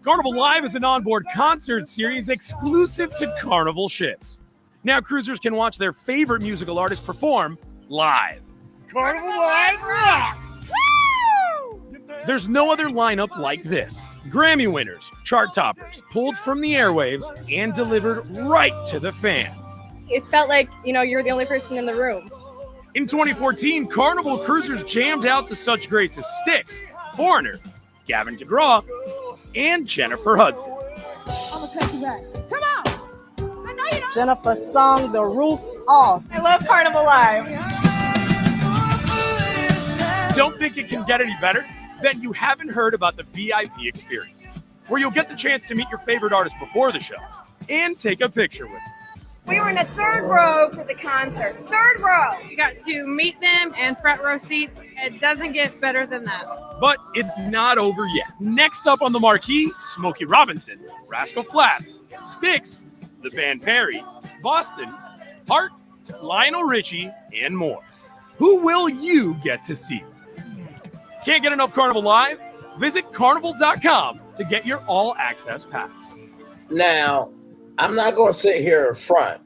S18: Carnival Live is an onboard concert series exclusive to Carnival ships. Now cruisers can watch their favorite musical artists perform live.
S19: Carnival Live rocks!
S18: Woo! There's no other lineup like this. Grammy winners, chart toppers, pulled from the airwaves and delivered right to the fans.
S20: It felt like, you're the only person in the room.
S18: In 2014, Carnival cruisers jammed out to such greats as Styx, Foreigner, Gavin DeGraw, and Jennifer Hudson.
S21: I'm gonna take you back. Come on! I know you don't. Jennifer sung the roof off. I love Carnival Live.
S18: Don't think it can get any better? Then you haven't heard about the VIP experience, where you'll get the chance to meet your favorite artist before the show and take a picture with them.
S21: We were in the third row for the concert. Third row. You got to meet them and front row seats. It doesn't get better than that.
S18: But it's not over yet. Next up on the marquee, Smokey Robinson, Rascal Flatts, Styx, the band Perry, Boston, Hart, Lionel Richie, and more. Who will you get to see? Can't get enough Carnival Live? Visit carnival.com to get your all-access pass.
S6: Now, I'm not going to sit here in front.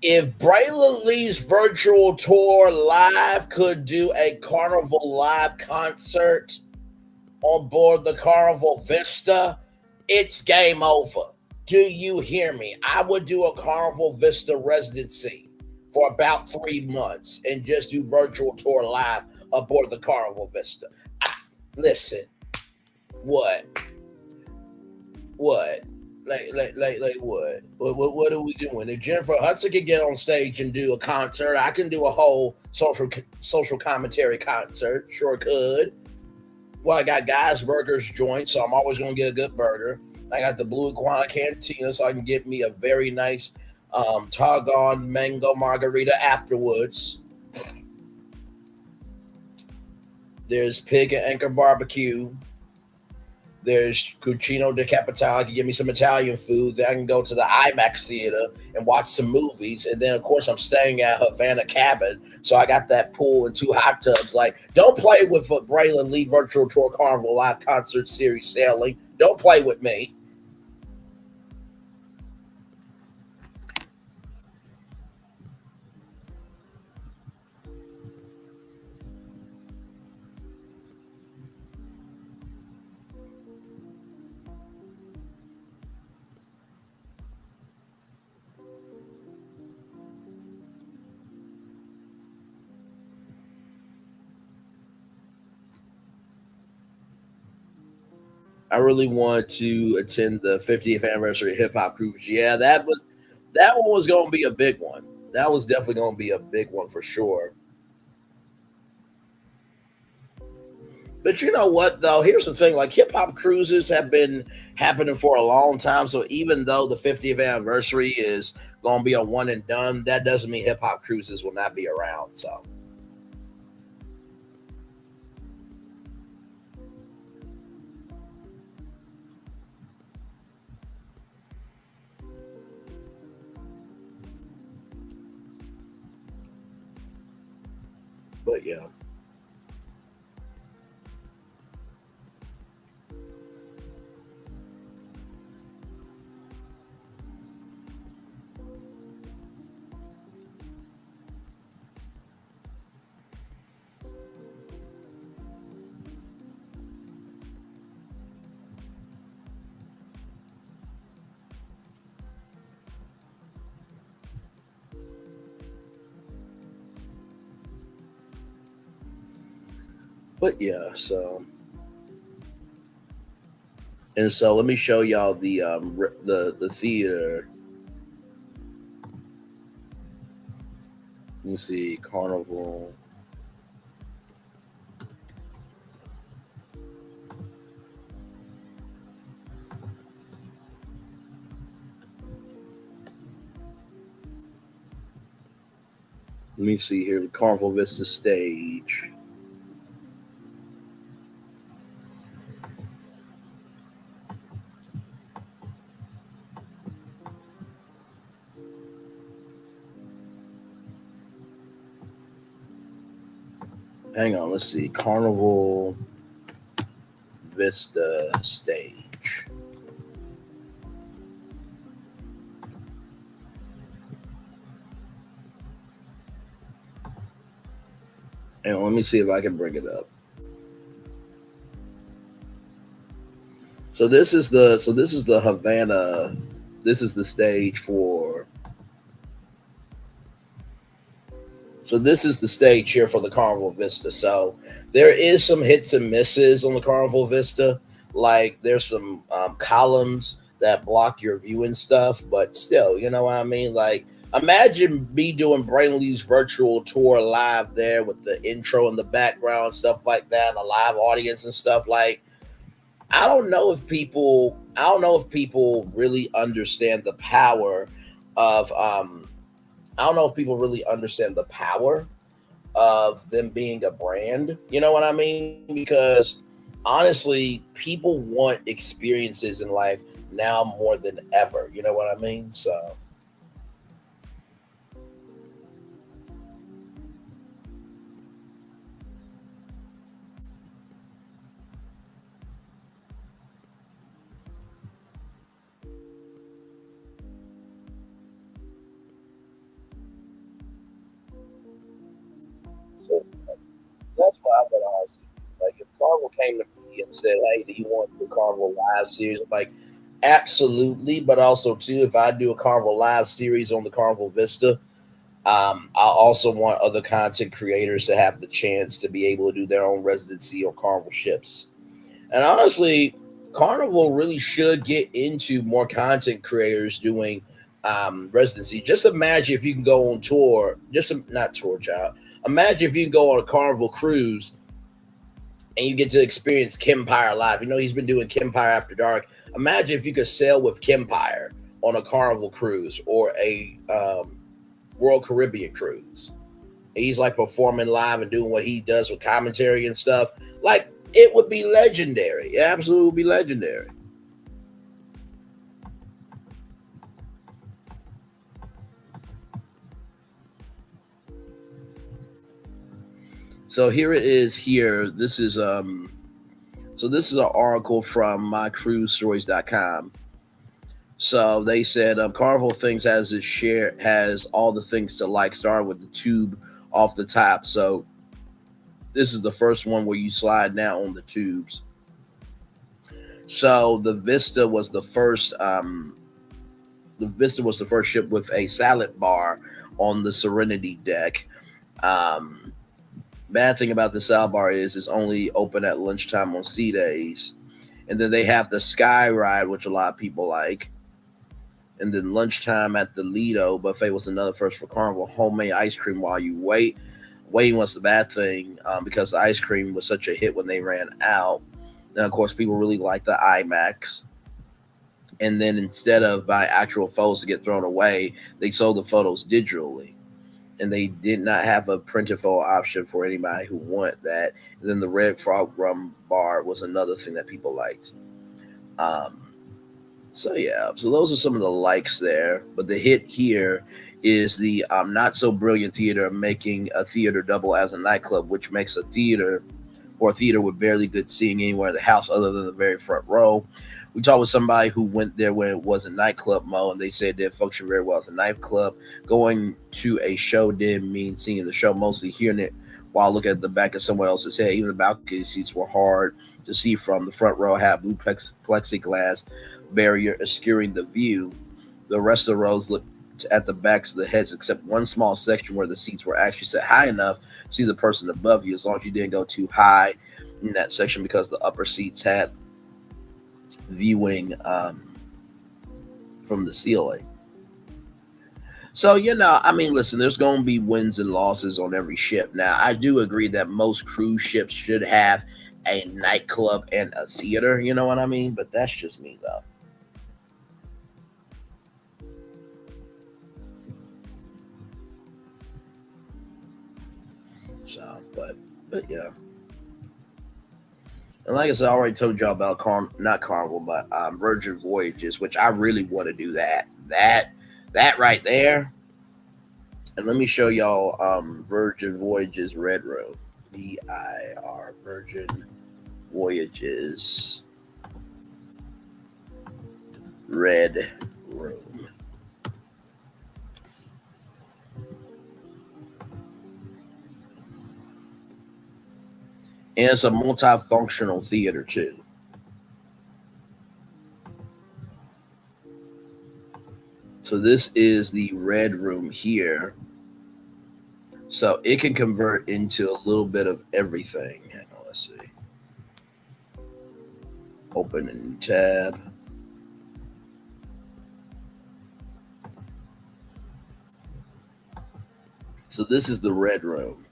S6: If Braylon Lee's virtual tour live could do a Carnival Live concert on board the Carnival Vista, it's game over. Do you hear me? I would do a Carnival Vista residency for about 3 months and just do virtual tour live aboard the Carnival Vista. Listen, what? Like what? What are we doing? If Jennifer Hudson can get on stage and do a concert, I can do a whole social commentary concert. Sure could. Well, I got Guys Burgers joint, so I'm always gonna get a good burger. I got the Blue Iguana Cantina, so I can get me a very nice Targon mango margarita afterwards. There's Pig and Anchor Barbecue. There's Cucino de Capitale. I can get me some Italian food. Then I can go to the IMAX theater and watch some movies. And then, of course, I'm staying at Havana Cabin. So I got that pool and 2 hot tubs. Like, don't play with Braylon Lee Virtual Tour Carnival Live Concert Series sailing. Don't play with me. I really want to attend the 50th anniversary hip hop cruise. Yeah, that one was going to be a big one. That was definitely going to be a big one for sure. But you know what, though? Here's the thing. Like, hip hop cruises have been happening for a long time. So even though the 50th anniversary is going to be a one and done, that doesn't mean hip hop cruises will not be around. So. But yeah. But yeah, so and so let me show y'all the theater. Let me see, Carnival. Let me see here, the Carnival Vista stage. Hang on, let's see. Carnival Vista stage. And let me see if I can bring it up. So this is the Havana. This is the stage for. So this is the stage here for the Carnival Vista. So there is some hits and misses on the Carnival Vista. Like there's some columns that block your view and stuff, but still, you know what I mean? Like imagine me doing Braylon Lee's virtual tour live there with the intro in the background, stuff like that, a live audience and stuff. Like I don't know if people really understand the power of I don't know if people really understand the power of them being a brand. You know what I mean? Because honestly, people want experiences in life now more than ever. You know what I mean? So. That's why I would ask. Like, if Carnival came to me and said, "Hey, do you want the Carnival Live series?" I'm like, absolutely. But also, too, if I do a Carnival Live series on the Carnival Vista, I also want other content creators to have the chance to be able to do their own residency or Carnival ships. And honestly, Carnival really should get into more content creators doing residency. Just imagine if you can go on tour, not tour, child. Imagine if you can go on a Carnival cruise and you get to experience Kempire live. You know, he's been doing Kempire After Dark. Imagine if you could sail with Kempire on a Carnival cruise or a Royal Caribbean cruise. He's like performing live and doing what he does with commentary and stuff. Like, it would be legendary. It absolutely would be legendary. So here it is here. This is this is an article from mycruisestories.com. So they said Carnival Things has all the things to like, starting with the tube off the top. So this is the first one where you slide down on the tubes. So the Vista was the first ship with a salad bar on the Serenity deck. Bad thing about the salad bar is it's only open at lunchtime on sea days. And then they have the Sky Ride, which a lot of people like. And then lunchtime at the Lido buffet was another first for Carnival. Homemade ice cream while you wait. Waiting was the bad thing because the ice cream was such a hit when they ran out. Now, of course, people really like the IMAX. And then instead of buying actual photos to get thrown away, they sold the photos digitally. And they did not have a printed photo option for anybody who wanted that. And then the Red Frog Rum Bar was another thing that people liked. So those are some of the likes there. But the hit here is the Not So Brilliant Theater making a theater double as a nightclub, which makes a theater with barely good seating anywhere in the house other than the very front row. We talked with somebody who went there when it was a nightclub mode, and they said it functioned very well as a nightclub. Going to a show didn't mean seeing the show, mostly hearing it while looking at the back of someone else's head. Even the balcony seats were hard to see from. The front row had blue plexiglass barrier obscuring the view. The rest of the rows looked at the backs of the heads, except one small section where the seats were actually set high enough to see the person above you, as long as you didn't go too high in that section, because the upper seats had viewing from the ceiling. So, listen, there's going to be wins and losses on every ship. Now, I do agree that most cruise ships should have a nightclub and a theater, you know what I mean? But that's just me, though. So, but yeah. And like I said, I already told y'all about not Carnival, but Virgin Voyages, which I really want to do that right there. And let me show y'all Virgin Voyages Red Room. VIR Virgin Voyages Red Room. And it's a multifunctional theater too. So this is the red room here. So it can convert into a little bit of everything. Hang on, let's see. Open a new tab. So this is the red room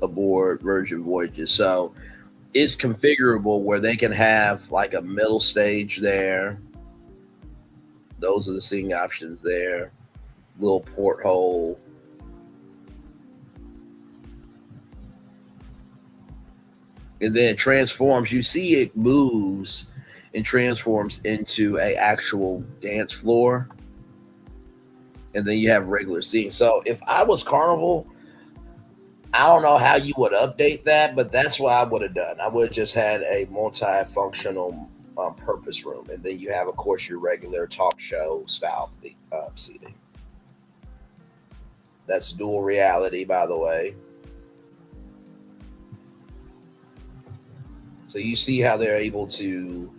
S6: aboard Virgin Voyages. So it's configurable where they can have like a middle stage there. Those are the seating options there. Little porthole. And then it transforms. You see it moves and transforms into a actual dance floor. And then you have regular seating. So if I was Carnival, I don't know how you would update that, but that's what I would have done. I would have just had a multifunctional purpose room. And then you have, of course, your regular talk show style seating. That's dual reality, by the way. So you see how they're able to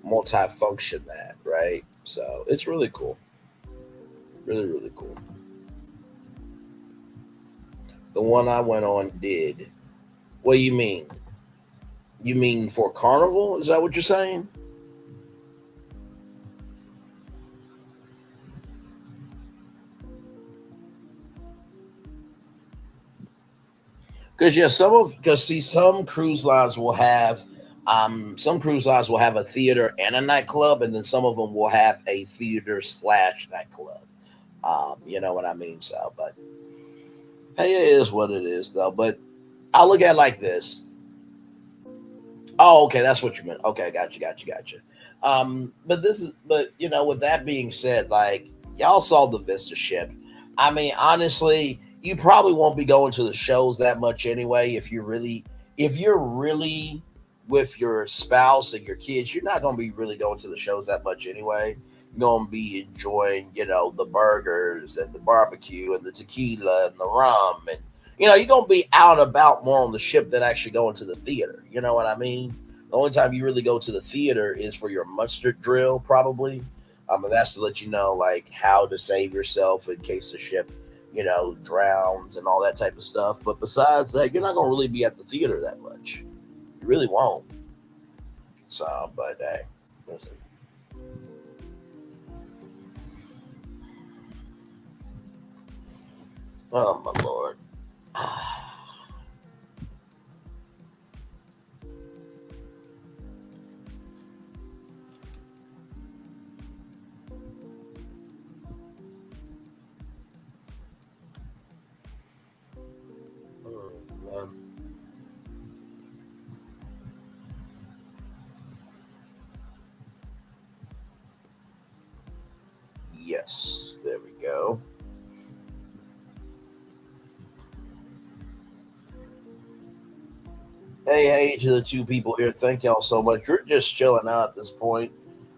S6: multifunction that, right? So it's really cool. Really, really cool. The one I went on did. What do you mean? You mean for Carnival? Is that what you're saying? Because some cruise lines will have a theater and a nightclub, and then some of them will have a theater / nightclub. You know what I mean? So, but hey, it is what it is, though. But I look at it like this. Oh, okay, that's what you meant. Okay, gotcha. But with that being said, like y'all saw the Vista ship. I mean, honestly, you probably won't be going to the shows that much anyway. If you're really with your spouse and your kids, you're not going to be really going to the shows that much anyway. You're going to be enjoying, the burgers and the barbecue and the tequila and the rum. And, you're going to be out and about more on the ship than actually going to the theater. You know what I mean? The only time you really go to the theater is for your mustard drill, probably. And that's to let you know, like, how to save yourself in case the ship, drowns and all that type of stuff. But besides that, you're not going to really be at the theater that much. You really won't. So, but hey, we'll see. Oh, my Lord. Yes, there we go. Hey to the two people here. Thank y'all so much. We're just chilling out at this point.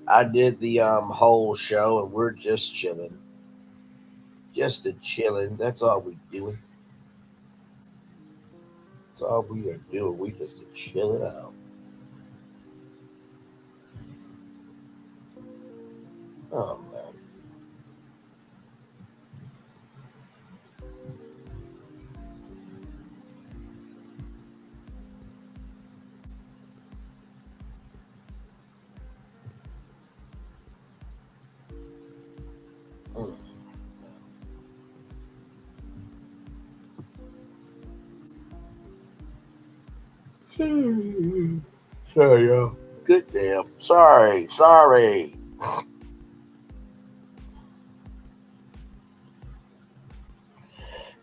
S6: I did the whole show and we're just chilling. Just a chilling. That's all we doing. That's all we are doing. We just chilling out. Oh man. Sorry, y'all. Good damn. Sorry.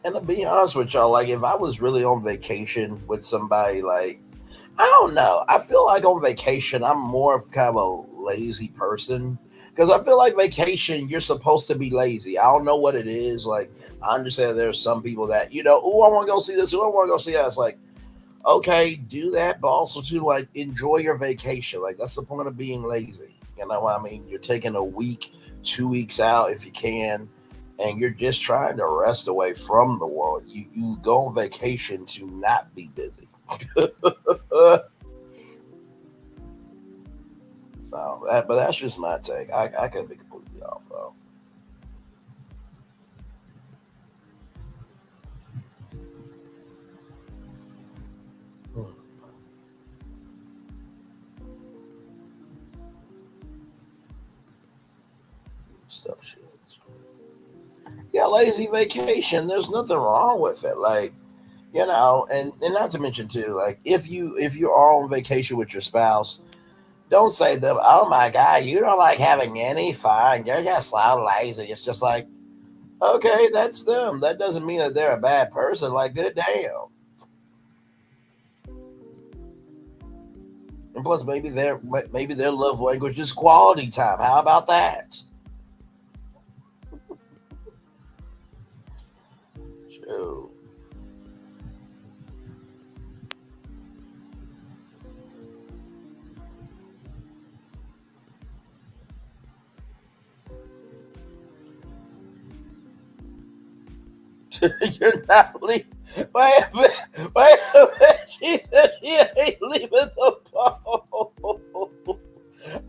S6: And to be honest with y'all, like if I was really on vacation with somebody, like I don't know. I feel like on vacation I'm more of kind of a lazy person. Because I feel like vacation, you're supposed to be lazy. I don't know what it is. Like, I understand there's some people that, oh, I want to go see this. Oh, I want to go see that. It's like, okay, do that, but also to like enjoy your vacation. Like that's the point of being lazy. You know what I mean? You're taking a week, 2 weeks out if you can, and you're just trying to rest away from the world. You go on vacation to not be busy. But that's just my take. I could be completely off though. Stuff shit. Yeah, lazy vacation. There's nothing wrong with it. Like, and not to mention too, like if you are on vacation with your spouse, don't say to them, "Oh my God, you don't like having any fun. You're just so lazy." It's just like, okay, that's them. That doesn't mean that they're a bad person. Like, good damn. And plus, maybe their love language is quality time. How about that? True. You're not leaving. Wait a minute. She said she ain't leaving the boat.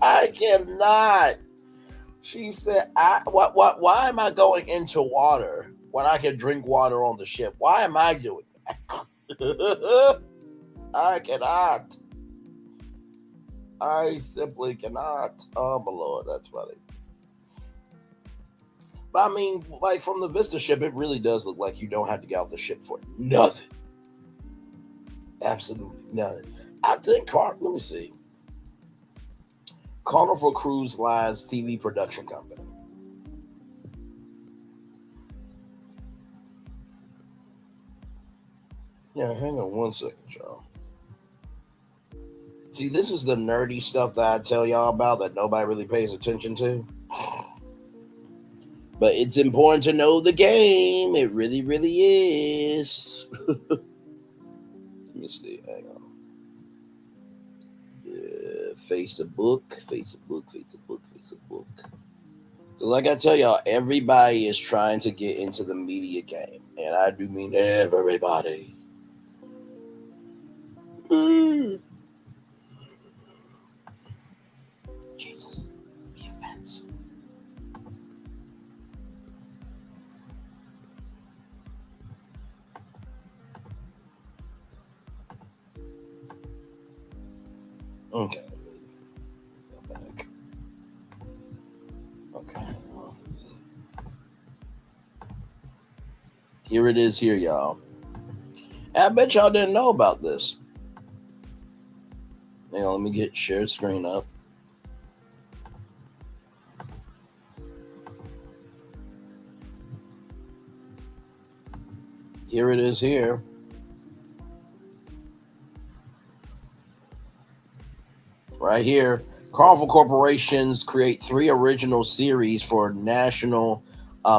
S6: I cannot. She said, why am I going into water? when I can drink water on the ship? Why am I doing that? I cannot. I simply cannot. Oh my Lord, that's funny. But I mean, like from the Vista ship, it really does look like you don't have to get off the ship for nothing. Absolutely nothing. I think, let me see. Carnival Cruise Line's TV production company. Yeah, hang on one second, y'all. See, this is the nerdy stuff that I tell y'all about that nobody really pays attention to. But it's important to know the game. It really, really is. Let me see. Hang on. Facebook. Like I tell y'all, everybody is trying to get into the media game. And I do mean everybody. Jesus. Be offense. Okay. Go back. Okay. Here it is here, y'all. I bet y'all didn't know about this. Hang on, let me get shared screen up. Here it is here. Right here. Carnival Corporations create 3 original series for national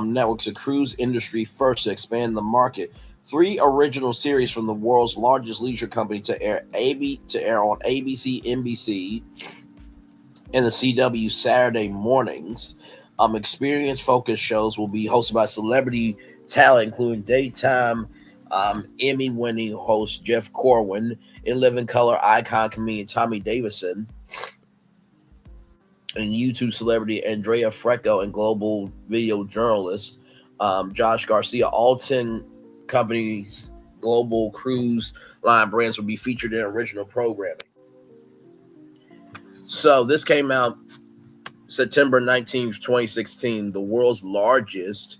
S6: networks of cruise industry first to expand the market. 3 original series from the world's largest leisure company to air on ABC, NBC, and the CW Saturday mornings. Experience-focused shows will be hosted by celebrity talent, including daytime Emmy-winning host Jeff Corwin, In Living Color icon comedian Tommy Davidson, and YouTube celebrity Andrea Frecco, and global video journalist Josh Garcia. All 10 companies' global cruise line brands will be featured in original programming. So this came out September 19th, 2016. The world's largest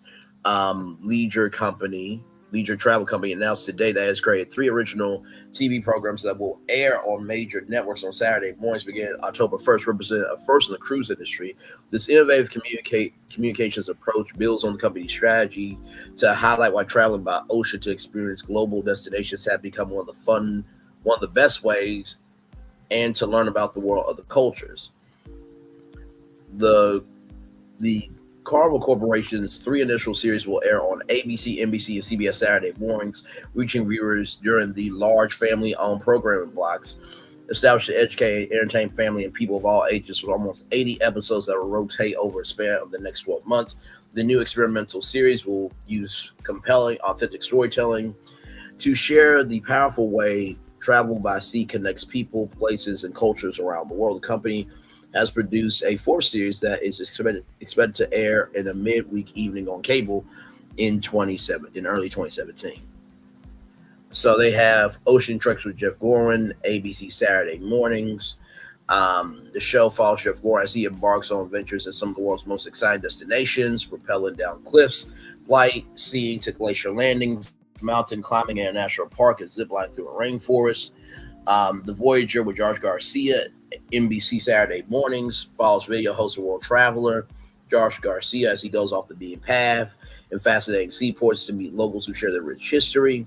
S6: leisure travel company announced today that it has created 3 original TV programs that will air on major networks on Saturday mornings beginning October 1st, representing a first in the cruise industry. This innovative communications approach builds on the company's strategy to highlight why traveling by ocean to experience global destinations have become one of the best ways, and to learn about the world of the cultures. The Carnival Corporation's 3 initial series will air on ABC, NBC, and CBS Saturday mornings, reaching viewers during the large family-owned programming blocks established to educate, entertain family and people of all ages, with almost 80 episodes that will rotate over a span of the next 12 months. The new experimental series will use compelling, authentic storytelling to share the powerful way travel by sea connects people, places, and cultures around the world. The company has produced a 4th series that is expected to air in a midweek evening on cable in early 2017. So they have Ocean Treks with Jeff Gorman, ABC Saturday mornings. The show follows Jeff Gorman as he embarks on adventures at some of the world's most exciting destinations, rappelling down cliffs, flight, seeing to glacier landings, mountain climbing in a national park, and zipline through a rainforest. The Voyager with Josh Garcia, NBC Saturday mornings, follows video host and world traveler Josh Garcia as he goes off the beaten path in fascinating seaports to meet locals who share their rich history.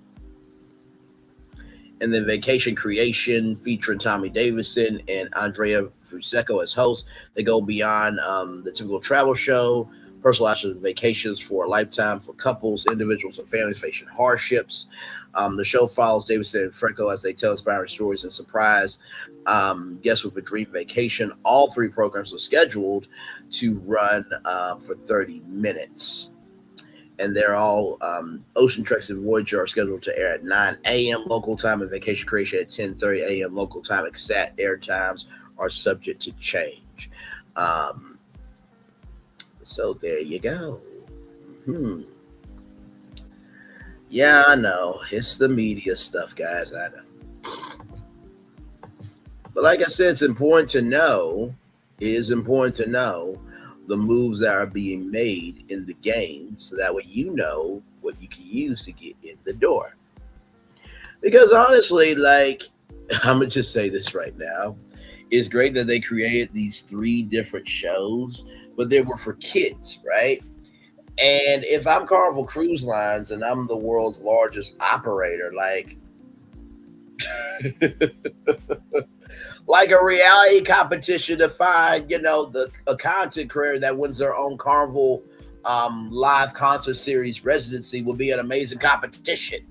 S6: And then Vacation Creation, featuring Tommy Davidson and Andrea Fusecco as hosts. They go beyond the typical travel show, personalized vacations for a lifetime for couples, individuals, and families facing hardships. The show follows Davidson and Frecco as they tell inspiring stories and surprise guests with a dream vacation. All 3 programs are scheduled to run for 30 minutes. And they're all Ocean Treks and Voyager are scheduled to air at 9 a.m. local time, and Vacation Creation at 10:30 a.m. local time. Exact air times are subject to change. So there you go. Yeah, I know. It's the media stuff, guys. I know. But like I said, it's important to know. It is important to know the moves that are being made in the game, so that way you know what you can use to get in the door. Because honestly, like, I'm gonna just say this right now. It's great that they created these 3 different shows, but they were for kids, right? And if I'm Carnival Cruise Lines and I'm the world's largest operator, like like a reality competition to find, a content creator that wins their own Carnival live concert series residency would be an amazing competition,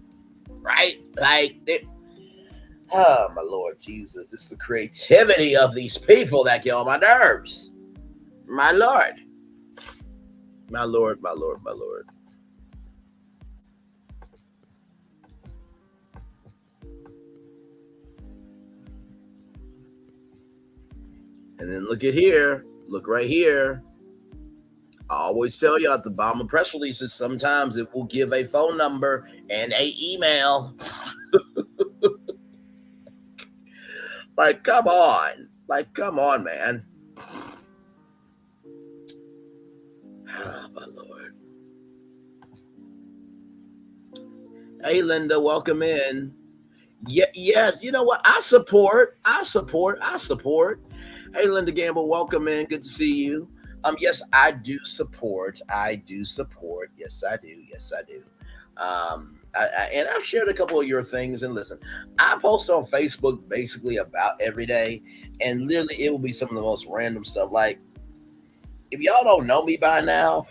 S6: right? Oh my Lord Jesus, it's the creativity of these people that get on my nerves. My Lord. My Lord, my Lord, my Lord. And then look at here. Look right here. I always tell you at the bottom of press releases, sometimes it will give a phone number and a email. Like, come on. Like, come on, man. Oh, my Lord. Hey, Linda, welcome in. Yeah, yes, you know what? I support. Hey, Linda Gamble, welcome in. Good to see you. Yes, I do support. Yes, I do. And I've shared a couple of your things. And listen, I post on Facebook basically about every day, and literally it will be some of the most random stuff. Like, if y'all don't know me by now,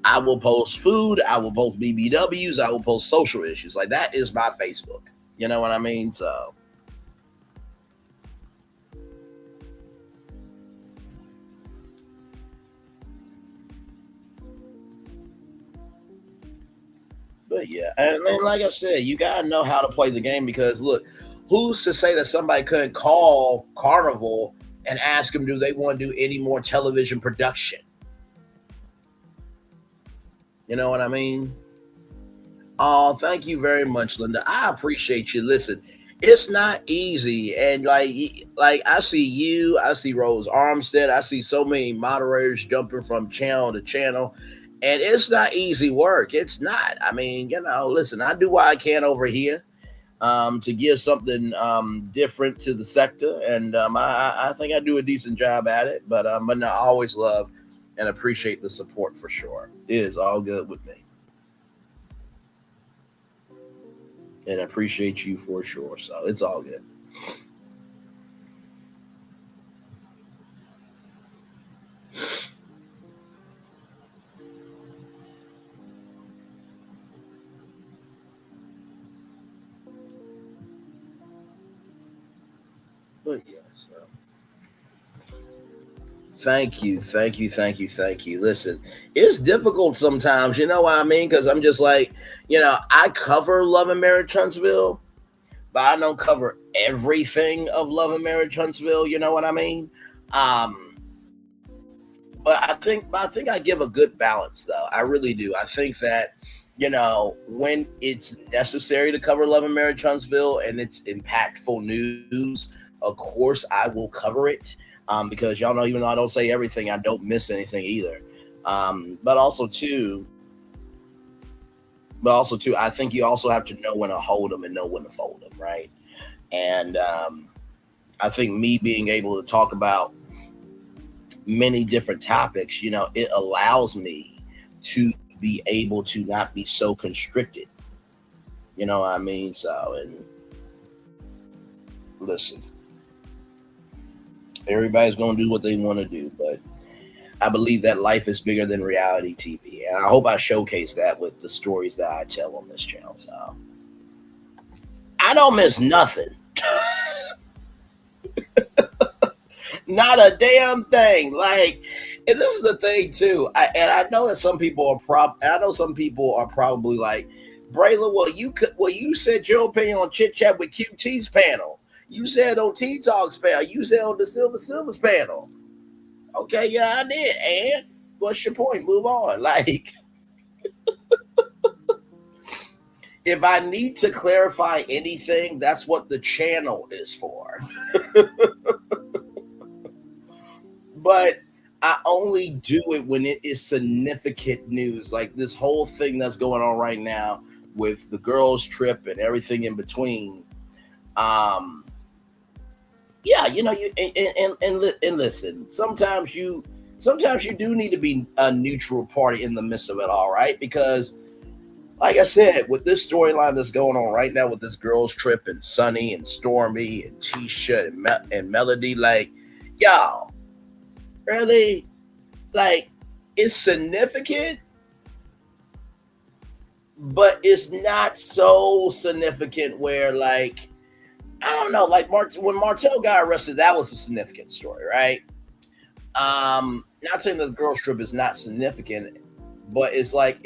S6: I will post food, I will post BBWs, I will post social issues. Like, that is my Facebook. You know what I mean? So. But yeah, and like I said, you gotta know how to play the game, because look, who's to say that somebody couldn't call Carnival and ask them, do they want to do any more television production? You know what I mean? Oh, thank you very much, Linda. I appreciate you. Listen, it's not easy, and like I see you, I see Rose Armstead, I see so many moderators jumping from channel to channel. And it's not easy work. It's not. I mean, listen, I do what I can over here to give something different to the sector. And I think I do a decent job at it. But I always love and appreciate the support for sure. It is all good with me. And I appreciate you for sure. So it's all good. But yeah, so thank you. Listen, it's difficult sometimes, you know what I mean? Because I'm just like, I cover Love and Marriage Huntsville, but I don't cover everything of Love and Marriage Huntsville, you know what I mean? But I think I give a good balance, though. I really do. I think that, when it's necessary to cover Love and Marriage Huntsville and it's impactful news, of course, I will cover it because y'all know, even though I don't say everything, I don't miss anything either. But also too, I think you also have to know when to hold them and know when to fold them, right? And I think me being able to talk about many different topics, it allows me to be able to not be so constricted. You know what I mean? So, and listen. Everybody's going to do what they want to do, but I believe that life is bigger than reality TV. And I hope I showcase that with the stories that I tell on this channel. So I don't miss nothing. Not a damn thing. Like, and this is the thing too. I know that some people are probably like, Braylon, you said your opinion on Chit Chat with QT's panel. You said on T Talk's panel. You said on the Silver's panel. Okay, yeah, I did. And what's your point? Move on. Like, If I need to clarify anything, that's what the channel is for. But I only do it when it is significant news, like this whole thing that's going on right now with the girls' trip and everything in between. Yeah, you listen. Sometimes you do need to be a neutral party in the midst of it all, right? Because, like I said, with this storyline that's going on right now with this girls' trip and Sunny and Stormy and Tisha and Melody, like, y'all, really, like, it's significant, but it's not so significant where, like, I don't know, like when Martell got arrested, that was a significant story, right? Not saying that the girls' trip is not significant, but it's like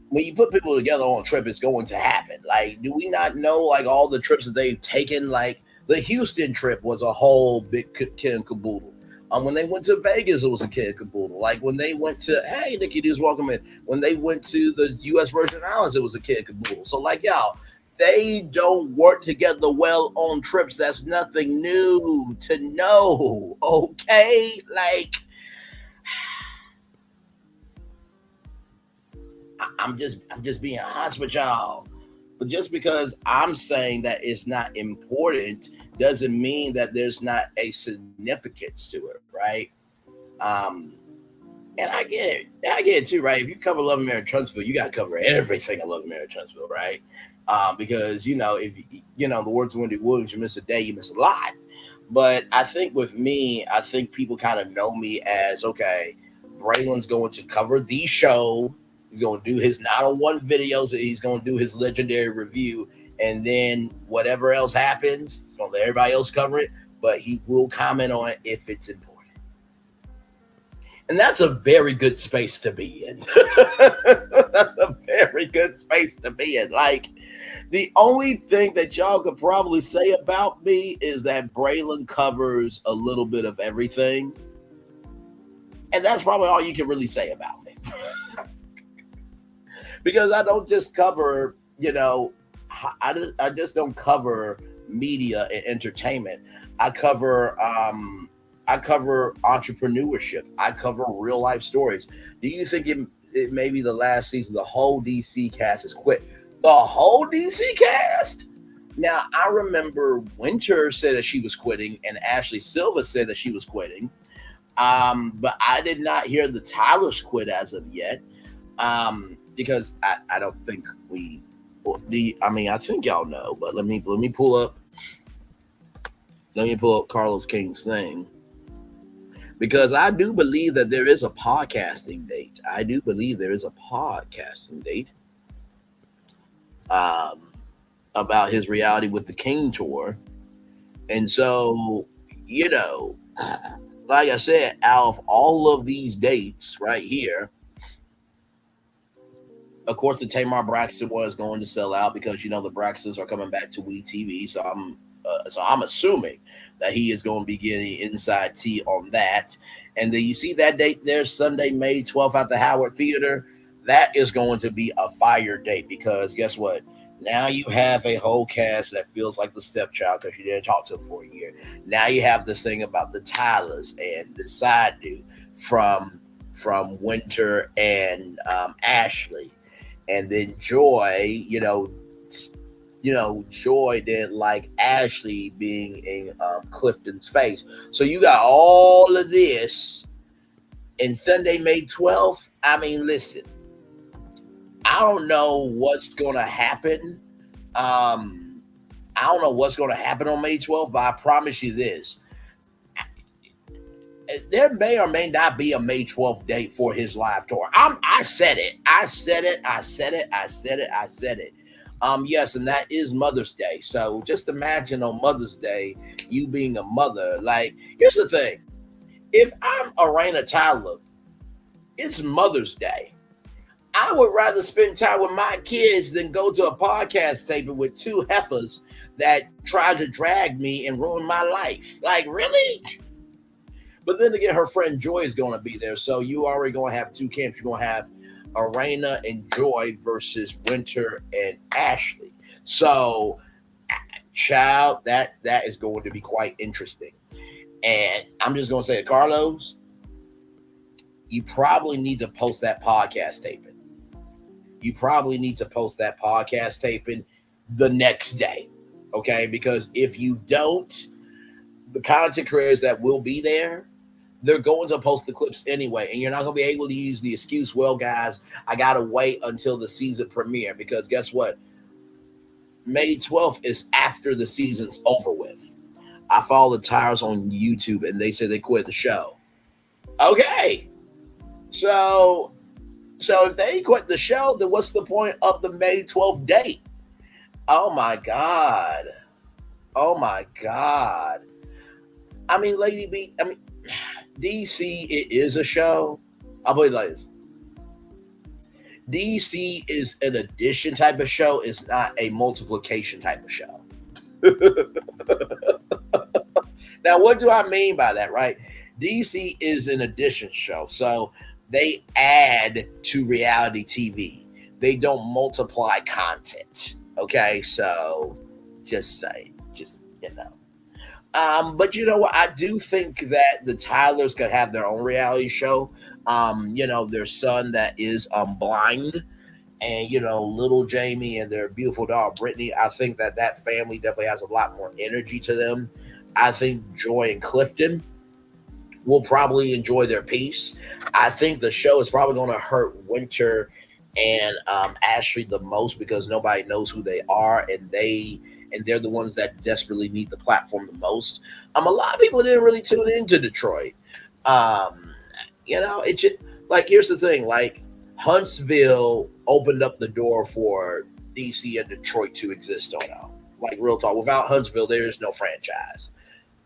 S6: when you put people together on a trip, it's going to happen. Like, do we not know, like, all the trips that they've taken? Like, the Houston trip was a whole big kid and caboodle. When they went to Vegas, it was a kid and caboodle. Like, when they went to, hey, Nikki D's welcome in. When they went to the U.S. Virgin Islands, it was a kid and caboodle. So, like, y'all, they don't work together well on trips. That's nothing new to know, okay? Like, I'm just being honest with y'all. But just because I'm saying that it's not important doesn't mean that there's not a significance to it, right? And I get it too, right? If you cover Love and Marriage Huntsville, you got to cover everything in Love and Marriage Huntsville, right? Because, if, the words of Wendy Williams, you miss a day, you miss a lot. But I think with me, I think people kind of know me as, okay, Braylon's going to cover the show. He's going to do his 901 videos. He's going to do his legendary review. And then whatever else happens, he's going to let everybody else cover it. But he will comment on it if it's important. And that's a very good space to be in. That's a very good space to be in. Like, the only thing that y'all could probably say about me is that Braylon covers a little bit of everything. And that's probably all you can really say about me. Because I don't just cover, I just don't cover media and entertainment. I cover entrepreneurship. I cover real life stories. Do you think it may be the last season, the whole DC cast has quit? The whole DC cast? Now, I remember Winter said that she was quitting and Ashley Silva said that she was quitting. But I did not hear the Tylers quit as of yet. Because I don't think I think y'all know, but let me pull up Carlos King's thing, because I do believe that there is a podcasting date. About his Reality with the King tour. And so, like I said, out of all of these dates right here, of course, the Tamar Braxton one is going to sell out because, the Braxtons are coming back to WeTV. So I'm assuming that he is going to be getting inside tea on that. And then you see that date there, Sunday, May 12th at the Howard Theater. That is going to be a fire date because guess what? Now you have a whole cast that feels like the stepchild because you didn't talk to him for a year. Now you have this thing about the Tylers and the side dude from Winter and Ashley. And then Joy, Joy didn't like Ashley being in Clifton's face. So you got all of this. And Sunday, May 12th, I mean, listen, I don't know what's going to happen. I don't know what's going to happen on May 12th, but I promise you this. There may or may not be a May 12th date for his live tour. I said it. Yes, and that is Mother's Day. So just imagine on Mother's Day, you being a mother. Like, here's the thing. If I'm Arena Tyler, it's Mother's Day. I would rather spend time with my kids than go to a podcast taping with two heifers that tried to drag me and ruin my life. Like, really? But then again, her friend Joy is going to be there. So you already going to have two camps. You're going to have Arena and Joy versus Winter and Ashley. So, child, that is going to be quite interesting. And I'm just going to say, Carlos, you probably need to post that podcast taping. You probably need to post that podcast taping the next day, okay? Because if you don't, the content creators that will be there, they're going to post the clips anyway, and you're not going to be able to use the excuse, well, guys, I got to wait until the season premiere, because guess what? May 12th is after the season's over with. I follow the Tires on YouTube, and they said they quit the show. Okay. So if they quit the show, then what's the point of the May 12th date? Oh, my God. Oh, my God. I mean, Lady B, I mean, DC, it is a show. I'll put it like this. DC is an addition type of show. It's not a multiplication type of show. Now, what do I mean by that, right? DC is an addition show. So they add to reality TV. They don't multiply content. Okay, so just say, but you know what? I do think that the Tylers could have their own reality show. Their son that is blind, and little Jamie and their beautiful daughter Brittany. I think that family definitely has a lot more energy to them. I think Joy and Clifton will probably enjoy their piece. I think the show is probably going to hurt Winter and Ashley the most, because nobody knows who they are, and they're the ones that desperately need the platform the most. A lot of people didn't really tune into Detroit. It just, like, here's the thing, like, Huntsville opened up the door for DC and Detroit to exist on now. Like, real talk. Without Huntsville, there is no franchise.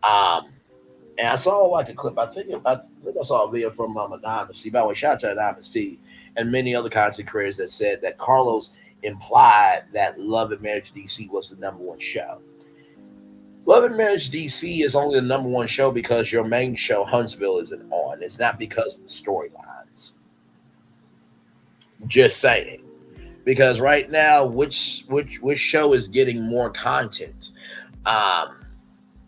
S6: And I saw like a clip. I think I saw a video from Anonymous T. By the way, shout out to Anonymous T and many other content creators that said that Carlos implied that Love and Marriage DC was the #1 show. Love and Marriage DC is only the #1 show because your main show, Huntsville, isn't on. It's not because of the storylines. Just saying. Because right now, which show is getting more content on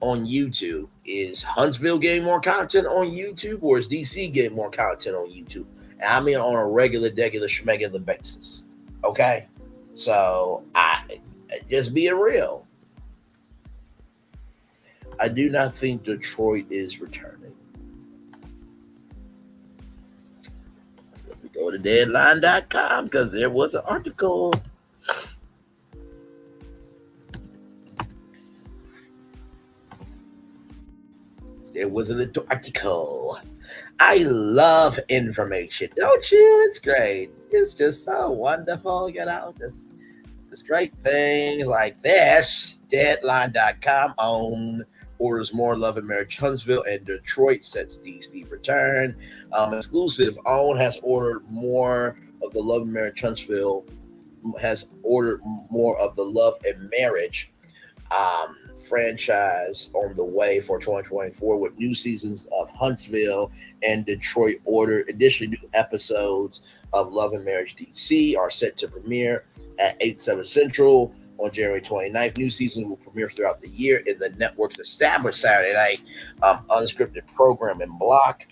S6: YouTube? Is Huntsville getting more content on YouTube, or is DC getting more content on YouTube? And I mean on a regular schmegular basis. Okay? So I just being real. I do not think Detroit is returning. Let me go to deadline.com because there was an article. There was an article. I love information, don't you? It's great. It's just so wonderful, just great things like this. Deadline.com own orders more Love and Marriage Huntsville, and Detroit sets DC return. Exclusive own has ordered more of the Love and Marriage Huntsville, has ordered more of the Love and Marriage franchise on the way for 2024, with new seasons of Huntsville and Detroit ordered. Additionally, new episodes of Love and Marriage DC are set to premiere at 8/7 Central on January 29th. New seasons will premiere throughout the year in the network's established Saturday night unscripted programming block.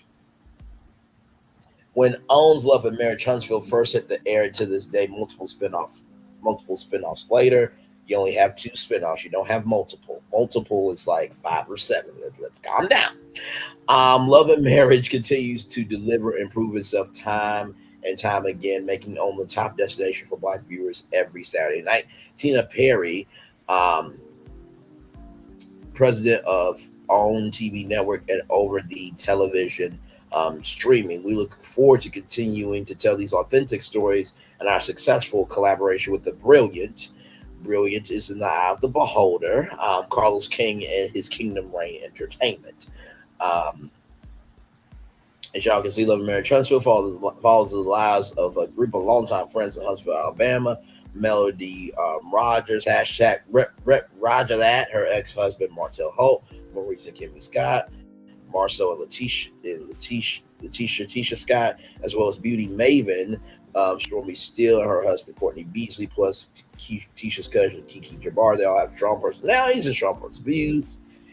S6: When OWN's Love and Marriage Huntsville first hit the air, to this day, multiple spinoffs later, you only have 2 spinoffs. You don't have multiple. Multiple is like 5 or 7. Let's calm down. Love and Marriage continues to deliver and prove itself time and time again, making OWN the top destination for Black viewers every Saturday night. Tina Perry, president of OWN TV Network and Over the Television streaming. We look forward to continuing to tell these authentic stories and our successful collaboration with the brilliant is in the eye of the beholder, Carlos King and his Kingdom Reign Entertainment. As y'all can see, Love and Marriage Huntsville follows the lives of a group of longtime friends in Huntsville, Alabama. Melody Rogers, hashtag rep Roger that, her ex-husband Martell Holt, Maurice and Kimmy Scott, Marceau and Letitia Scott, as well as beauty maven Stormy Steele and her husband Courtney Beasley, plus Tisha's cousin Kiki Jabbar. They all have strong personalities and strong points of view,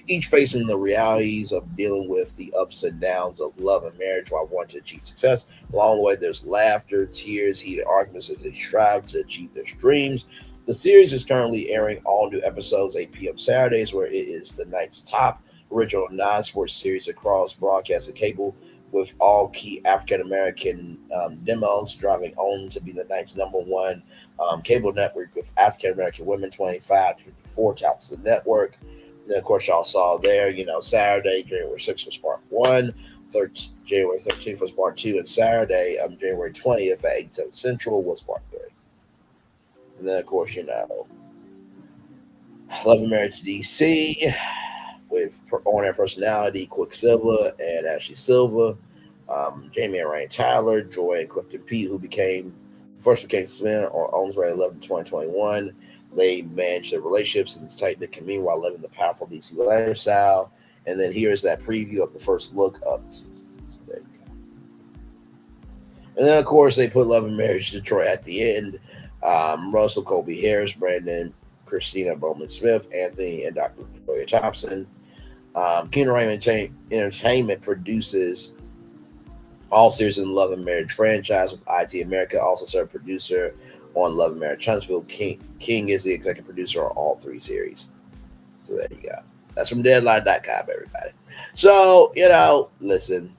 S6: each facing the realities of dealing with the ups and downs of love and marriage while wanting to achieve success. Along the way, there's laughter, tears, heated arguments as they strive to achieve their dreams. The series is currently airing all new episodes 8 p.m. Saturdays, where it is the night's top original non-sports series across broadcast and cable, with all key African American demos driving OWN to be the night's number one cable network with African American women 25 to 54 touts the network. And then, of course, y'all saw there, Saturday, January 6th was part 1, January 13th was part 2, and Saturday, January 20th at 8 Central was part 3. And then, of course, Love and Marriage DC with on-air personality Quicksilver and Ashley Silva, Jamie and Ryan Tyler, Joy and Clifton Pete, who first became Sven on OWN's Ray 11 2021. They manage their relationships in this tight-knit community while living the powerful DC lifestyle. And then here's that preview of the first look of the season. So there you go. And then, of course, they put Love and Marriage Detroit at the end. Russell Colby Harris, Brandon, Christina Bowman Smith, Anthony, and Dr. Victoria Thompson. Kingdom Reign Entertainment produces all series in the Love and Marriage franchise, with IT America also served producer on Love and Marriage Huntsville. King is the executive producer on all 3 series. So there you go. That's from Deadline.com, everybody. So, listen.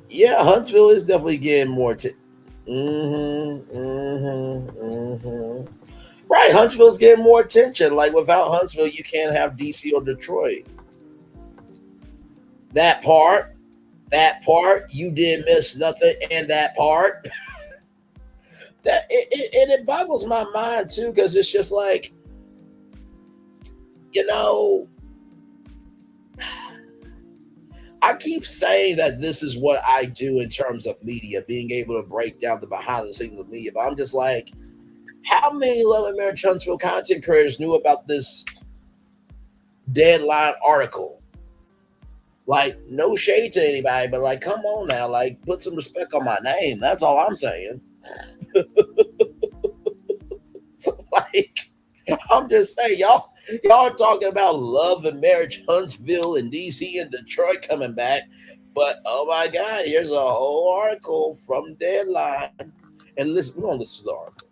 S6: Yeah, Huntsville is definitely getting more Right, Huntsville's getting more attention. Like, without Huntsville, you can't have DC or Detroit. That part, you didn't miss nothing in that part. That it boggles my mind too, because it's just like, I keep saying that this is what I do in terms of media, being able to break down the behind the scenes of media. But I'm just like, how many Love and Marriage Huntsville content creators knew about this Deadline article? Like, no shade to anybody, but like, come on now, like, put some respect on my name. That's all I'm saying. Like, I'm just saying, y'all are talking about Love and Marriage Huntsville and DC and Detroit coming back, but oh my God, here's a whole article from Deadline. And listen, we're gonna listen to the article.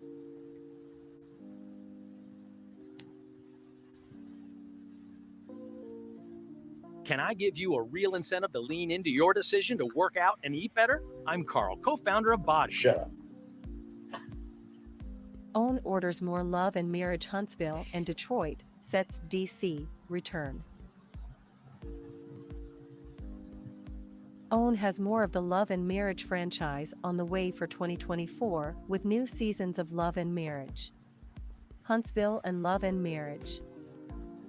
S1: Can I give you a real incentive to lean into your decision to work out and eat better? I'm Carl, co-founder of Body.
S6: Shut up.
S22: OWN orders more Love and Marriage Huntsville and Detroit, sets DC return. OWN has more of the Love and Marriage franchise on the way for 2024, with new seasons of Love and Marriage. Huntsville and Love and Marriage.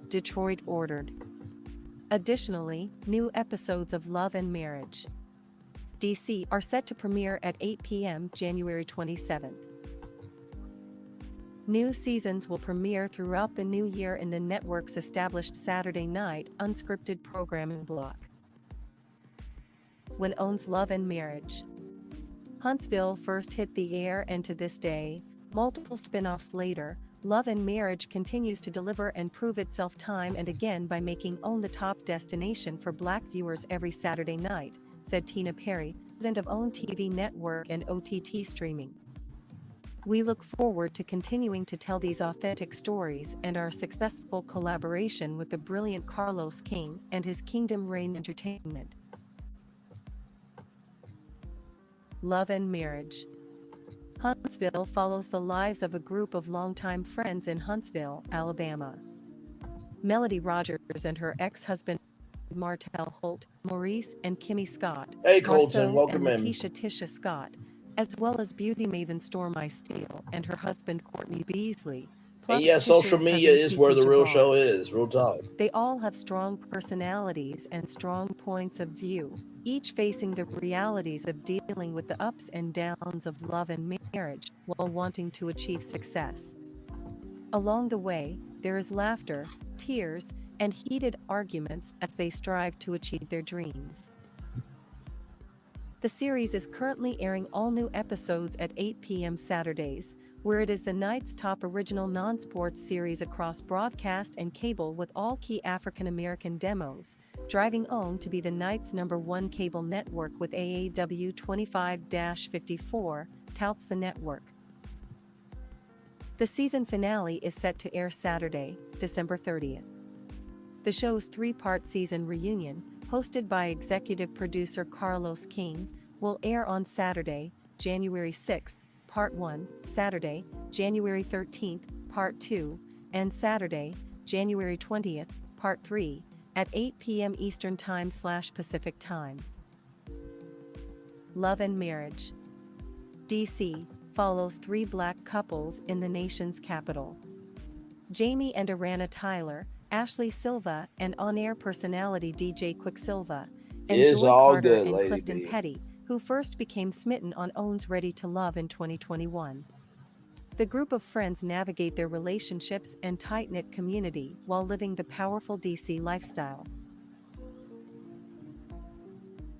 S22: Detroit ordered. Additionally, new episodes of Love and Marriage DC are set to premiere at 8 p.m. January 27th. New seasons will premiere throughout the new year in the network's established Saturday night unscripted programming block. When OWN's Love and Marriage Huntsville first hit the air, and to this day, multiple spin-offs later, Love and Marriage continues to deliver and prove itself time and again by making OWN the top destination for Black viewers every Saturday night, said Tina Perry, president of OWN TV Network and OTT Streaming. We look forward to continuing to tell these authentic stories and our successful collaboration with the brilliant Carlos King and his Kingdom Reign Entertainment. Love and Marriage Huntsville follows the lives of a group of longtime friends in Huntsville, Alabama. Melody Rogers and her ex-husband Martell Holt, Maurice and Kimmy Scott,
S6: Hey, Colton,
S22: Marceau
S6: welcome
S22: and
S6: in.
S22: Letitia Tisha Scott, as well as beauty maven Stormy Steele and her husband Courtney Beasley.
S6: And yeah, social media is where the real show is, real talk.
S22: They all have strong personalities and strong points of view, each facing the realities of dealing with the ups and downs of love and marriage while wanting to achieve success. Along the way, there is laughter, tears, and heated arguments as they strive to achieve their dreams. The series is currently airing all new episodes at 8 p.m. Saturdays, where it is the night's top original non-sports series across broadcast and cable with all key African American demos, driving OWN to be the night's #1 cable network with AAW 25-54, touts the network. The season finale is set to air Saturday, December 30th. The show's three-part season reunion, hosted by executive producer Carlos King, will air on Saturday, January 6th, Part 1, Saturday, January 13th, Part 2, and Saturday, January 20th, Part 3, at 8 p.m. Eastern Time/Pacific Time. Love and Marriage. DC follows three black couples in the nation's capital. Jamie and Arana Tyler, Ashley Silva, and on-air personality DJ Quicksilva, and
S6: It's
S22: Joy
S6: all
S22: Carter
S6: good,
S22: and
S6: Lady
S22: Clifton
S6: B.
S22: Petty, who first became smitten on OWN's Ready to Love in 2021. The group of friends navigate their relationships and tight-knit community while living the powerful DC lifestyle.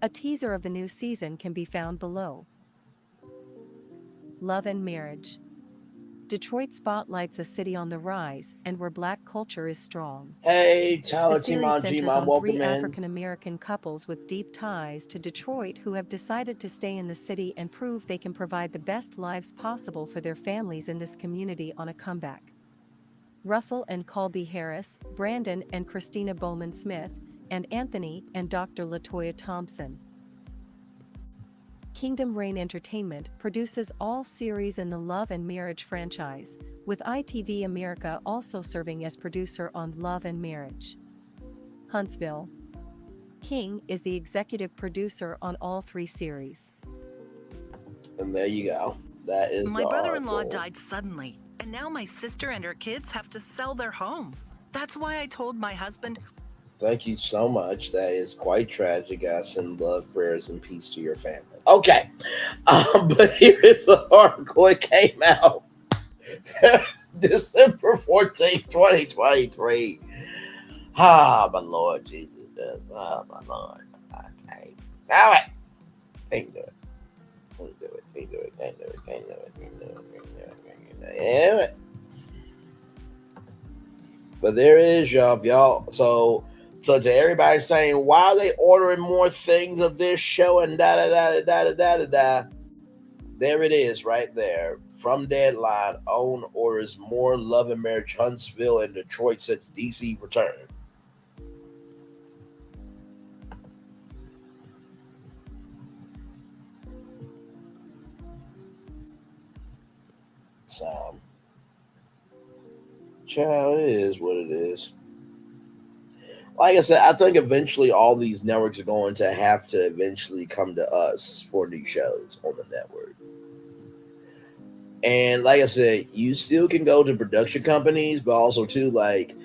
S22: A teaser of the new season can be found below. Love and Marriage. Detroit spotlights a city on the rise and where black culture is strong.
S6: Hey, Tyler,
S22: The series
S6: T-Mon,
S22: centers
S6: G-Mon,
S22: on
S6: welcome
S22: three
S6: in.
S22: African American couples with deep ties to Detroit who have decided to stay in the city and prove they can provide the best lives possible for their families in this community on a comeback. Russell and Colby Harris, Brandon and Christina Bowman Smith, and Anthony and Dr. LaToya Thompson. Kingdom Reign Entertainment produces all series in the Love and Marriage franchise, with ITV America also serving as producer on Love and Marriage. Huntsville. King is the executive producer on all three series.
S6: And there you go. That is
S4: My
S6: the
S4: brother-in-law
S6: article.
S4: died suddenly, and now my sister and her kids have to sell their home. That's why I told my husband.
S6: Thank you so much. That is quite tragic. I send love, prayers, and peace to your family. Okay. But here is the article. It came out December 14th, 2023. Ah, my Lord Jesus. Oh, my Lord. Okay. All right. Can't do it. Can't do it. Can't do it. Can't do it. Can't do it. Can't do it. Can't do it. Can't do it. Damn it. But there it is, y'all. So to everybody saying, why are they ordering more things of this show and da-da-da-da-da-da-da-da? There it is right there. From Deadline, OWN orders more Love and Marriage Huntsville and Detroit sets DC return. So, child, it is what it is. Like I said, I think eventually all these networks are going to have to eventually come to us for new shows on the network. And like I said, you still can go to production companies, but also too, like,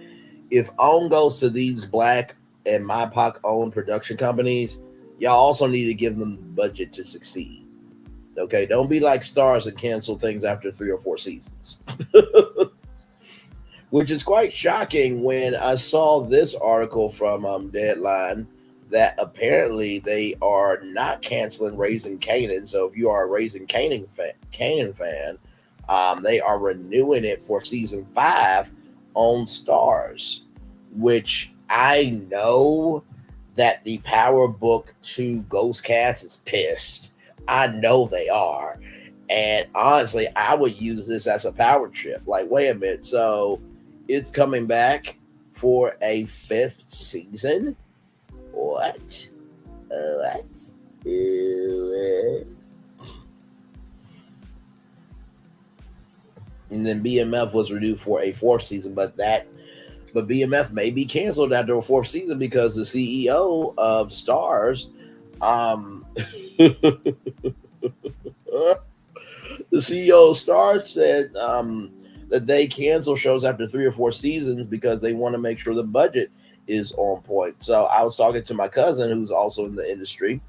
S6: if OWN goes to these black and MIPOC owned production companies, y'all also need to give them the budget to succeed. Okay, don't be like Stars and cancel things after 3 or 4 seasons. Which is quite shocking when I saw this article from Deadline that apparently they are not canceling Raising Kanan. So if you are a Raising Kanan fan, they are renewing it for season 5 on Stars, which I know that the Power Book 2 Ghost Cast is pissed. I know they are. And honestly, I would use this as a power trip. Like, wait a minute. So it's coming back for a 5th season? What? What? And then BMF was renewed for a 4th season, but BMF may be canceled after a 4th season because the CEO of Stars, the CEO of Stars said that they cancel shows after 3 or 4 seasons because they want to make sure the budget is on point. So I was talking to my cousin who's also in the industry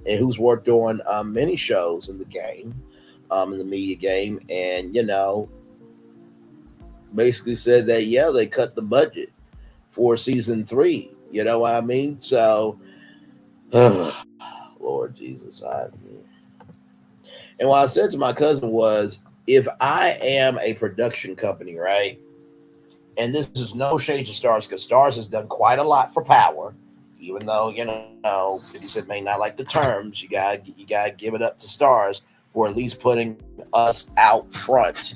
S6: and who's worked on many shows in the game, in the media game, and, you know, basically said that, yeah, they cut the budget for season 3. You know what I mean? So, Lord Jesus. And what I said to my cousin was, if I am a production company, right? And this is no shade to Stars, because Stars has done quite a lot for Power, even though, 50 Cent may not like the terms. You gotta give it up to Stars for at least putting us out front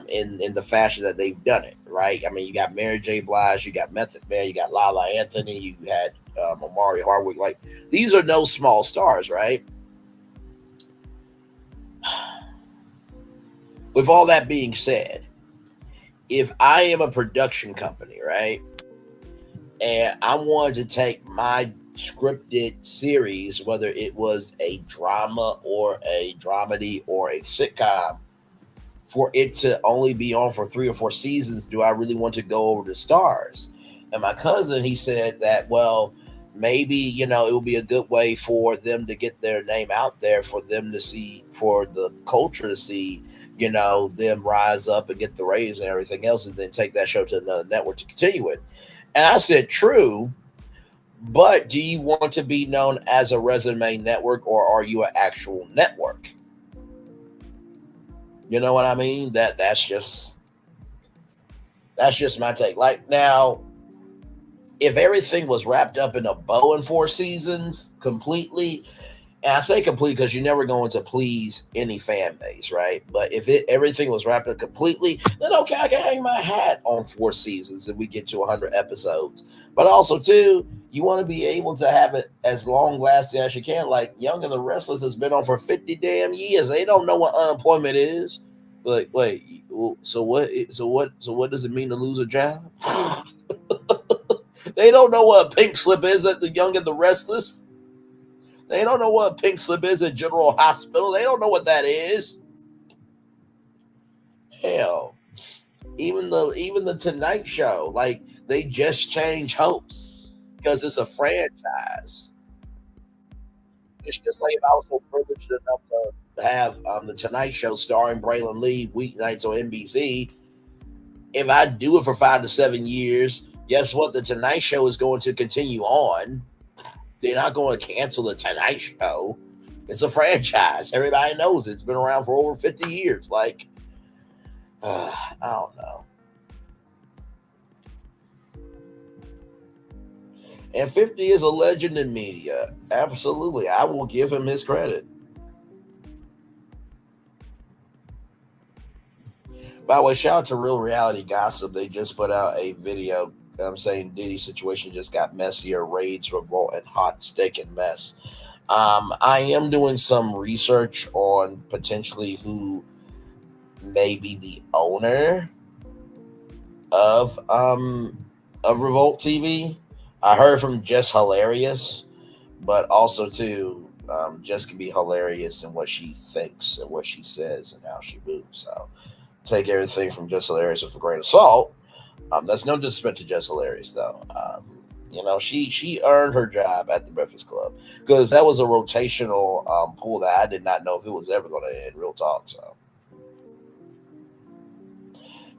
S6: in the fashion that they've done it, right? I mean, you got Mary J. Blige, you got Method Man, you got Lala Anthony, you had Omari Hardwick. Like, these are no small stars, right? With all that being said, if I am a production company, right, and I wanted to take my scripted series, whether it was a drama or a dramedy or a sitcom, for it to only be on for 3 or 4 seasons, do I really want to go over to Stars? And my cousin, he said that, well, maybe, it would be a good way for them to get their name out there, for them to see, for the culture to see, them rise up and get the raise and everything else, and then take that show to another network to continue it. And I said, true, but do you want to be known as a resume network, or are you an actual network? You know what I mean? That's just my take. Like, now, if everything was wrapped up in a bow in 4 seasons completely, and I say complete because you're never going to please any fan base, right? But if everything was wrapped up completely, then okay, I can hang my hat on 4 seasons and we get to 100 episodes. But also, too, you want to be able to have it as long lasting as you can. Like, Young and the Restless has been on for 50 damn years. They don't know what unemployment is. Like, wait, so what does it mean to lose a job? They don't know what a pink slip is at the Young and the Restless. They don't know what a pink slip is at General Hospital. They don't know what that is. Hell, even the Tonight Show, like, they just changed hosts because it's a franchise. It's just like if I was so privileged enough to have the Tonight Show starring Braylon Lee weeknights on NBC. If I do it for 5 to 7 years, guess what? The Tonight Show is going to continue on. They're not going to cancel the Tonight Show. It's a franchise. Everybody knows it. It's been around for over 50 years. Like, I don't know. And 50 is a legend in media. Absolutely. I will give him his credit. By the way, shout out to Real Reality Gossip. They just put out a video saying Diddy's situation just got messier, raids, revolt, and hot steak and mess. I am doing some research on potentially who may be the owner of Revolt TV. I heard from Jess Hilarious, but also too, Jess can be hilarious in what she thinks and what she says and how she moves. So take everything from Jess Hilarious with a grain of salt. That's no disrespect to Jess Hilarious, though. She earned her job at the Breakfast Club because that was a rotational pool that I did not know if it was ever going to end. Real talk. So,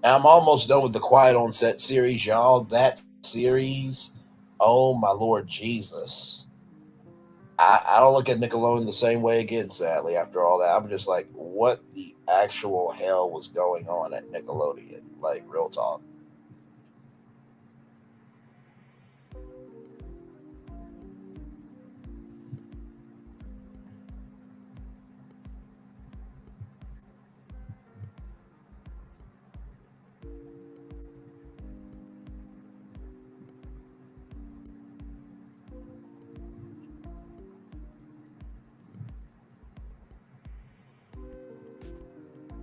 S6: and I'm almost done with the Quiet on Set series, y'all. That series, oh my Lord Jesus! I don't look at Nickelodeon the same way again. Sadly, after all that, I'm just like, what the actual hell was going on at Nickelodeon? Like, real talk.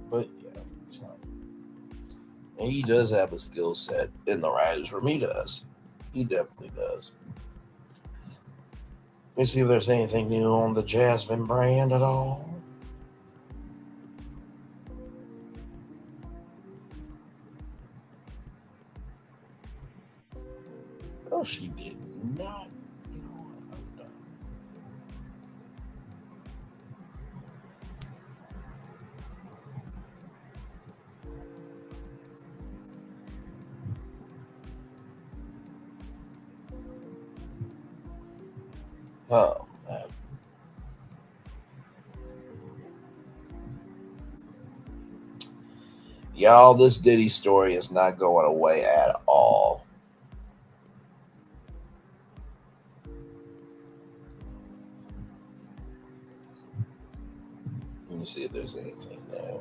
S6: But yeah, so. And he does have a skill set in the writers room. He does. He definitely does. Let me see if there's anything new on the Jasmine brand at all. Oh, she did not. Oh, man. Y'all, this Diddy story is not going away at all. Let me see if there's anything there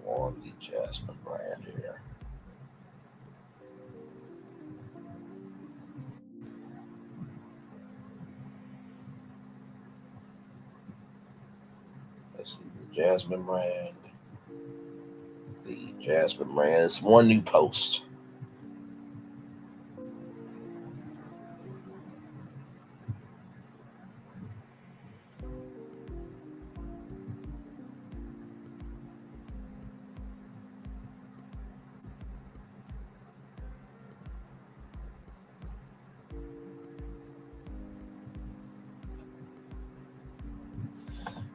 S6: on the Jasmine brand here. Let's see the Jasmine brand. The Jasmine brand. It's one new post.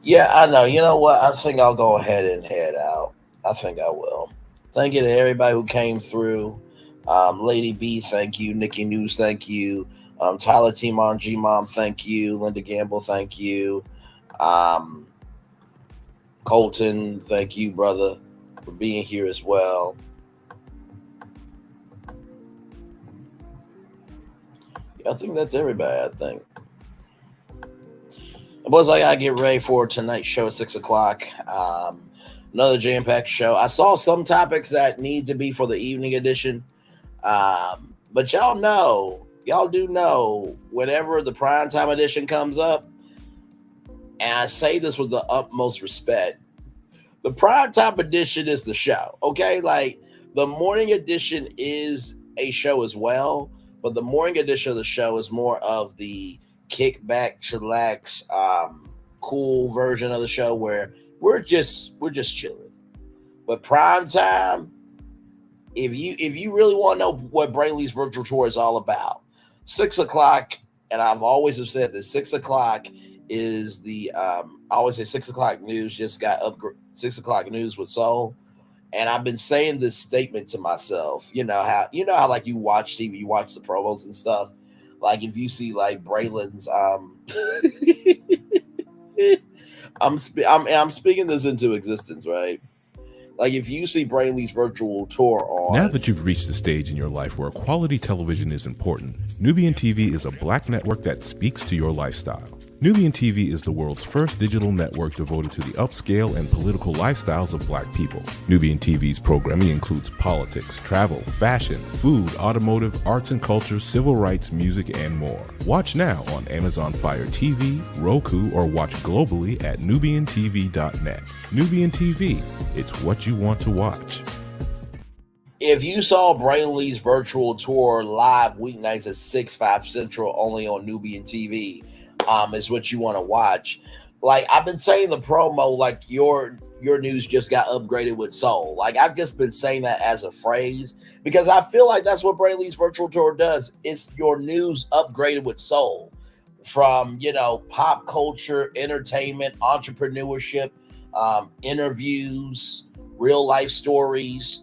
S6: Yeah, I know. You know what? I think I'll go ahead and head out. I think I will. Thank you to everybody who came through. Lady B, thank you. Nikki News, thank you. Tyler Timon, G-Mom, thank you. Linda Gamble, thank you. Colton, thank you, brother, for being here as well. Yeah, I think that's everybody, I think. Boys, I gotta get ready for tonight's show at 6 o'clock. Another jam-packed show. I saw some topics that need to be for the evening edition. But y'all do know, whenever the primetime edition comes up, and I say this with the utmost respect, the primetime edition is the show, okay? Like, the morning edition is a show as well, but the morning edition of the show is more of the kickback, chillax, cool version of the show where we're just chilling. But prime time, if you really want to know what Brainley's virtual tour is all about, 6 o'clock, and I've always have said this, 6 o'clock is the I always say 6 o'clock news just got upgraded. 6 o'clock news with Soul. And I've been saying this statement to myself. You know how like you watch TV, you watch the promos and stuff. Like if you see like Braylon's, I'm speaking this into existence, right? Like if you see Braylon's virtual tour on.
S3: Now that you've reached the stage in your life where quality television is important, Nubian TV is a black network that speaks to your lifestyle. Nubian TV is the world's first digital network devoted to the upscale and political lifestyles of black people. Nubian TV's programming includes politics, travel, fashion, food, automotive, arts and culture, civil rights, music, and more. Watch now on Amazon Fire TV, Roku, or watch globally at nubiantv.net. Nubian TV, it's what you want to watch.
S6: If you saw Brainley's virtual tour live weeknights at 6, 5 Central only on Nubian TV, is what you want to watch. Like I've been saying the promo, like your news just got upgraded with Soul. Like I've just been saying that as a phrase because I feel like that's what Brainley's virtual tour does. It's your news upgraded with Soul, from pop culture, entertainment, entrepreneurship, interviews, real life stories.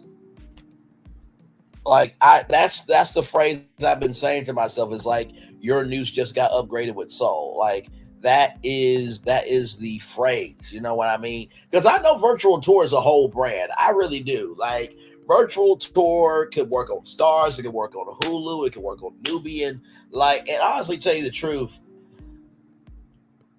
S6: Like that's the phrase I've been saying to myself is like your news just got upgraded with Soul. Like that is the phrase, you know what I mean? Because I know virtual tour is a whole brand. I really do. Like virtual tour could work on Stars, it could work on Hulu, it could work on Nubian. Like, and honestly, tell you the truth,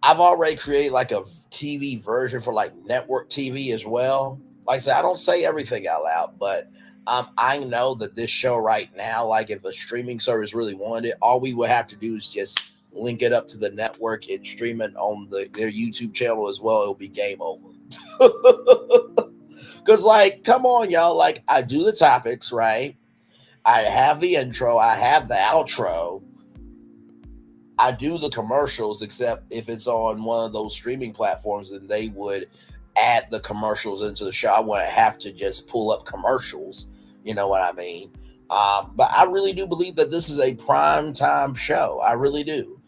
S6: I've already created like a TV version for like network TV as well. Like I said, I don't say everything out loud, but I know that this show right now, like if a streaming service really wanted it, all we would have to do is just link it up to the network and stream it on their YouTube channel as well. It'll be game over. Because like, come on, y'all. Like I do the topics, right? I have the intro. I have the outro. I do the commercials, except if it's on one of those streaming platforms, then they would add the commercials into the show. I wouldn't have to just pull up commercials. You know what I mean? But I really do believe that this is a prime time show. I really do.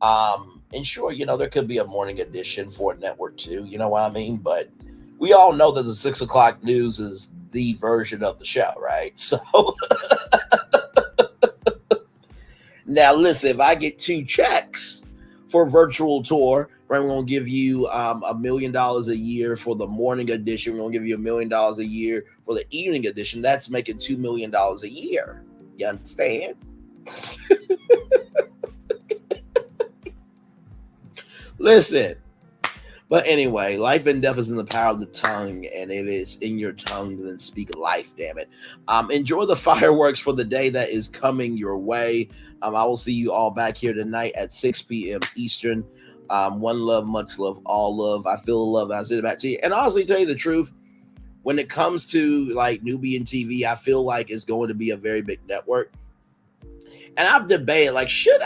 S6: And sure, there could be a morning edition for network too. You know what I mean? But we all know that the 6 o'clock news is the version of the show, right? So now listen, if I get 2 checks for virtual tour. Right, we're gonna give you $1 million a year for the morning edition. We're gonna give you $1 million a year for the evening edition. That's making $2 million a year. You understand? Listen. But anyway, life and death is in the power of the tongue, and if it's in your tongue, then speak life, damn it. Enjoy the fireworks for the day that is coming your way. I will see you all back here tonight at 6 p.m. Eastern. One love, much love, all love. I feel the love. I send it back to you. And honestly, tell you the truth, when it comes to like Nubian TV, I feel like it's going to be a very big network. And I've debated, like, should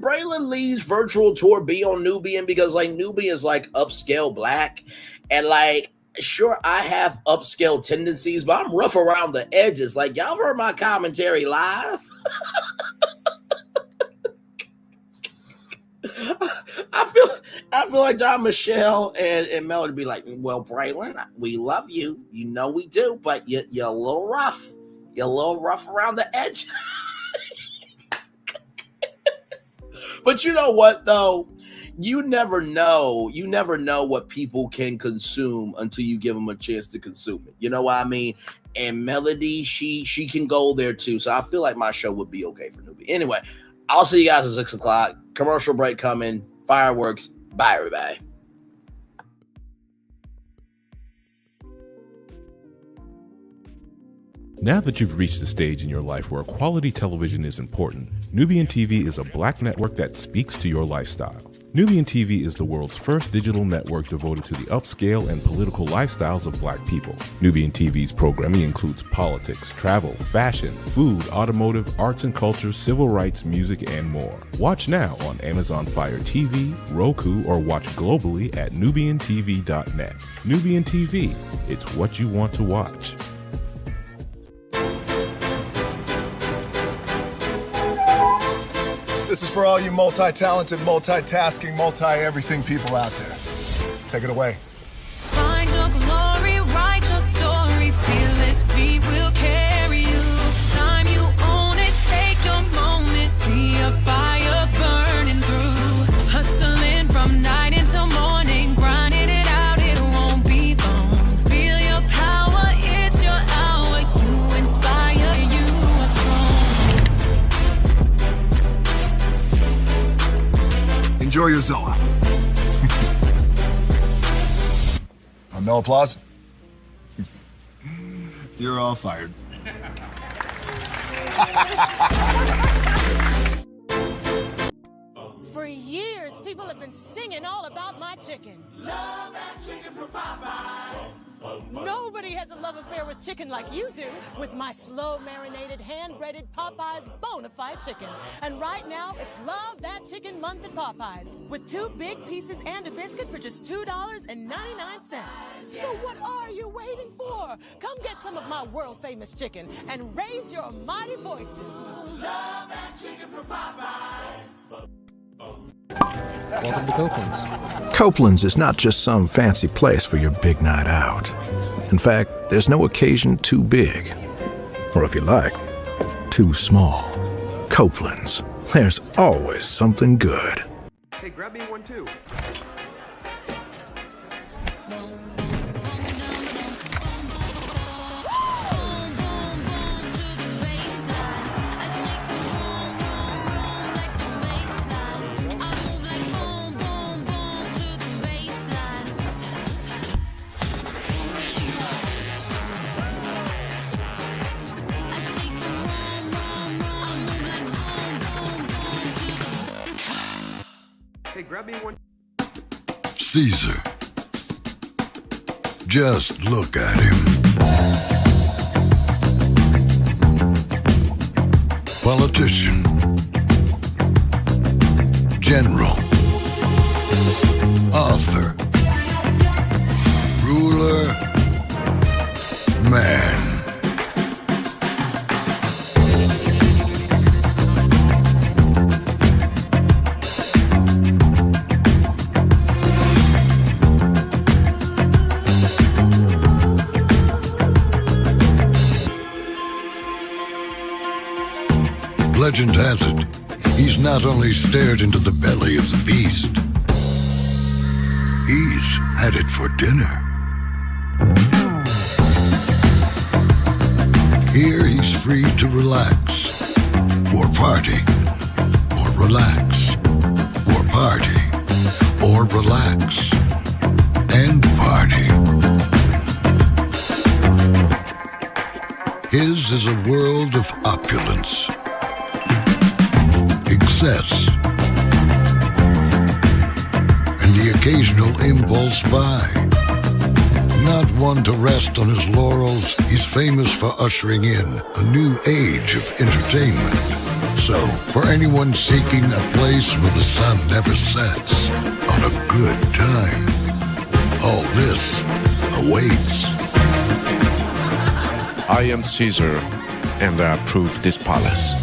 S6: Braylon Lee's virtual tour be on Nubian? Because like Nubian is like upscale black, and like sure I have upscale tendencies, but I'm rough around the edges. Like y'all heard my commentary live. I feel like John Michelle and Melody be like, well, Braylon, we love you, you know we do, but you're a little rough. You're a little rough around the edge. But you know what, though? You never know what people can consume until you give them a chance to consume it. You know what I mean? And Melody, she can go there too. So I feel like my show would be okay for Newbie. Anyway, I'll see you guys at 6 o'clock. Commercial break coming. Fireworks. Bye, everybody.
S3: Now that you've reached the stage in your life where quality television is important, Nubian TV is a black network that speaks to your lifestyle. Nubian TV is the world's first digital network devoted to the upscale and political lifestyles of black people. Nubian TV's programming includes politics, travel, fashion, food, automotive, arts and culture, civil rights, music, and more. Watch now on Amazon Fire TV, Roku, or watch globally at nubiantv.net. Nubian TV, it's what you want to watch.
S7: This is for all you multi-talented, multitasking, multi-everything people out there. Take it away.
S2: Find your glory, write your story, fearless feet will carry you. Time you own it, take your moment, be a fire burning through. Hustling from night until morning, grinding it out, it won't be long. Feel your power, it's your hour, you inspire, you are strong.
S7: Enjoy your Zola. No applause? You're all fired.
S8: For years, people have been singing all about my chicken. Love that chicken from Popeyes. Nobody has a love affair with chicken like you do, with my slow marinated, hand-breaded Popeyes bona fide chicken. And right now, it's Love That Chicken Month at Popeyes, with 2 big pieces and a biscuit for just $2.99. So what are you waiting for? Come get some of my world-famous chicken and raise your mighty voices. Love that chicken from Popeyes.
S12: Welcome to Copeland's. Copeland's is not just some fancy place for your big night out. In fact, there's no occasion too big, or if you like, too small. Copeland's, there's always something good.
S10: Hey, grab me one too. Hey, grab me one.
S7: Caesar. Just look at him. Politician. General. Author. Ruler. Man. Legend has it,
S9: He's not only stared into the belly of the beast, he's had it for dinner. Here he's free to relax, or party, or relax, or party, or relax, and party. His is a world of opulence, excess, and the occasional impulse buy. Not one to rest on his laurels, he's famous for ushering in a new age of entertainment. So, for anyone seeking a place where the sun never sets on a good time, all this awaits.
S13: I am Caesar, and I approve this palace.